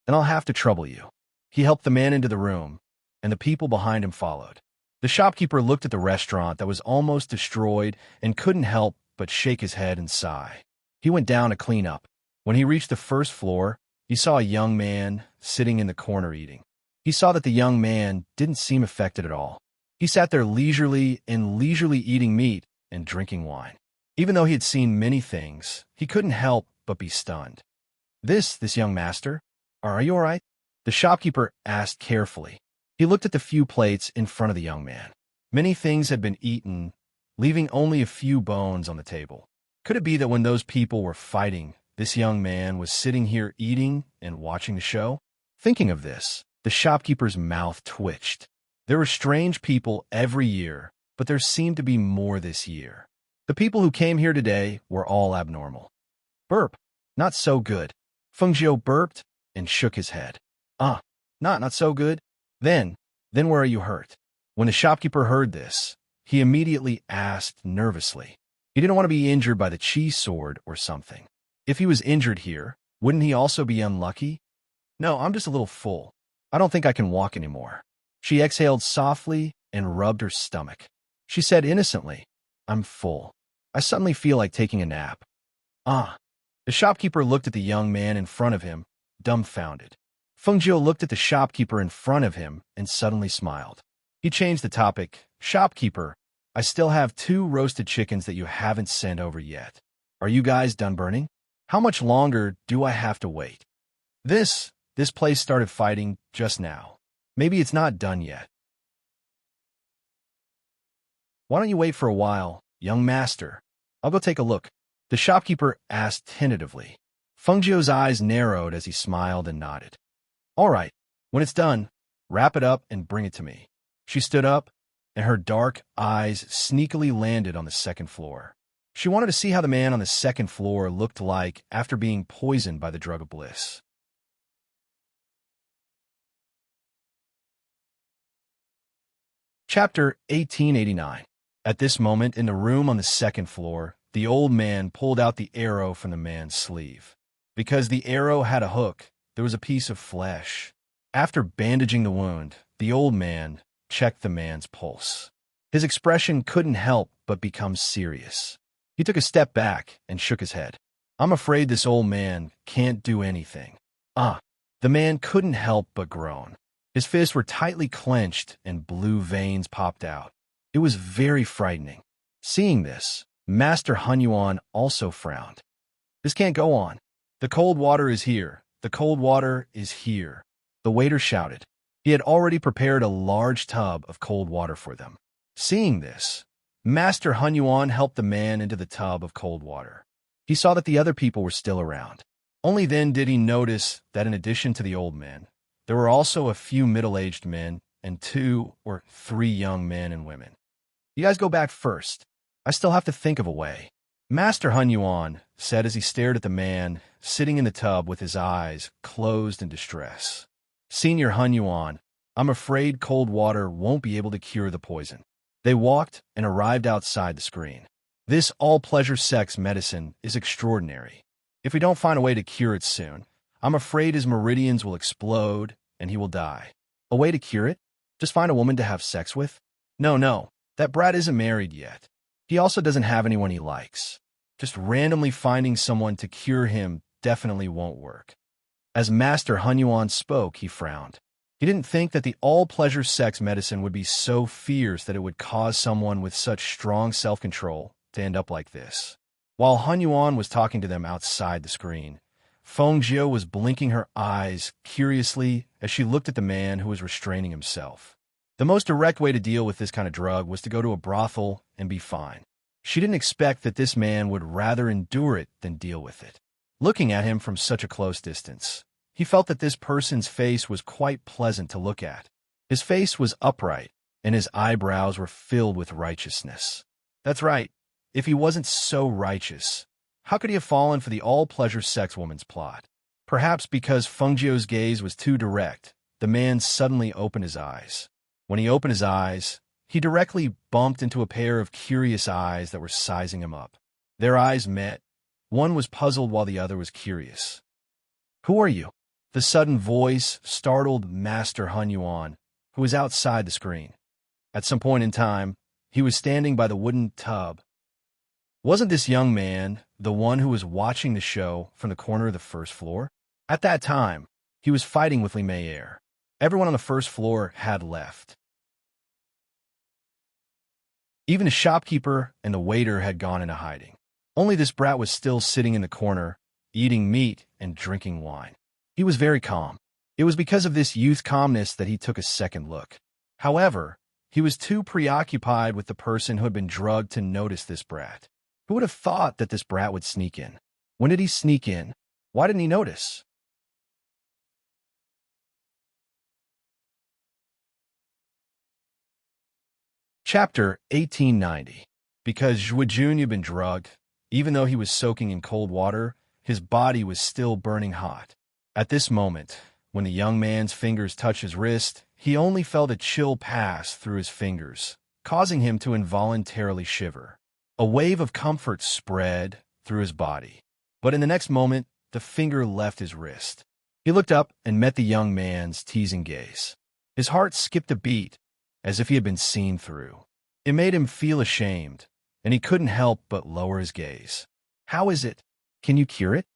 "Then I'll have to trouble you." He helped the man into the room, and the people behind him followed. The shopkeeper looked at the restaurant that was almost destroyed and couldn't help but shake his head and sigh. He went down to clean up. When he reached the first floor, he saw a young man sitting in the corner eating. He saw that the young man didn't seem affected at all. He sat there leisurely eating meat and drinking wine. Even though he had seen many things, he couldn't help but be stunned. This young master? Are you all right?" The shopkeeper asked carefully. He looked at the few plates in front of the young man. Many things had been eaten, leaving only a few bones on the table. Could it be that when those people were fighting, this young man was sitting here eating and watching the show? Thinking of this, the shopkeeper's mouth twitched. There were strange people every year, but there seemed to be more this year. The people who came here today were all abnormal. Burp. Not so good. Fengjiu burped and shook his head. Not so good. Then where are you hurt?" When the shopkeeper heard this, he immediately asked nervously. He didn't want to be injured by the cheese sword or something. If he was injured here, wouldn't he also be unlucky? No, I'm just a little full. I don't think I can walk anymore. She exhaled softly and rubbed her stomach. She said innocently, I'm full. I suddenly feel like taking a nap. Ah. The shopkeeper looked at the young man in front of him, dumbfounded. Fengjiu looked at the shopkeeper in front of him and suddenly smiled. He changed the topic. Shopkeeper, I still have 2 roasted chickens that you haven't sent over yet. Are you guys done burning? How much longer do I have to wait? This place started fighting just now. Maybe it's not done yet. Why don't you wait for a while, young master? I'll go take a look. The shopkeeper asked tentatively. Fengjiu's eyes narrowed as he smiled and nodded. All right, when it's done, wrap it up and bring it to me. She stood up, and her dark eyes sneakily landed on the second floor. She wanted to see how the man on the second floor looked like after being poisoned by the drug of bliss. Chapter 1889. At this moment, in the room on the second floor, the old man pulled out the arrow from the man's sleeve. Because the arrow had a hook, there was a piece of flesh. After bandaging the wound, the old man checked the man's pulse. His expression couldn't help but become serious. He took a step back and shook his head. I'm afraid this old man can't do anything. The man couldn't help but groan. His fists were tightly clenched and blue veins popped out. It was very frightening. Seeing this, Master Hunyuan also frowned. This can't go on. The cold water is here. The cold water is here. The waiter shouted. He had already prepared a large tub of cold water for them. Seeing this, Master Hunyuan helped the man into the tub of cold water. He saw that the other people were still around. Only then did he notice that in addition to the old man, there were also a few middle-aged men and 2 or 3 young men and women. You guys go back first. I still have to think of a way. Master Hunyuan said as he stared at the man sitting in the tub with his eyes closed in distress. Senior Hunyuan, I'm afraid cold water won't be able to cure the poison. They walked and arrived outside the screen. This all-pleasure sex medicine is extraordinary. If we don't find a way to cure it soon, I'm afraid his meridians will explode and he will die. A way to cure it? Just find a woman to have sex with? No, that brat isn't married yet. He also doesn't have anyone he likes. Just randomly finding someone to cure him definitely won't work. As Master Hunyuan spoke, he frowned. He didn't think that the all-pleasure sex medicine would be so fierce that it would cause someone with such strong self-control to end up like this. While Hunyuan was talking to them outside the screen, Fengjiu was blinking her eyes curiously as she looked at the man who was restraining himself. The most direct way to deal with this kind of drug was to go to a brothel and be fine. She didn't expect that this man would rather endure it than deal with it. Looking at him from such a close distance, he felt that this person's face was quite pleasant to look at. His face was upright, and his eyebrows were filled with righteousness. That's right. If he wasn't so righteous, how could he have fallen for the all-pleasure sex woman's plot? Perhaps because Fengjiu's gaze was too direct, the man suddenly opened his eyes. When he opened his eyes, he directly bumped into a pair of curious eyes that were sizing him up. Their eyes met. One was puzzled while the other was curious. Who are you? The sudden voice startled Master Hunyuan, who was outside the screen. At some point in time, he was standing by the wooden tub. Wasn't this young man the one who was watching the show from the corner of the first floor? At that time, he was fighting with Li Meyer. Everyone on the first floor had left. Even the shopkeeper and the waiter had gone into hiding. Only this brat was still sitting in the corner, eating meat and drinking wine. He was very calm. It was because of this youth calmness that he took a second look. However, he was too preoccupied with the person who had been drugged to notice this brat. Who would have thought that this brat would sneak in? When did he sneak in? Why didn't he notice? Chapter 1890. Because Zhuijun had been drugged, even though he was soaking in cold water, his body was still burning hot. At this moment, when the young man's fingers touched his wrist, he only felt a chill pass through his fingers, causing him to involuntarily shiver. A wave of comfort spread through his body. But in the next moment, the finger left his wrist. He looked up and met the young man's teasing gaze. His heart skipped a beat, as if he had been seen through. It made him feel ashamed, and he couldn't help but lower his gaze. "How is it? Can you cure it?"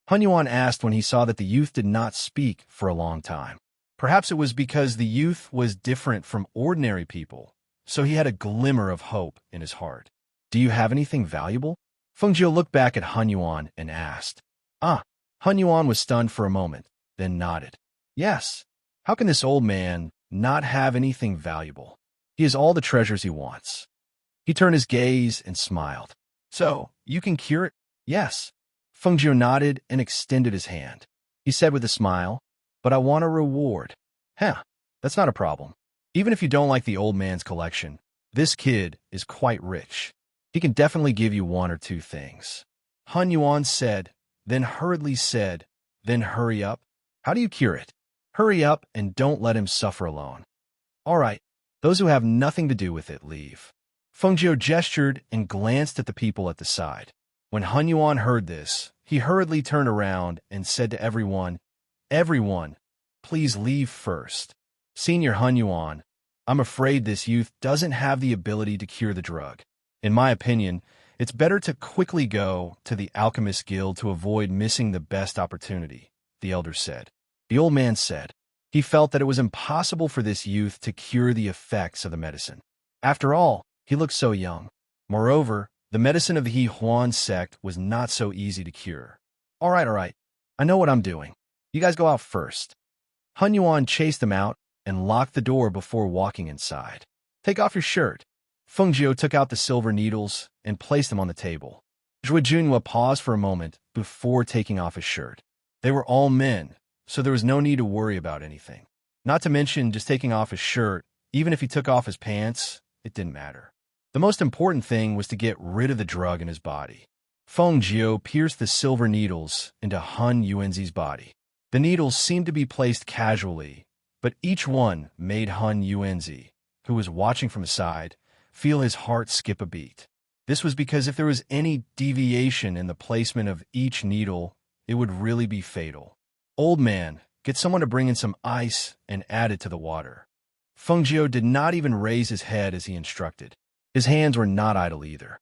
Hun Yuan asked when he saw that the youth did not speak for a long time. Perhaps it was because the youth was different from ordinary people, so he had a glimmer of hope in his heart. "Do you have anything valuable?" Feng Jiu looked back at Hun Yuan and asked. Hun Yuan was stunned for a moment, then nodded. "Yes. How can this old man not have anything valuable? He has all the treasures he wants." He turned his gaze and smiled. "So, you can cure it?" "Yes." Feng Jiu nodded and extended his hand. He said with a smile, "But I want a reward." That's not a problem. Even if you don't like the old man's collection, this kid is quite rich. He can definitely give you one or two things." Hun Yuan said, then hurriedly said, "Then hurry up. How do you cure it? Hurry up and don't let him suffer alone." "All right, those who have nothing to do with it, leave." Feng Jiu gestured and glanced at the people at the side. When Hun Yuan heard this, he hurriedly turned around and said to everyone, "Everyone, please leave first. Senior Hun Yuan, I'm afraid this youth doesn't have the ability to cure the drug. In my opinion, it's better to quickly go to the Alchemist Guild to avoid missing the best opportunity," the elder said. The old man said. He felt that it was impossible for this youth to cure the effects of the medicine. After all, he looked so young. Moreover, the medicine of the He Huan sect was not so easy to cure. All right. I know what I'm doing. You guys go out first." Hun Yuan chased them out and locked the door before walking inside. "Take off your shirt." Feng Jiu took out the silver needles and placed them on the table. Zhou Junhua paused for a moment before taking off his shirt. They were all men, so there was no need to worry about anything. Not to mention just taking off his shirt, even if he took off his pants, it didn't matter. The most important thing was to get rid of the drug in his body. Feng Jiu pierced the silver needles into Hun Yuanzi's body. The needles seemed to be placed casually, but each one made Hun Yuanzi, who was watching from the side, feel his heart skip a beat. This was because if there was any deviation in the placement of each needle, it would really be fatal. "Old man, get someone to bring in some ice and add it to the water." Feng Jiu did not even raise his head as he instructed. His hands were not idle either.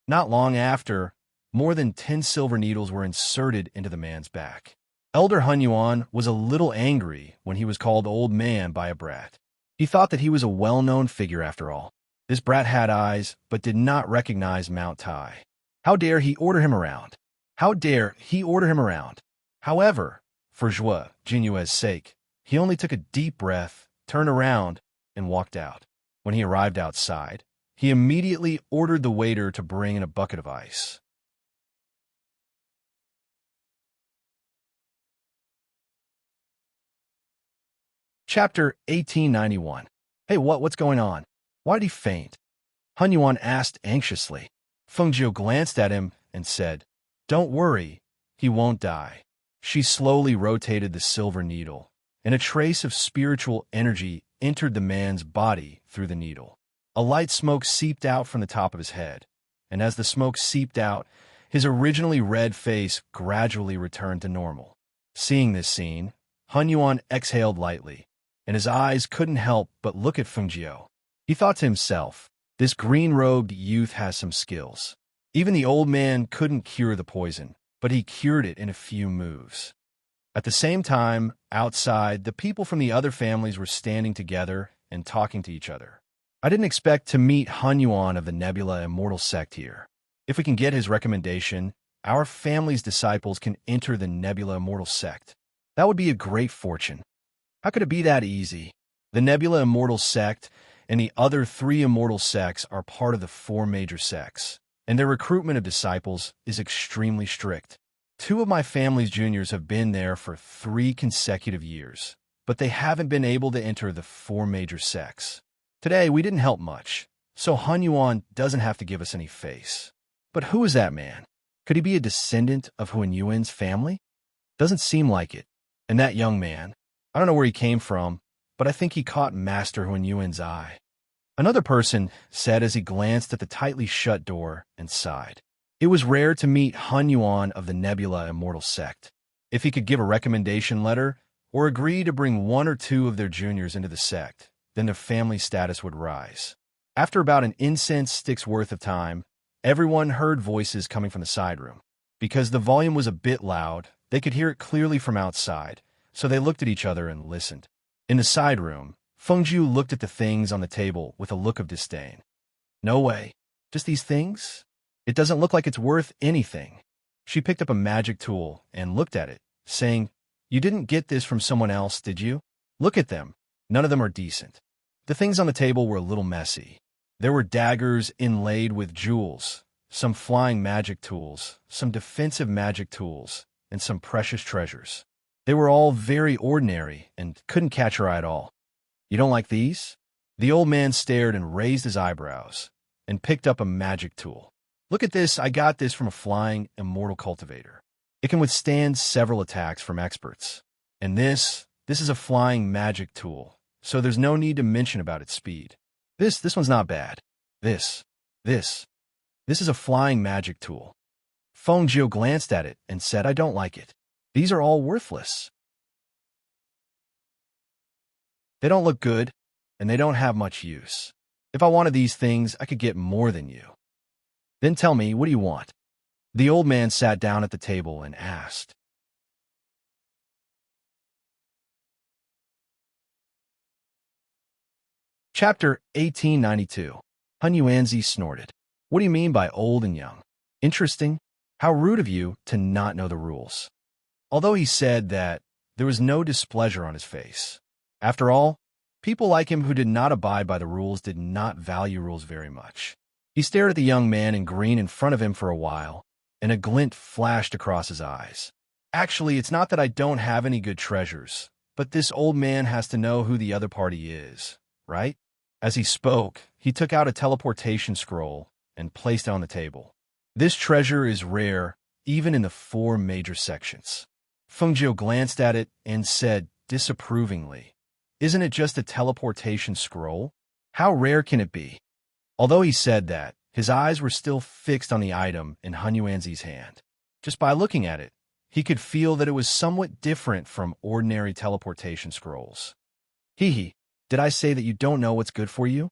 Not long after, more than 10 silver needles were inserted into the man's back. Elder Hun Yuan was a little angry when he was called old man by a brat. He thought that he was a well-known figure after all. This brat had eyes, but did not recognize Mount Tai. How dare he order him around? However, for Zhou Jinyue's sake, he only took a deep breath, turned around, and walked out. When he arrived outside, he immediately ordered the waiter to bring in a bucket of ice. Chapter 1891. "Hey, what's going on? Why did he faint?" Hun Yuan asked anxiously. Feng Jiu glanced at him and said, "Don't worry, he won't die." She slowly rotated the silver needle, and a trace of spiritual energy entered the man's body through the needle. A light smoke seeped out from the top of his head, and as the smoke seeped out, his originally red face gradually returned to normal. Seeing this scene, Hun Yuan exhaled lightly, and his eyes couldn't help but look at Feng Jiu. He thought to himself, this green-robed youth has some skills. Even the old man couldn't cure the poison, but he cured it in a few moves. At the same time, outside, the people from the other families were standing together and talking to each other. "I didn't expect to meet Hun Yuan of the Nebula Immortal sect here. If we can get his recommendation, our family's disciples can enter the Nebula Immortal sect. That would be a great fortune." How could it be that easy? The Nebula Immortal sect and the other 3 immortal sects are part of the 4 major sects, and their recruitment of disciples is extremely strict. 2 of my family's juniors have been there for 3 consecutive years, but they haven't been able to enter the 4 major sects. Today, we didn't help much, so Hun Yuan doesn't have to give us any face. But who is that man? Could he be a descendant of Hun Yuan's family? Doesn't seem like it. And that young man, I don't know where he came from, but I think he caught Master Hunyuan's eye. Another person said as he glanced at the tightly shut door and sighed. It was rare to meet Hunyuan of the Nebula Immortal Sect. If he could give a recommendation letter or agree to bring one or two of their juniors into the sect, then their family status would rise. After about an incense stick's worth of time, everyone heard voices coming from the side room. Because the volume was a bit loud, they could hear it clearly from outside, so they looked at each other and listened. In the side room, Fengjiu looked at the things on the table with a look of disdain. No way. Just these things? It doesn't look like it's worth anything. She picked up a magic tool and looked at it, saying, "You didn't get this from someone else, did you? Look at them. None of them are decent." The things on the table were a little messy. There were daggers inlaid with jewels, some flying magic tools, some defensive magic tools, and some precious treasures. They were all very ordinary and couldn't catch her eye at all. "You don't like these?" The old man stared and raised his eyebrows and picked up a magic tool. "Look at this. I got this from a flying immortal cultivator. It can withstand several attacks from experts. And this is a flying magic tool, so there's no need to mention about its speed. This one's not bad. This is a flying magic tool." Fengjiu glanced at it and said, "I don't like it. These are all worthless. They don't look good, and they don't have much use. If I wanted these things, I could get more than you. Then tell me, what do you want?" The old man sat down at the table and asked. Chapter 1892. Hunyuanzi snorted. "What do you mean by old and young? Interesting. How rude of you to not know the rules." Although he said that, there was no displeasure on his face. After all, people like him who did not abide by the rules did not value rules very much. He stared at the young man in green in front of him for a while, and a glint flashed across his eyes. "Actually, it's not that I don't have any good treasures, but this old man has to know who the other party is, right?" As he spoke, he took out a teleportation scroll and placed it on the table. "This treasure is rare, even in the 4 major sections." Fengjiu glanced at it and said disapprovingly, "Isn't it just a teleportation scroll? How rare can it be?" Although he said that, his eyes were still fixed on the item in Hunyuanzi's hand. Just by looking at it, he could feel that it was somewhat different from ordinary teleportation scrolls. "Hee, did I say that you don't know what's good for you?"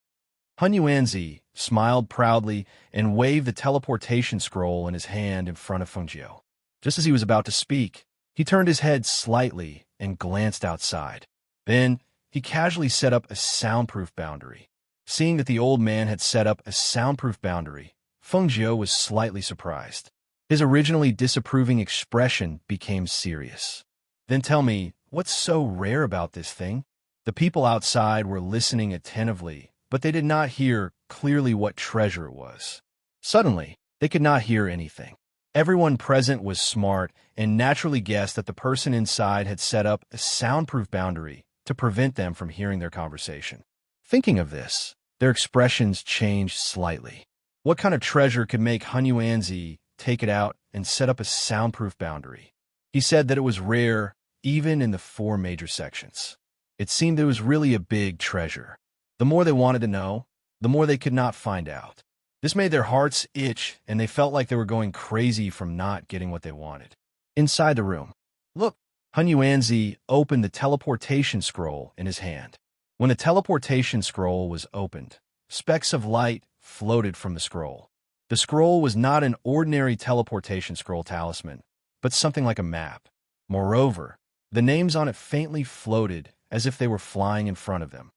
Hunyuanzi smiled proudly and waved the teleportation scroll in his hand in front of Fengjiu. Just as he was about to speak, he turned his head slightly and glanced outside. Then, he casually set up a soundproof boundary. Seeing that the old man had set up a soundproof boundary, Fengjiu was slightly surprised. His originally disapproving expression became serious. "Then tell me, what's so rare about this thing?" The people outside were listening attentively, but they did not hear clearly what treasure it was. Suddenly, they could not hear anything. Everyone present was smart and naturally guessed that the person inside had set up a soundproof boundary to prevent them from hearing their conversation. Thinking of this, their expressions changed slightly. What kind of treasure could make Hunyuanzi take it out and set up a soundproof boundary? He said that it was rare, even in the 4 major sections. It seemed it was really a big treasure. The more they wanted to know, the more they could not find out. This made their hearts itch, and they felt like they were going crazy from not getting what they wanted. Inside the room, "Look!" Hunyuanzi opened the teleportation scroll in his hand. When the teleportation scroll was opened, specks of light floated from the scroll. The scroll was not an ordinary teleportation scroll talisman, but something like a map. Moreover, the names on it faintly floated as if they were flying in front of them.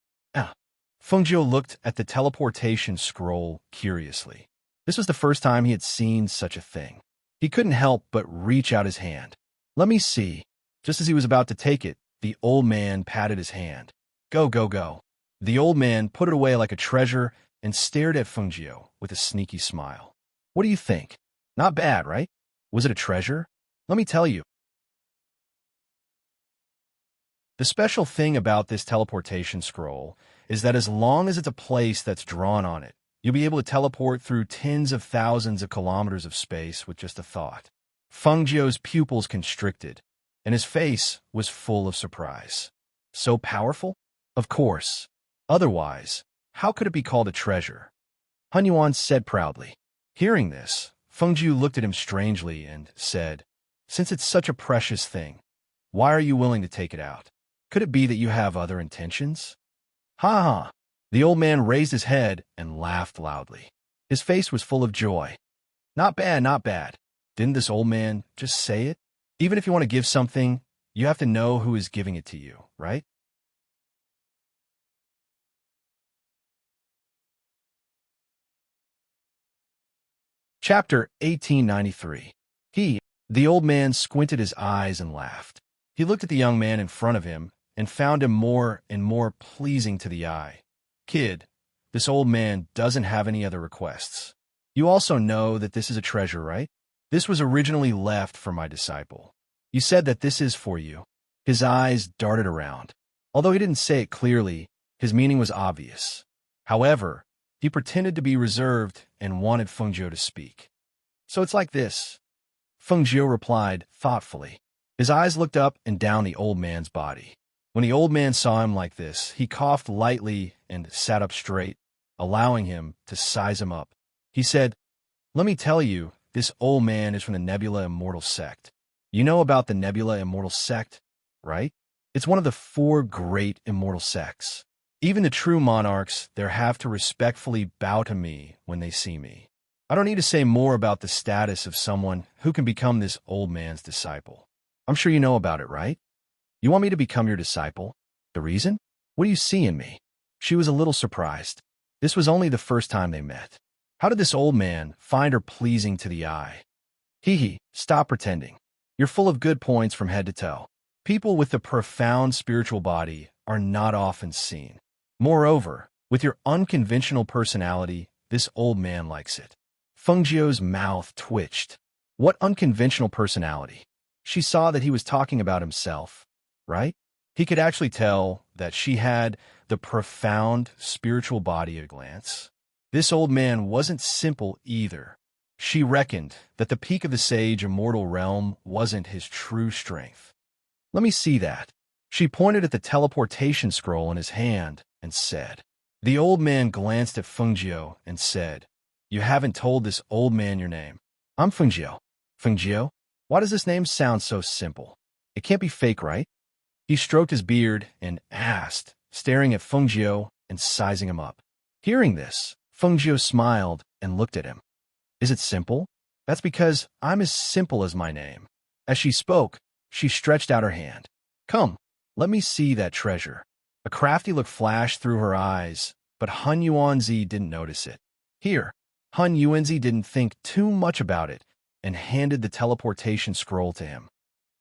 Fengjiu looked at the teleportation scroll curiously. This was the first time he had seen such a thing. He couldn't help but reach out his hand. "Let me see." Just as he was about to take it, the old man patted his hand. Go, go, go." The old man put it away like a treasure and stared at Fengjiu with a sneaky smile. "What do you think? Not bad, right? Was it a treasure? Let me tell you. The special thing about this teleportation scroll is that as long as it's a place that's drawn on it, you'll be able to teleport through tens of thousands of kilometers of space with just a thought." Fengjiu's pupils constricted, and his face was full of surprise. "So powerful?" Of course. Otherwise, how could it be called a treasure? Han Yuan said proudly. Hearing this, Feng Jiu looked at him strangely and said, Since it's such a precious thing, why are you willing to take it out? Could it be that you have other intentions? Ha ha! The old man raised his head and laughed loudly. His face was full of joy. Not bad, not bad. Didn't this old man just say it? Even if you want to give something, you have to know who is giving it to you, right? Chapter 1893. The old man, squinted his eyes and laughed. He looked at the young man in front of him and found him more and more pleasing to the eye. Kid, this old man doesn't have any other requests. You also know that this is a treasure, right? This was originally left for my disciple. You said that this is for you. His eyes darted around. Although he didn't say it clearly, his meaning was obvious. However, he pretended to be reserved and wanted Feng Jiu to speak. So it's like this. Feng Jiu replied thoughtfully. His eyes looked up and down the old man's body. When the old man saw him like this, he coughed lightly and sat up straight, allowing him to size him up. He said, Let me tell you, this old man is from the Nebula Immortal Sect. You know about the Nebula Immortal Sect, right? It's one of the 4 great immortal sects. Even the true monarchs there have to respectfully bow to me when they see me. I don't need to say more about the status of someone who can become this old man's disciple. I'm sure you know about it, right? You want me to become your disciple? The reason? What do you see in me? She was a little surprised. This was only the first time they met. How did this old man find her pleasing to the eye? Stop pretending. You're full of good points from head to toe. People with a profound spiritual body are not often seen. Moreover, with your unconventional personality, this old man likes it. Feng Jiu's mouth twitched. What unconventional personality? She saw that he was talking about himself, right? He could actually tell that she had the profound spiritual body at a glance. This old man wasn't simple either. She reckoned that the peak of the sage immortal realm wasn't his true strength. Let me see that. She pointed at the teleportation scroll in his hand and said. The old man glanced at Feng Jiu and said, You haven't told this old man your name. I'm Feng Jiu. Feng Jiu? Why does this name sound so simple? It can't be fake, right? He stroked his beard and asked, staring at Feng Jiu and sizing him up. Hearing this, Feng Jiu smiled and looked at him. Is it simple? That's because I'm as simple as my name. As she spoke, she stretched out her hand. Come, let me see that treasure. A crafty look flashed through her eyes, but Han Yuanzi didn't notice it. Here, Han Yuanzi didn't think too much about it and handed the teleportation scroll to him.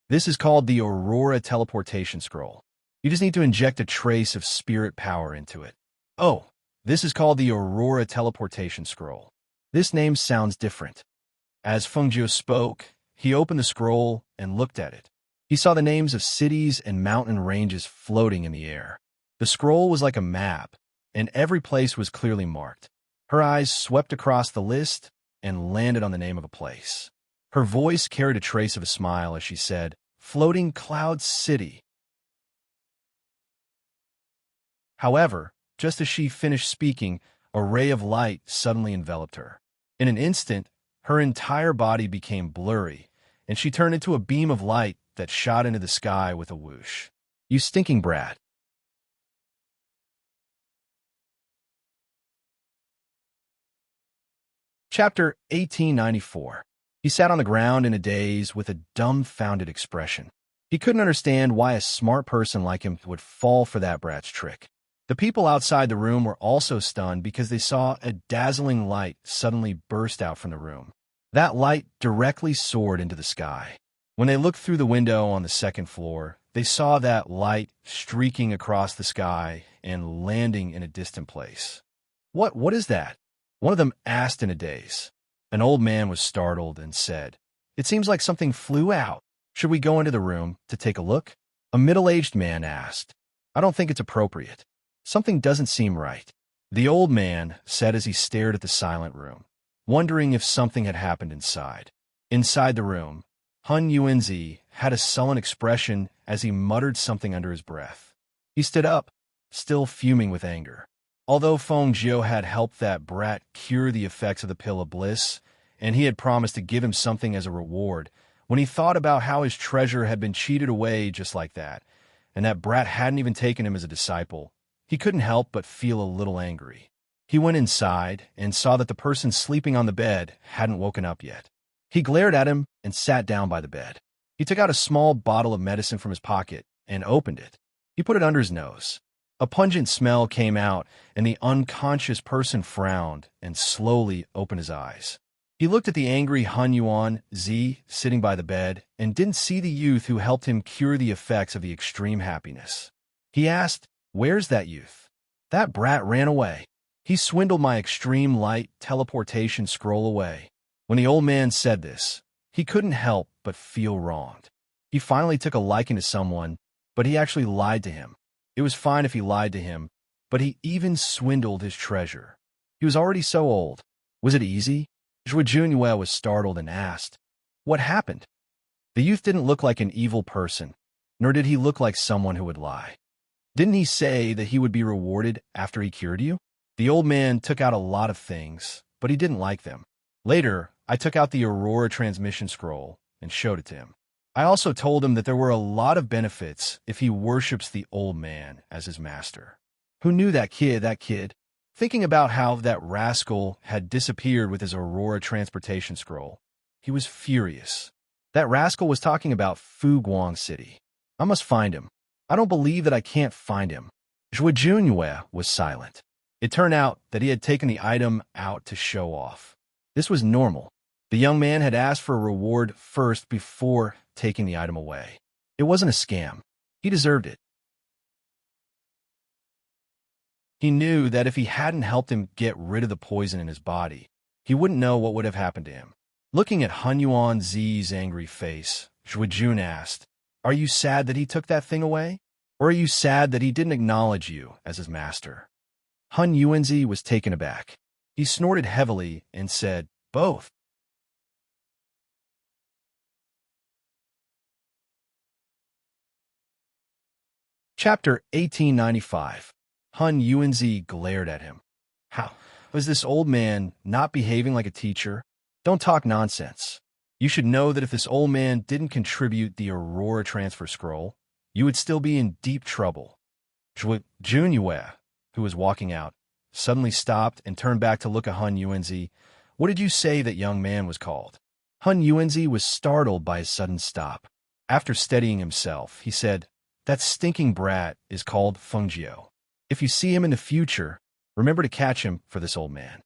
This is called the Aurora Teleportation Scroll. You just need to inject a trace of spirit power into it. Oh, this is called the Aurora Teleportation Scroll. This name sounds different. As Feng Jiu spoke, he opened the scroll and looked at it. He saw the names of cities and mountain ranges floating in the air. The scroll was like a map, and every place was clearly marked. Her eyes swept across the list and landed on the name of a place. Her voice carried a trace of a smile as she said, Floating Cloud City. However, just as she finished speaking, a ray of light suddenly enveloped her. In an instant, her entire body became blurry, and she turned into a beam of light that shot into the sky with a whoosh. You stinking brat. Chapter 1894. He sat on the ground in a daze with a dumbfounded expression. He couldn't understand why a smart person like him would fall for that brat's trick. The people outside the room were also stunned because they saw a dazzling light suddenly burst out from the room. That light directly soared into the sky. When they looked through the window on the second floor, they saw that light streaking across the sky and landing in a distant place. What is that? One of them asked in a daze. An old man was startled and said, It seems like something flew out. Should we go into the room to take a look? A middle-aged man asked. I don't think it's appropriate. Something doesn't seem right. The old man said as he stared at the silent room, wondering if something had happened inside. Inside the room, Han Yuanzi had a sullen expression as he muttered something under his breath. He stood up, still fuming with anger. Although Feng Jiu had helped that brat cure the effects of the pill of bliss, and he had promised to give him something as a reward, when he thought about how his treasure had been cheated away just like that, and that brat hadn't even taken him as a disciple, he couldn't help but feel a little angry. He went inside and saw that the person sleeping on the bed hadn't woken up yet. He glared at him and sat down by the bed. He took out a small bottle of medicine from his pocket and opened it. He put it under his nose. A pungent smell came out, and the unconscious person frowned and slowly opened his eyes. He looked at the angry Hun Yuan Zi sitting by the bed and didn't see the youth who helped him cure the effects of the extreme happiness. He asked, "Where's that youth?" "That brat ran away. He swindled my extreme light teleportation scroll away." When the old man said this, he couldn't help but feel wronged. He finally took a liking to someone, but he actually lied to him. It was fine if he lied to him, but he even swindled his treasure. He was already so old. Was it easy? Zhuo Junyue was startled and asked, "What happened?" The youth didn't look like an evil person, nor did he look like someone who would lie. "Didn't he say that he would be rewarded after he cured you?" The old man took out a lot of things, but he didn't like them. Later, I took out the Aurora transmission scroll and showed it to him. I also told him that there were a lot of benefits if he worships the old man as his master. Who knew that kid? Thinking about how that rascal had disappeared with his Aurora transportation scroll, he was furious. That rascal was talking about Fuguang City. I must find him. I don't believe that I can't find him. Zhuo Junyue was silent. It turned out that he had taken the item out to show off. This was normal. The young man had asked for a reward first before taking the item away. It wasn't a scam. He deserved it. He knew that if he hadn't helped him get rid of the poison in his body, he wouldn't know what would have happened to him. Looking at Hun Yuan Zi's angry face, Zhuo Jun asked, "Are you sad that he took that thing away? Or are you sad that he didn't acknowledge you as his master?" Hun Yuanzi was taken aback. He snorted heavily and said, "Both." Chapter 1895. Hun Yuanzi glared at him. How was this old man not behaving like a teacher? Don't talk nonsense. You should know that if this old man didn't contribute the Aurora transfer scroll, you would still be in deep trouble. Zhuo Junyue, who was walking out, suddenly stopped and turned back to look at Hun Yuanzi. "What did you say that young man was called?" Hun Yuanzi was startled by his sudden stop. After steadying himself, he said, "That stinking brat is called Feng Jiu. If you see him in the future, remember to catch him for this old man."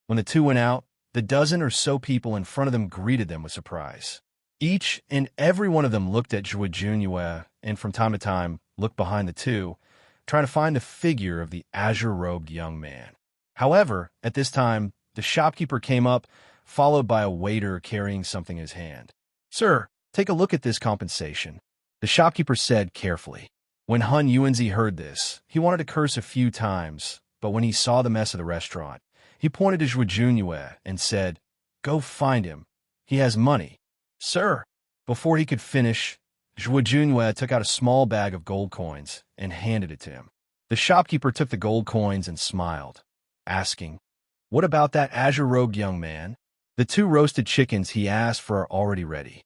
When the two went out, the dozen or so people in front of them greeted them with surprise. Each and every one of them looked at Zhuo Junyue and from time to time looked behind the two, trying to find the figure of the azure-robed young man. However, at this time, the shopkeeper came up, followed by a waiter carrying something in his hand. "Sir, take a look at this compensation," the shopkeeper said carefully. When Hun Yuanzi heard this, he wanted to curse a few times, but when he saw the mess of the restaurant, he pointed to Zhuo Junyue and said, "Go find him. He has money." "Sir." Before he could finish, Zhuo Junyue took out a small bag of gold coins and handed it to him. The shopkeeper took the gold coins and smiled, asking, "What about that azure-robed young man?" The 2 roasted chickens he asked for are already ready.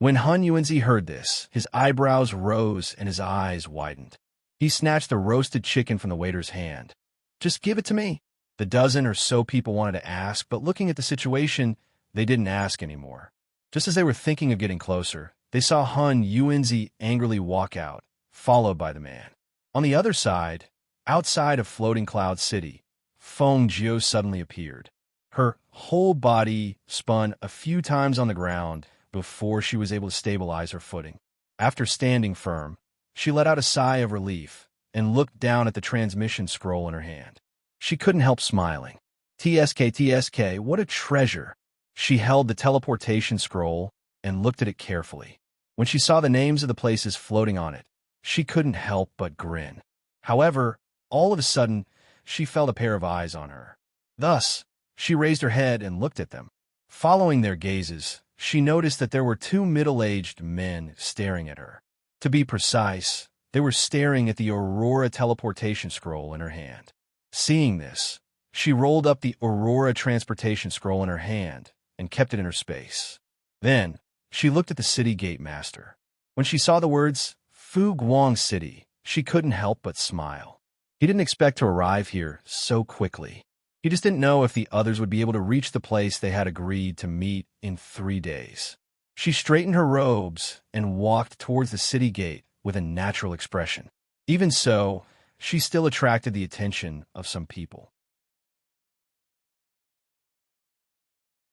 When Hun Yuanzi heard this, his eyebrows rose and his eyes widened. He snatched the roasted chicken from the waiter's hand. "Just give it to me." The dozen or so people wanted to ask, but looking at the situation, they didn't ask anymore. Just as they were thinking of getting closer, they saw Hun Yuanzi angrily walk out, followed by the man. On the other side, outside of Floating Cloud City, Feng Jiu suddenly appeared. Her whole body spun a few times on the ground before she was able to stabilize her footing. After standing firm, she let out a sigh of relief and looked down at the transmission scroll in her hand. She couldn't help smiling. TSK, what a treasure. She held the teleportation scroll and looked at it carefully. When she saw the names of the places floating on it, she couldn't help but grin. However, all of a sudden, she felt a pair of eyes on her. Thus, she raised her head and looked at them. Following their gazes, she noticed that there were 2 middle-aged men staring at her. To be precise, They were staring at the Aurora teleportation scroll in her hand. Seeing this, she rolled up the Aurora transportation scroll in her hand and kept it in her space. Then, she looked at the city gate master. When she saw the words, Fu Guang City, she couldn't help but smile. He didn't expect to arrive here so quickly. He just didn't know if the others would be able to reach the place they had agreed to meet in 3 days. She straightened her robes and walked towards the city gate with a natural expression. Even so, she still attracted the attention of some people.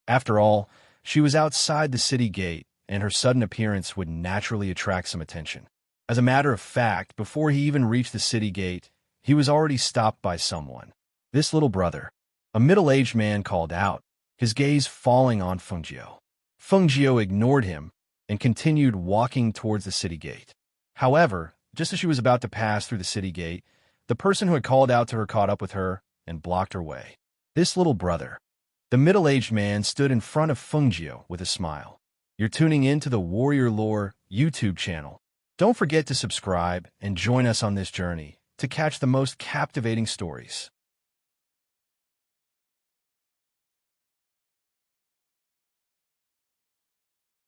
After all, she was outside the city gate, and her sudden appearance would naturally attract some attention. As a matter of fact, before he even reached the city gate, he was already stopped by someone. This little brother. A middle-aged man called out, his gaze falling on Fengjiu. Fengjiu ignored him and continued walking towards the city gate. However, just as she was about to pass through the city gate, the person who had called out to her caught up with her and blocked her way. This little brother. The middle-aged man stood in front of Fengjiu with a smile. You're tuning in to the Warrior Lore YouTube channel. Don't forget to subscribe and join us on this journey to catch the most captivating stories.